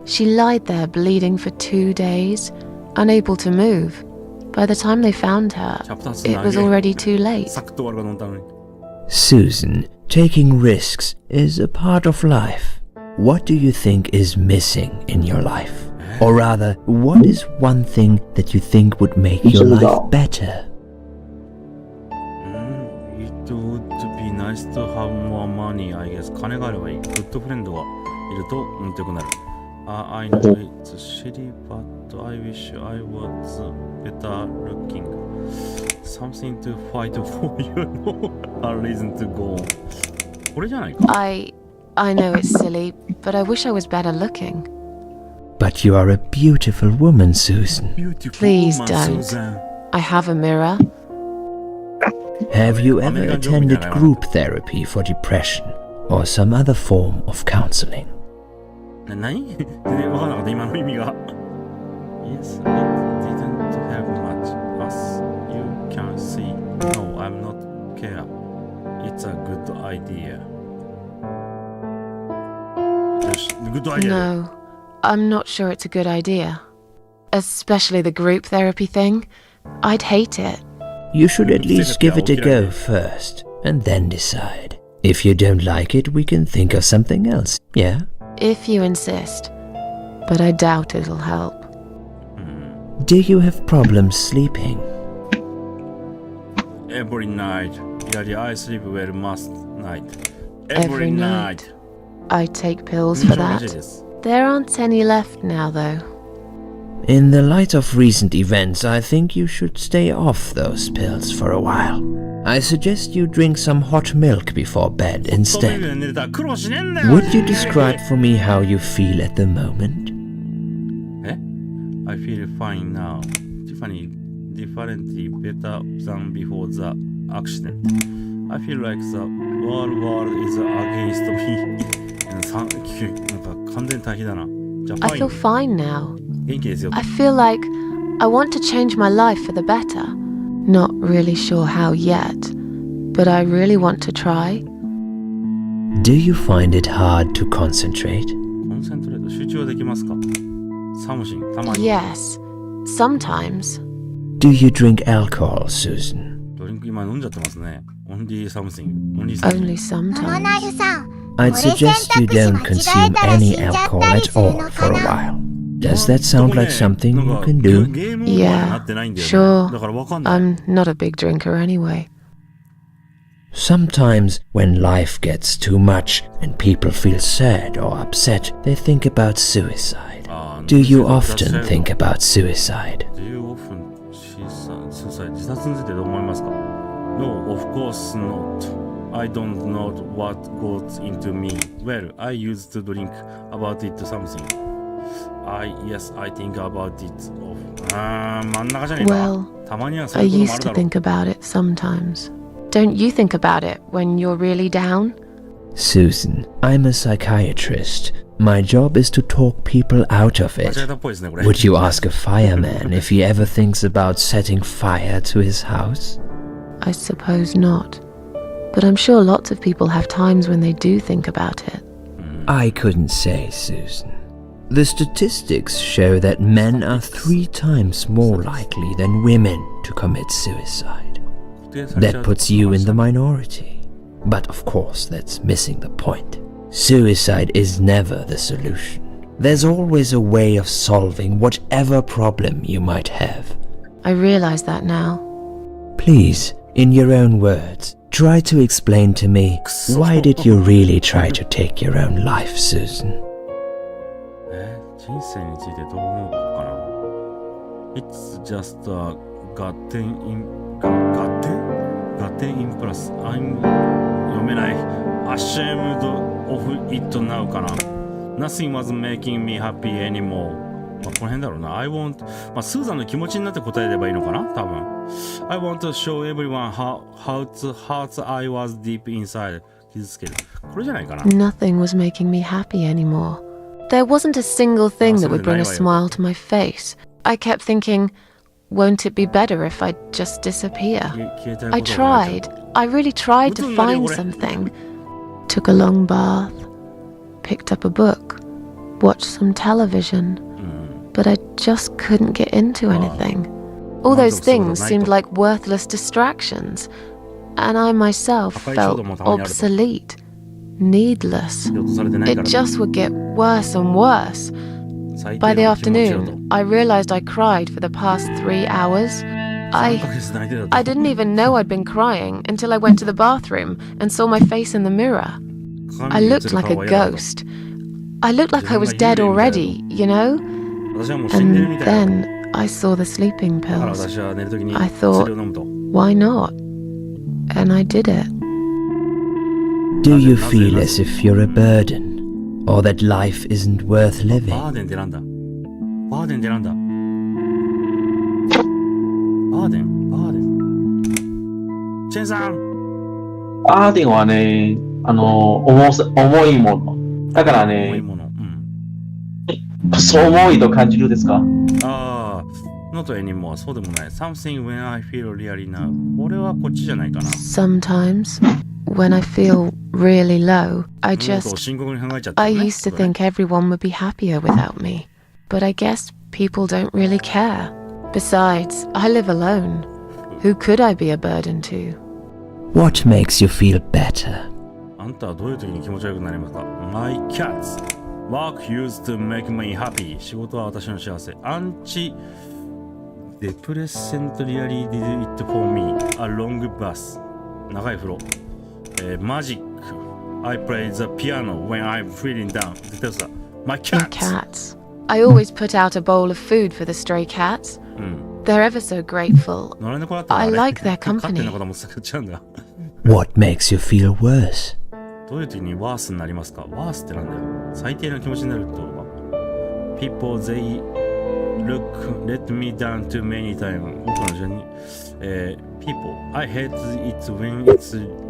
She lied there bleeding for 2 days, unable to move. By the time they found her, it was already too late. Susan, taking risks is a part of life. What do you think is missing in your life? Or rather, what is one thing that you think would make your life better? It would be nice to have more money, I guess. 金があればいい。グッドフレンドがいると運転良くなる。I know it's shitty, but I wish I was better looking. Something to fight for, you know, a reason to go on. これじゃないか。I know it's silly, but I wish I was better looking. But you are a beautiful woman, Susan. Please don't. I have a mirror. Have you ever attended group therapy for depression or some other form of counseling? 何？全然わからなかった今の意味が。Yes, it didn't have much. As you can see, no, I'm not care. It's a good idea. Good idea. No, I'm not sure it's a good idea. Especially the group therapy thing. I'd hate it. You should at least give it a go first, and then decide. If you don't like it, we can think of something else, yeah? If you insist. But I doubt it'll help. Do you have problems sleeping? Every night. Yeah, I sleep well most night. Every night. I take pills for that. There aren't any left now, though. In the light of recent events, I think you should stay off those pills for a while. I suggest you drink some hot milk before bed instead. Would you describe for me how you feel at the moment? I feel fine now. Tiffany, differently better than before the accident. I feel like the world is against me. なんか完全に対比だな。I feel fine now. I feel like I want to change my life for the better. Not really sure how yet, but I really want to try. Do you find it hard to concentrate? コンセントレート集中はできますか？サムシン、たまに。Yes, sometimes. Do you drink alcohol, Susan? ドリンク今飲んじゃってますね。Only something. Only sometimes. I'd suggest you don't consume any alcohol at all for a while. Does that sound like something you can do? Yeah, sure. I'm not a big drinker anyway. Sometimes when life gets too much and people feel sad or upset, they think about suicide. Do you often think about suicide? Do you often suicide? 自殺についてどう思いますか？ No, of course not. I don't know what goes into me. Well, I used to drink about it something. Yes, I think about it. 真ん中じゃねえか。 Well, たまにはそ I ういうこともあ used る to だろう。 think about it sometimes. Don't you think about it when you're really down? Susan, I'm a psychiatrist. My job is to talk people out of 間違 it. えたっぽいですね、これ。 Would you ask a fireman if he ever thinks about setting fire to his house? I suppose not. But I'm sure lots of people have times when they do think about it. I couldn't say, Susan. The statistics show that men are 3 times more likely than women to commit suicide. That puts you in the minority. But of course, that's missing the point. Suicide is never the solution. There's always a way of solving whatever problem you might have. I realize that now. Please, in your own words, try to explain to me, why did you really try to take your own life, Susan? 人生についてどう思うかな。It's just a 合点 in plus. I'm 読めない。Ashamed of it now かな。Nothing was making me happy anymore. まあ、この辺だろうな。I want、まあ、スーザンの気持ちになって答えればいいのかな多分。I want to show everyone how hurts I was deep inside. 傷つける。これじゃないかな。 Nothing was making me happy anymore. There wasn't a single thing that would bring a smile to my face. I kept thinking, won't it be better if I just disappear? I tried. I really tried to find something. Took a long bath, picked up a book, watched some television, but I just couldn't get into anything. All those things seemed like worthless distractions, and I myself felt obsolete, needless. It just would get worse and worse. By the afternoon, I realized I cried for the past 3 hours. I didn't even know I'd been crying until I went to the bathroom and saw my face in the mirror. I looked like a ghost. I looked like I was dead already, you know? And then I saw the sleeping pills. I thought, why not? And I did it. Do you feel as if you're a burden? Or that life isn't worth living? バーデンってなんだ。バーデンってなんだ。バーデンチェンさん。バーデンはね、重いもの。だからね、重いもの。そう重いと感じるですか？ああ、not anymore。そうでもない。Something when I feel really now。これはこっちじゃないかな。Sometimes, when I feel really low, I used to think everyone would be happier without me. But I guess people don't really care. Besides, I live alone. Who could I be a burden to? What makes you feel better? あんたはどういう時に気持ち悪くなりますか？ My cats. Work used to make me happy. 仕事は私の幸せ。Anti depressant really did it for me. A long bus. 長い風呂。Magic. I play the piano when I'm feeling down. 絶対さ。My My cats. I always put out a bowl of food for the stray cats. They're ever so grateful. I like their company. What makes you feel worse? どういう時にワースになりますか？ワースってなんだよ。最低な気持ちになるってことか。People they let me down too many times. 僕の順に、people I hate it when it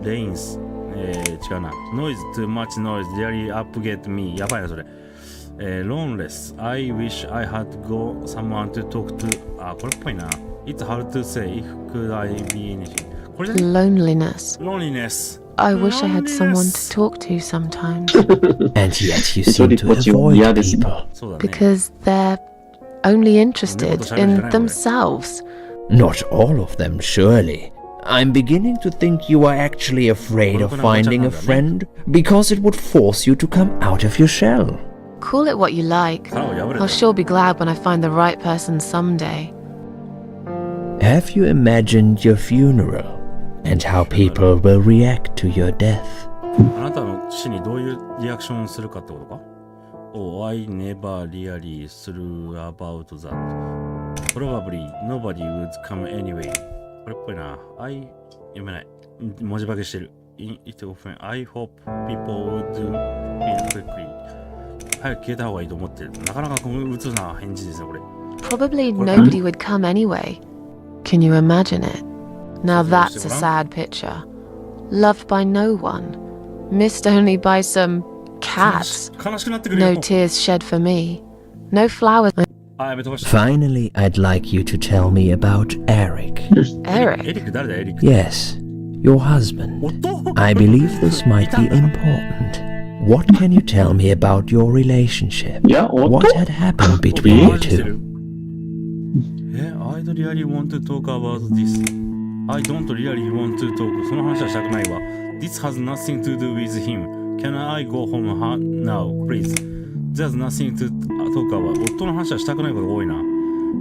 rains. 違うな。Noise too much noise really upget me. やばいなそれ。Loneless. I wish I had go someone to talk to. あ、これっぽいな。It's hard to say if could I be anything. これじゃない？ Loneliness. Loneliness. I wish I had someone to talk to sometimes. And yet you seem to avoid people. Because they're only interested in themselves. Not all of them, surely. I'm beginning to think you are actually afraid of finding a friend because it would force you to come out of your shell. Call it what you like. I'll sure be glad when I find the right person someday. Have you imagined your funeral and how people will react to your death? あなたの死にどういうリアクションをするかってことか？ Oh, I never really thought about that. Probably nobody would come anyway. これっぽいな。読めない。文字化けしてる。It often, I hope people would feel quickly. 早く消えた方がいいと思ってる。なかなかうつな返事ですね、これ。Probably nobody would come anyway. Can you imagine it? Now that's a sad picture. Loved by no one. Missed only by some cats. No tears shed for me. No flowers. Finally, I'd like you to tell me about Eric. Eric? Yes, your husband. I believe this might be important. What can you tell me about your relationship? What had happened between you two? I don't really want to talk about this. I don't really want to talk. その話はしたくないわ。This has nothing to do with him. Can I go home now, please? There's nothing to talk about. 夫の話はしたくないことが多いな。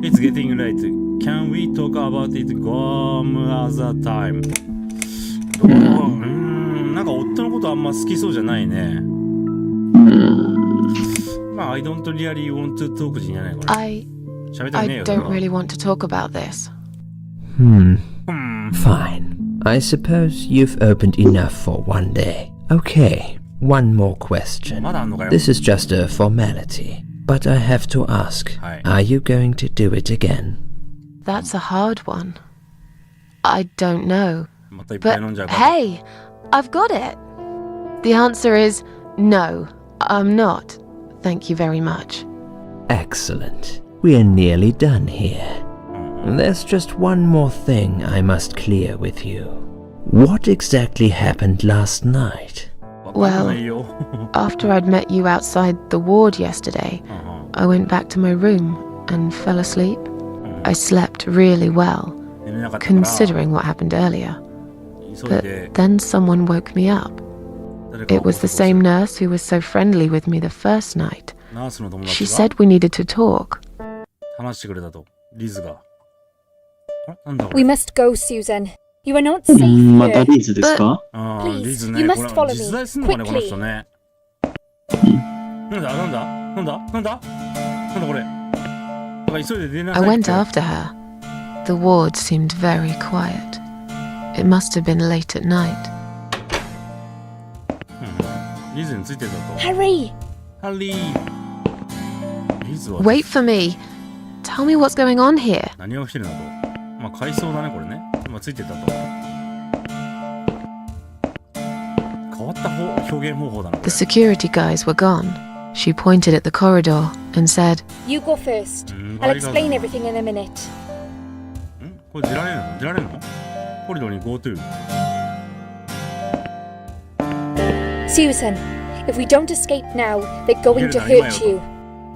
It's getting late. Can we talk about it some other time? なんか夫のことあんま好きそうじゃないね。まあ、I don't really want to talk じゃないかな。I don't really want to talk about this. Fine. I suppose you've opened enough for one day. Okay, one more question. This is just a formality, but I have to ask. Are you going to do it again? That's a hard one. I don't know. But hey, I've got it. The answer is no, I'm not. Thank you very much. Excellent. We are nearly done here. There's just one more thing I must clear with you. What exactly happened last night? Well, after I'd met you outside the ward yesterday, I went back to my room and fell asleep. I slept really well, considering what happened earlier. But then someone woke me up. It was the same nurse who was so friendly with me the first night. She said we needed to talk. We must go, Susan. You are not safe here. But please, you must follow me, quickly. I went after her. The ward seemed very quiet. It must have been late at night. Hurry! Wait for me. Tell me what's going on here. The security guys were gone. She pointed at the corridor and said, You go first. I'll explain everything in a minute. Susan, if we don't escape now, they're going to hurt you.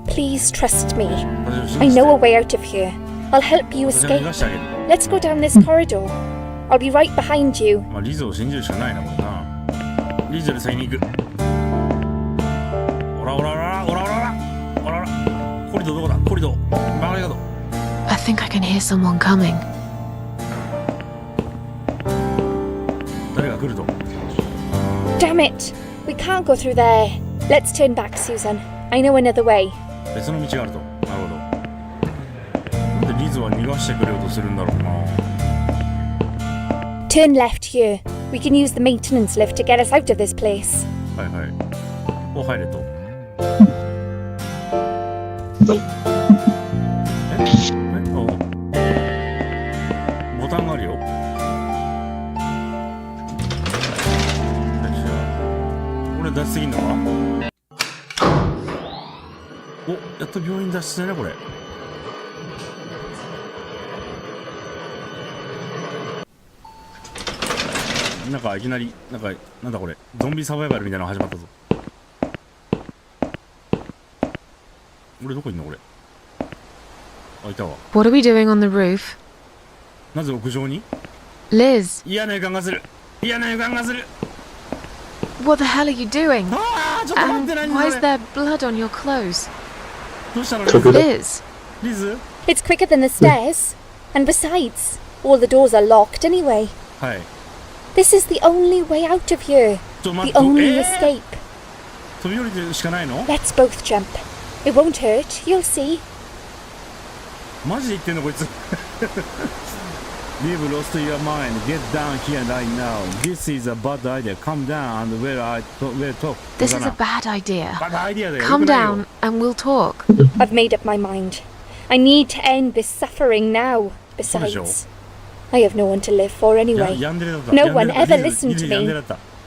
Please trust me. I know a way out of here. I'll help you escape. Let's go down this corridor. I'll be right behind you. I think I can hear someone coming. Damn it! We can't go through there. Let's turn back, Susan. I know another way. Turn left here. We can use the maintenance lift to get us out of this place. What are we doing on the roof? Liz! What the hell are you doing? And why is there blood on your clothes? Liz! It's quicker than the stairs. And besides, all the doors are locked anyway. This is the only way out of here. The only escape. Let's both jump. It won't hurt, you'll see. You've lost your mind. Get down here right now. This is a bad idea. Come down and we'll talk. This is a bad idea. Bad idea だよ。 Come down and we'll talk. I've made up my mind. I need to end this suffering now. Besides, I have no one to live for anyway. No one ever listened to me.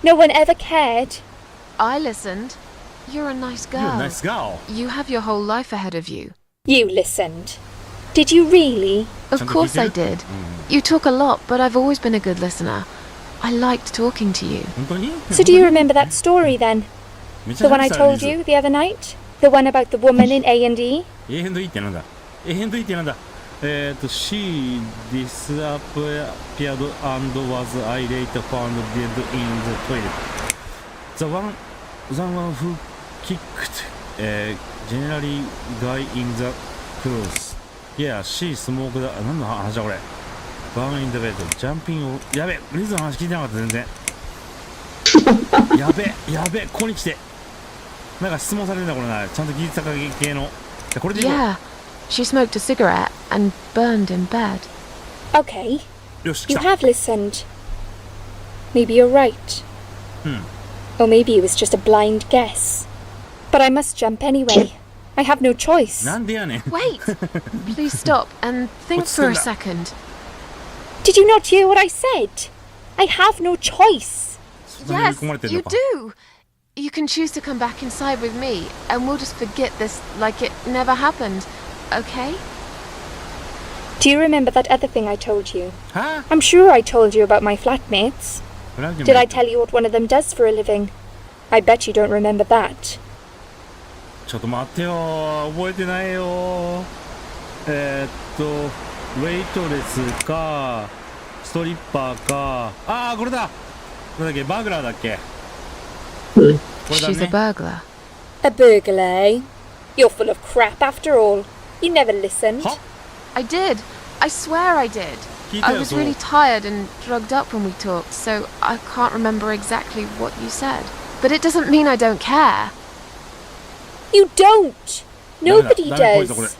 No one ever cared. I listened. You're a nice girl. You're a nice girl. You have your whole life ahead of you. You listened. Did you really? Of course I did. You talk a lot, but I've always been a good listener. I liked talking to you. So do you remember that story then? The one I told you the other night? The one about the woman in A&E? A&E ってなんだ A&E ってなんだShe disappeared and was I later found dead in the toilet. The one who kicked generally guy in the clothes. Yeah, she smoked. 何の話だこれ Burn in the bed. Jumping. やべリズの話聞いてなかった全然やべここに来てなんか質問されるんだこれなちゃんと技術高系のこれでいいの Yeah, she smoked a cigarette and burned in bed. Okay. よし You 来た have listened. Maybe you're right. Or maybe it was just a blind guess. But I must jump anyway. I have no choice. なんでやねん Wait! Please stop and think for a second. Did you not hear what I said? I have no choice. Yes, you do! You can choose to come back inside with me, and we'll just forget this like it never happened, okay? Do you remember that other thing I told you? Huh? I'm sure I told you about my flatmates. Did I tell you what one of them does for a living? I bet you don't remember that. ちょっと待ってよ覚えてないよウェイトレスかストリッパーかこれだこれだっけバーグラーだっけ She's a burglar. A burglar, eh? You're full of crap after all. You never listened. Huh? I did. I swear I did. I was really tired and drugged up when we talked, so I can't remember exactly what you said. But it doesn't mean I don't care. You don't. Nobody does.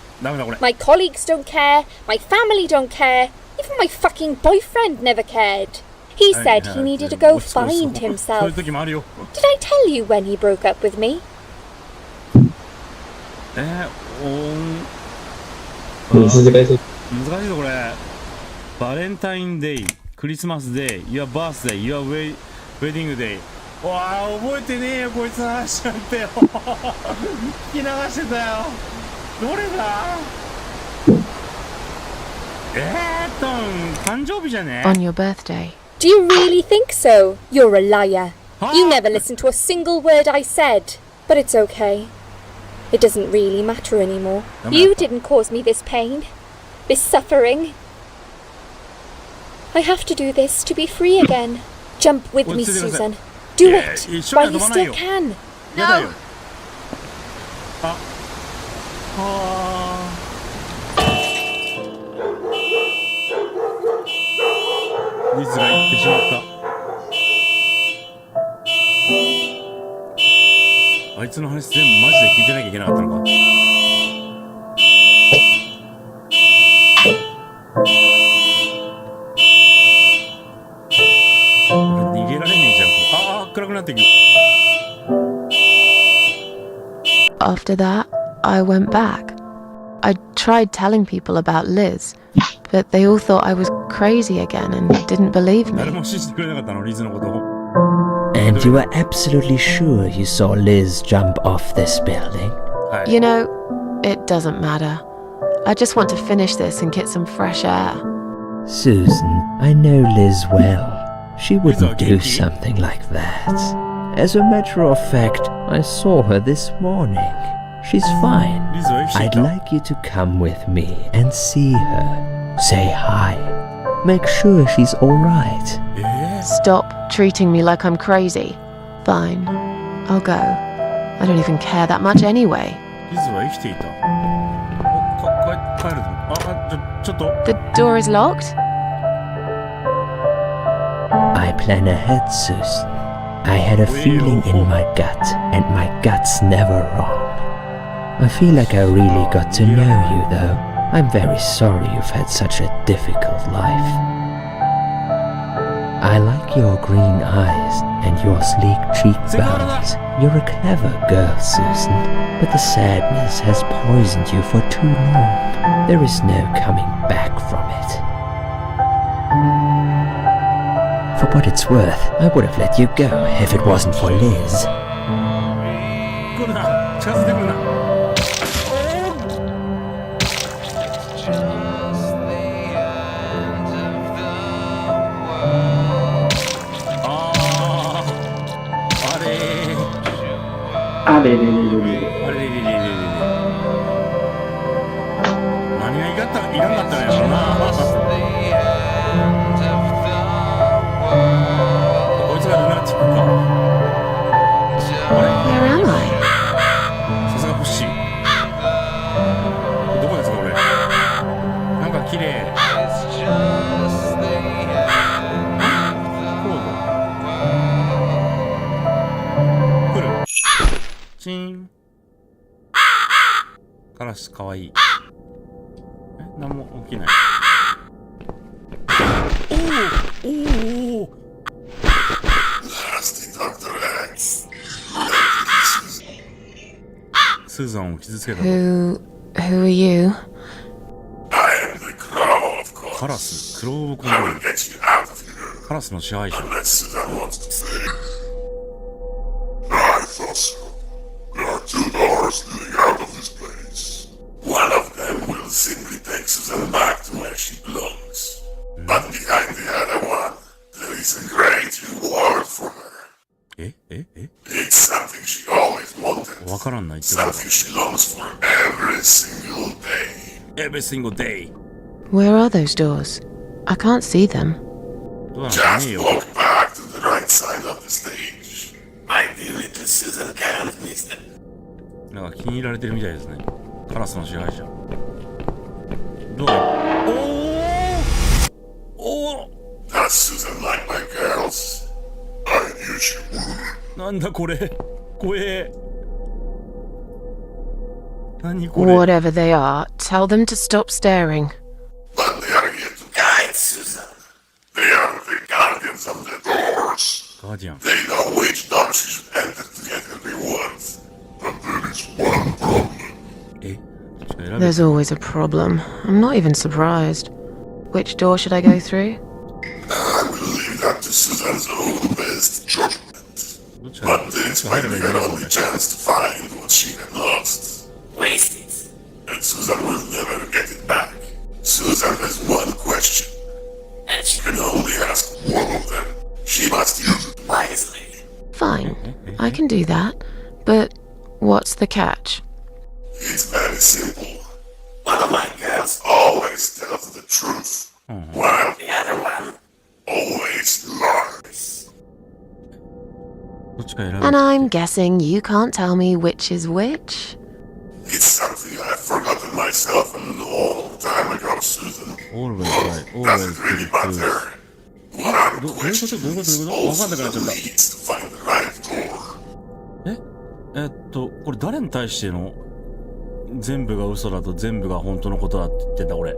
My colleagues don't care. My family don't care. Even my fucking boyfriend never cared. He said he needed to go find himself. Did I tell you when he broke up with me? 難しいぞこれバレンタインデークリスマスデー Your birthday Your wedding day わあ覚えてねえよこいつの話なんてよ聞き流してたよどれだ誕生日じゃね On your birthday. Do you really think so? You're a liar. You never listened to a single word I said. But it's okay. It doesn't really matter anymore. You didn't cause me this pain, this suffering. I have to do this to be free again. Jump with me, Susan. Do it while you still can. No! リズが言ってしまったあいつの話全部マジで聞いてなきゃいけなかったのか逃げられねえじゃん暗くなっていく After that, I went back. I tried telling people about Liz, but they all thought I was crazy again and didn't believe me. 誰も信じてくれなかったのリズのことを And you are absolutely sure you saw Liz jump off this building? You know, it doesn't matter. I just want to finish this and get some fresh air. Susan, I know Liz well. She wouldn't do something like that. As a matter of fact, I saw her this morning. She's fine. I'd like you to come with me and see her. Say hi. Make sure she's alright. Stop treating me like I'm crazy. Fine, I'll go. I don't even care that much anyway. リズは生きていた帰るのちょっと The door is locked? I plan ahead, Susan. I had a feeling in my gut, and my gut's never wrong. I feel like I really got to know you, though. I'm very sorry you've had such a difficult life. I like your green eyes and your sleek cheekbones. You're a clever girl, Susan, but the sadness has poisoned you for too long. There is no coming back from it. For what it's worth, I would have let you go if it wasn't for Liz. 来るな、近づいてくるな。あれれれれれ。あれれれれれれ。何がいらんかったんやろな。こいつがルナチックか。Where am I? さすが欲しい。どこですか俺。なんか綺麗。チーン。カラスかわいい。なんも起きない。おお。スーザンを傷つけた。Who are you? カラス、クローブコントロール。カラスの支配者。There are two doors leading out of this place. One of them will simply take Susan back to where she belongs. But behind the other one, there is a great reward for her. It's something she always wanted. Something she longs for every single day. Every single day. Where are those doors? I can't see them. Just walk back to the right side of the stage. My little Susan can't miss them. なんか気に入られてるみたいですね。カラスの支配者。どうだ？おお。That's Susan like my girls. I knew she would. なんだこれ？怖え。何これ？ Whatever they are, tell them to stop staring. But they are here to guide Susan. They are the guardians of the doors. Guardian. They know which door she should enter to get her rewards. But there is one problem. There's always a problem. I'm not even surprised. Which door should I go through? I will leave that to Susan's own best judgment. But this might be her only chance to find what she had lost. Waste it. And Susan will never get it back. Susan has one question. And she can only ask one of them. She must use it wisely. Fine. I can do that. But what's the catch? It's very simple. One of my girls always tells the truth, while the other one always lies. And I'm guessing you can't tell me which is which? It's something I've forgotten myself a long time ago, Susan. Always right. Doesn't really matter. What I'm questioning is also the leads to find the right door. これ誰に対しての全部が嘘だと全部が本当のことだって言ってんだ俺。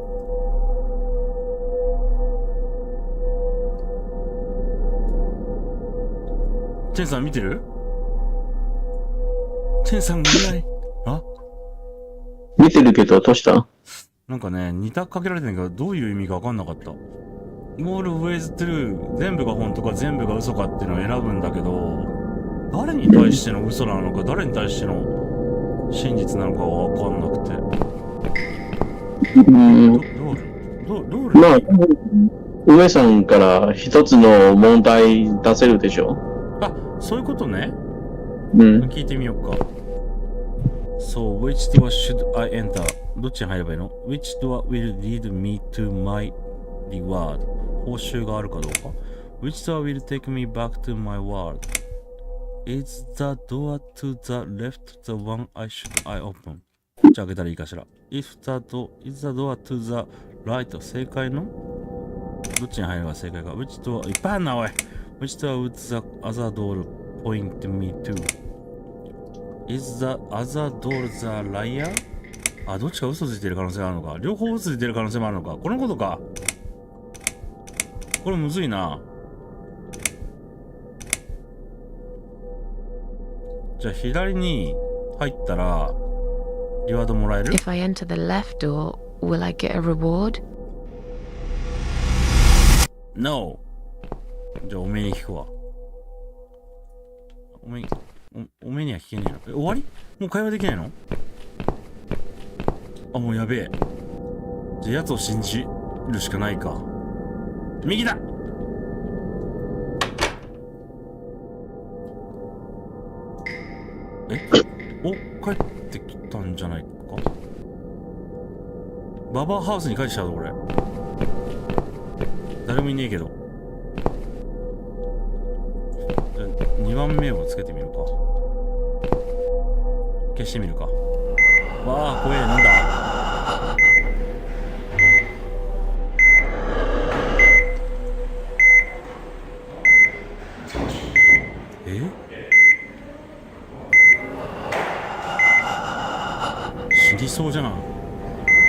チェンさん見てる？チェンさん見ない？あ？見てるけど、どうした？なんかね、2択かけられてんけど、どういう意味か分かんなかった。Always true。全部が本当か全部が嘘かっていうのを選ぶんだけど、誰に対しての嘘なのか、誰に対しての真実なのかは分かんなくて。まあ、上さんから一つの問題出せるでしょ。あ、そういうことね。聞いてみようか。So, which door should I enter? どっちに入ればいいの？ Which door will lead me to my reward? 報酬があるかどうか。Which door will take me back to my world? Is the door to the left the one I open? どっち開けたらいいかしら。Is the door to the right? 正解のどっちに入れば正解か。Which door? いっぱいあるなおい。Which door would the other door point me to? Is the other door the liar? あ、どっちか嘘ついてる可能性があるのか。両方嘘ついてる可能性もあるのか。このことか。これむずいな。じゃあ左に入ったらリワードもらえる？ If I enter the left door, will I get a reward? No. じゃあおめえに聞くわ。おめえには聞けねえの。終わり？もう会話できないの？あ、もうやべえ。じゃあ奴を信じるしかないか。右だ！え？お、帰ってきたんじゃないか？ババアハウスに帰ってきたぞ、これ。誰もいねえけど。じゃあ2番目をつけてみるか。消してみるか。わあ、怖え、なんだ？死にそうじゃん。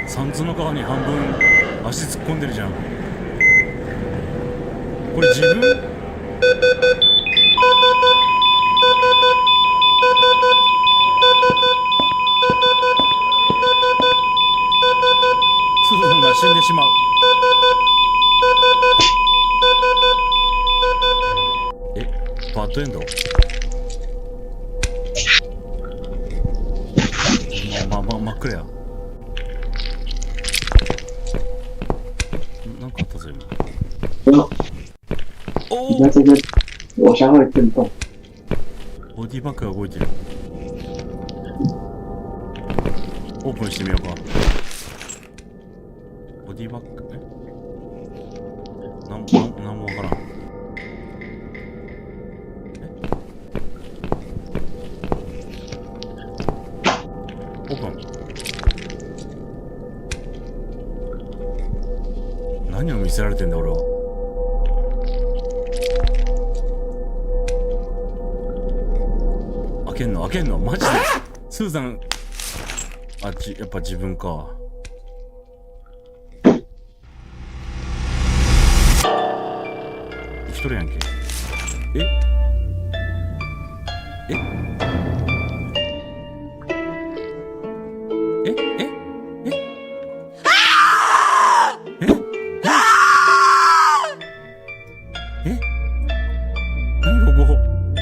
三途の川に半分足突っ込んでるじゃん。これ自分？スーザンが死んでしまう。え、バッドエンド？真っ暗や。なんかあったぞ今。おお。ボディバッグが動いてる。オープンしてみようか。ボディバッグね。なんもわからん。オープン。何を見せられてんだ俺は。開けんのマジで。スーザン、やっぱ自分か。一人やんけ。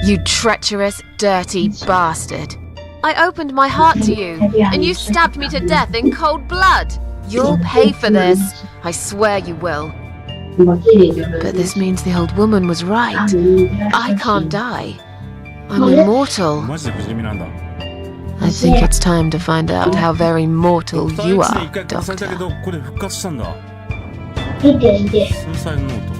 You treacherous, dirty bastard. I opened my heart to you, and you stabbed me to death in cold blood. You'll pay for this. I swear you will. But this means the old woman was right. I can't die. I'm immortal. I think it's time to find out how very mortal you are, Doctor. これ復活したんだ。スーサイドノート。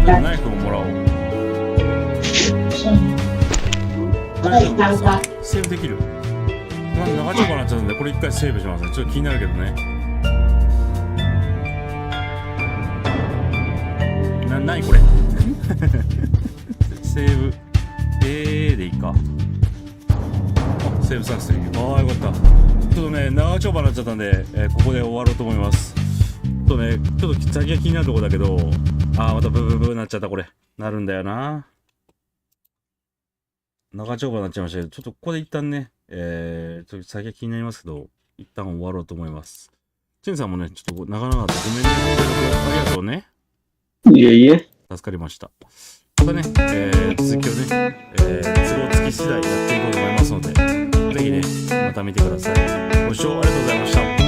ナイフをもらおう。セーブできる。長丁場になっちゃうんで、これ一回セーブしますね。ちょっと気になるけどね。何これセーブ。でいいか。セーブサクセス。ああ、よかった。ちょっとね、長丁場になっちゃったんで、ここで終わろうと思います。ちょっと先が気になるところだけど、またブーブーなっちゃった、これ。なるんだよな。長丁場になっちゃいましたけど、ちょっとここで一旦ね、ちょっと先が気になりますけど、一旦終わろうと思います。チェンさんもね、ちょっと長々とごめんね。ありがとうね。いえいえ。助かりました。またね、続きをね、都合つき次第やっていこうと思いますので、ぜひね、また見てください。ご視聴ありがとうございました。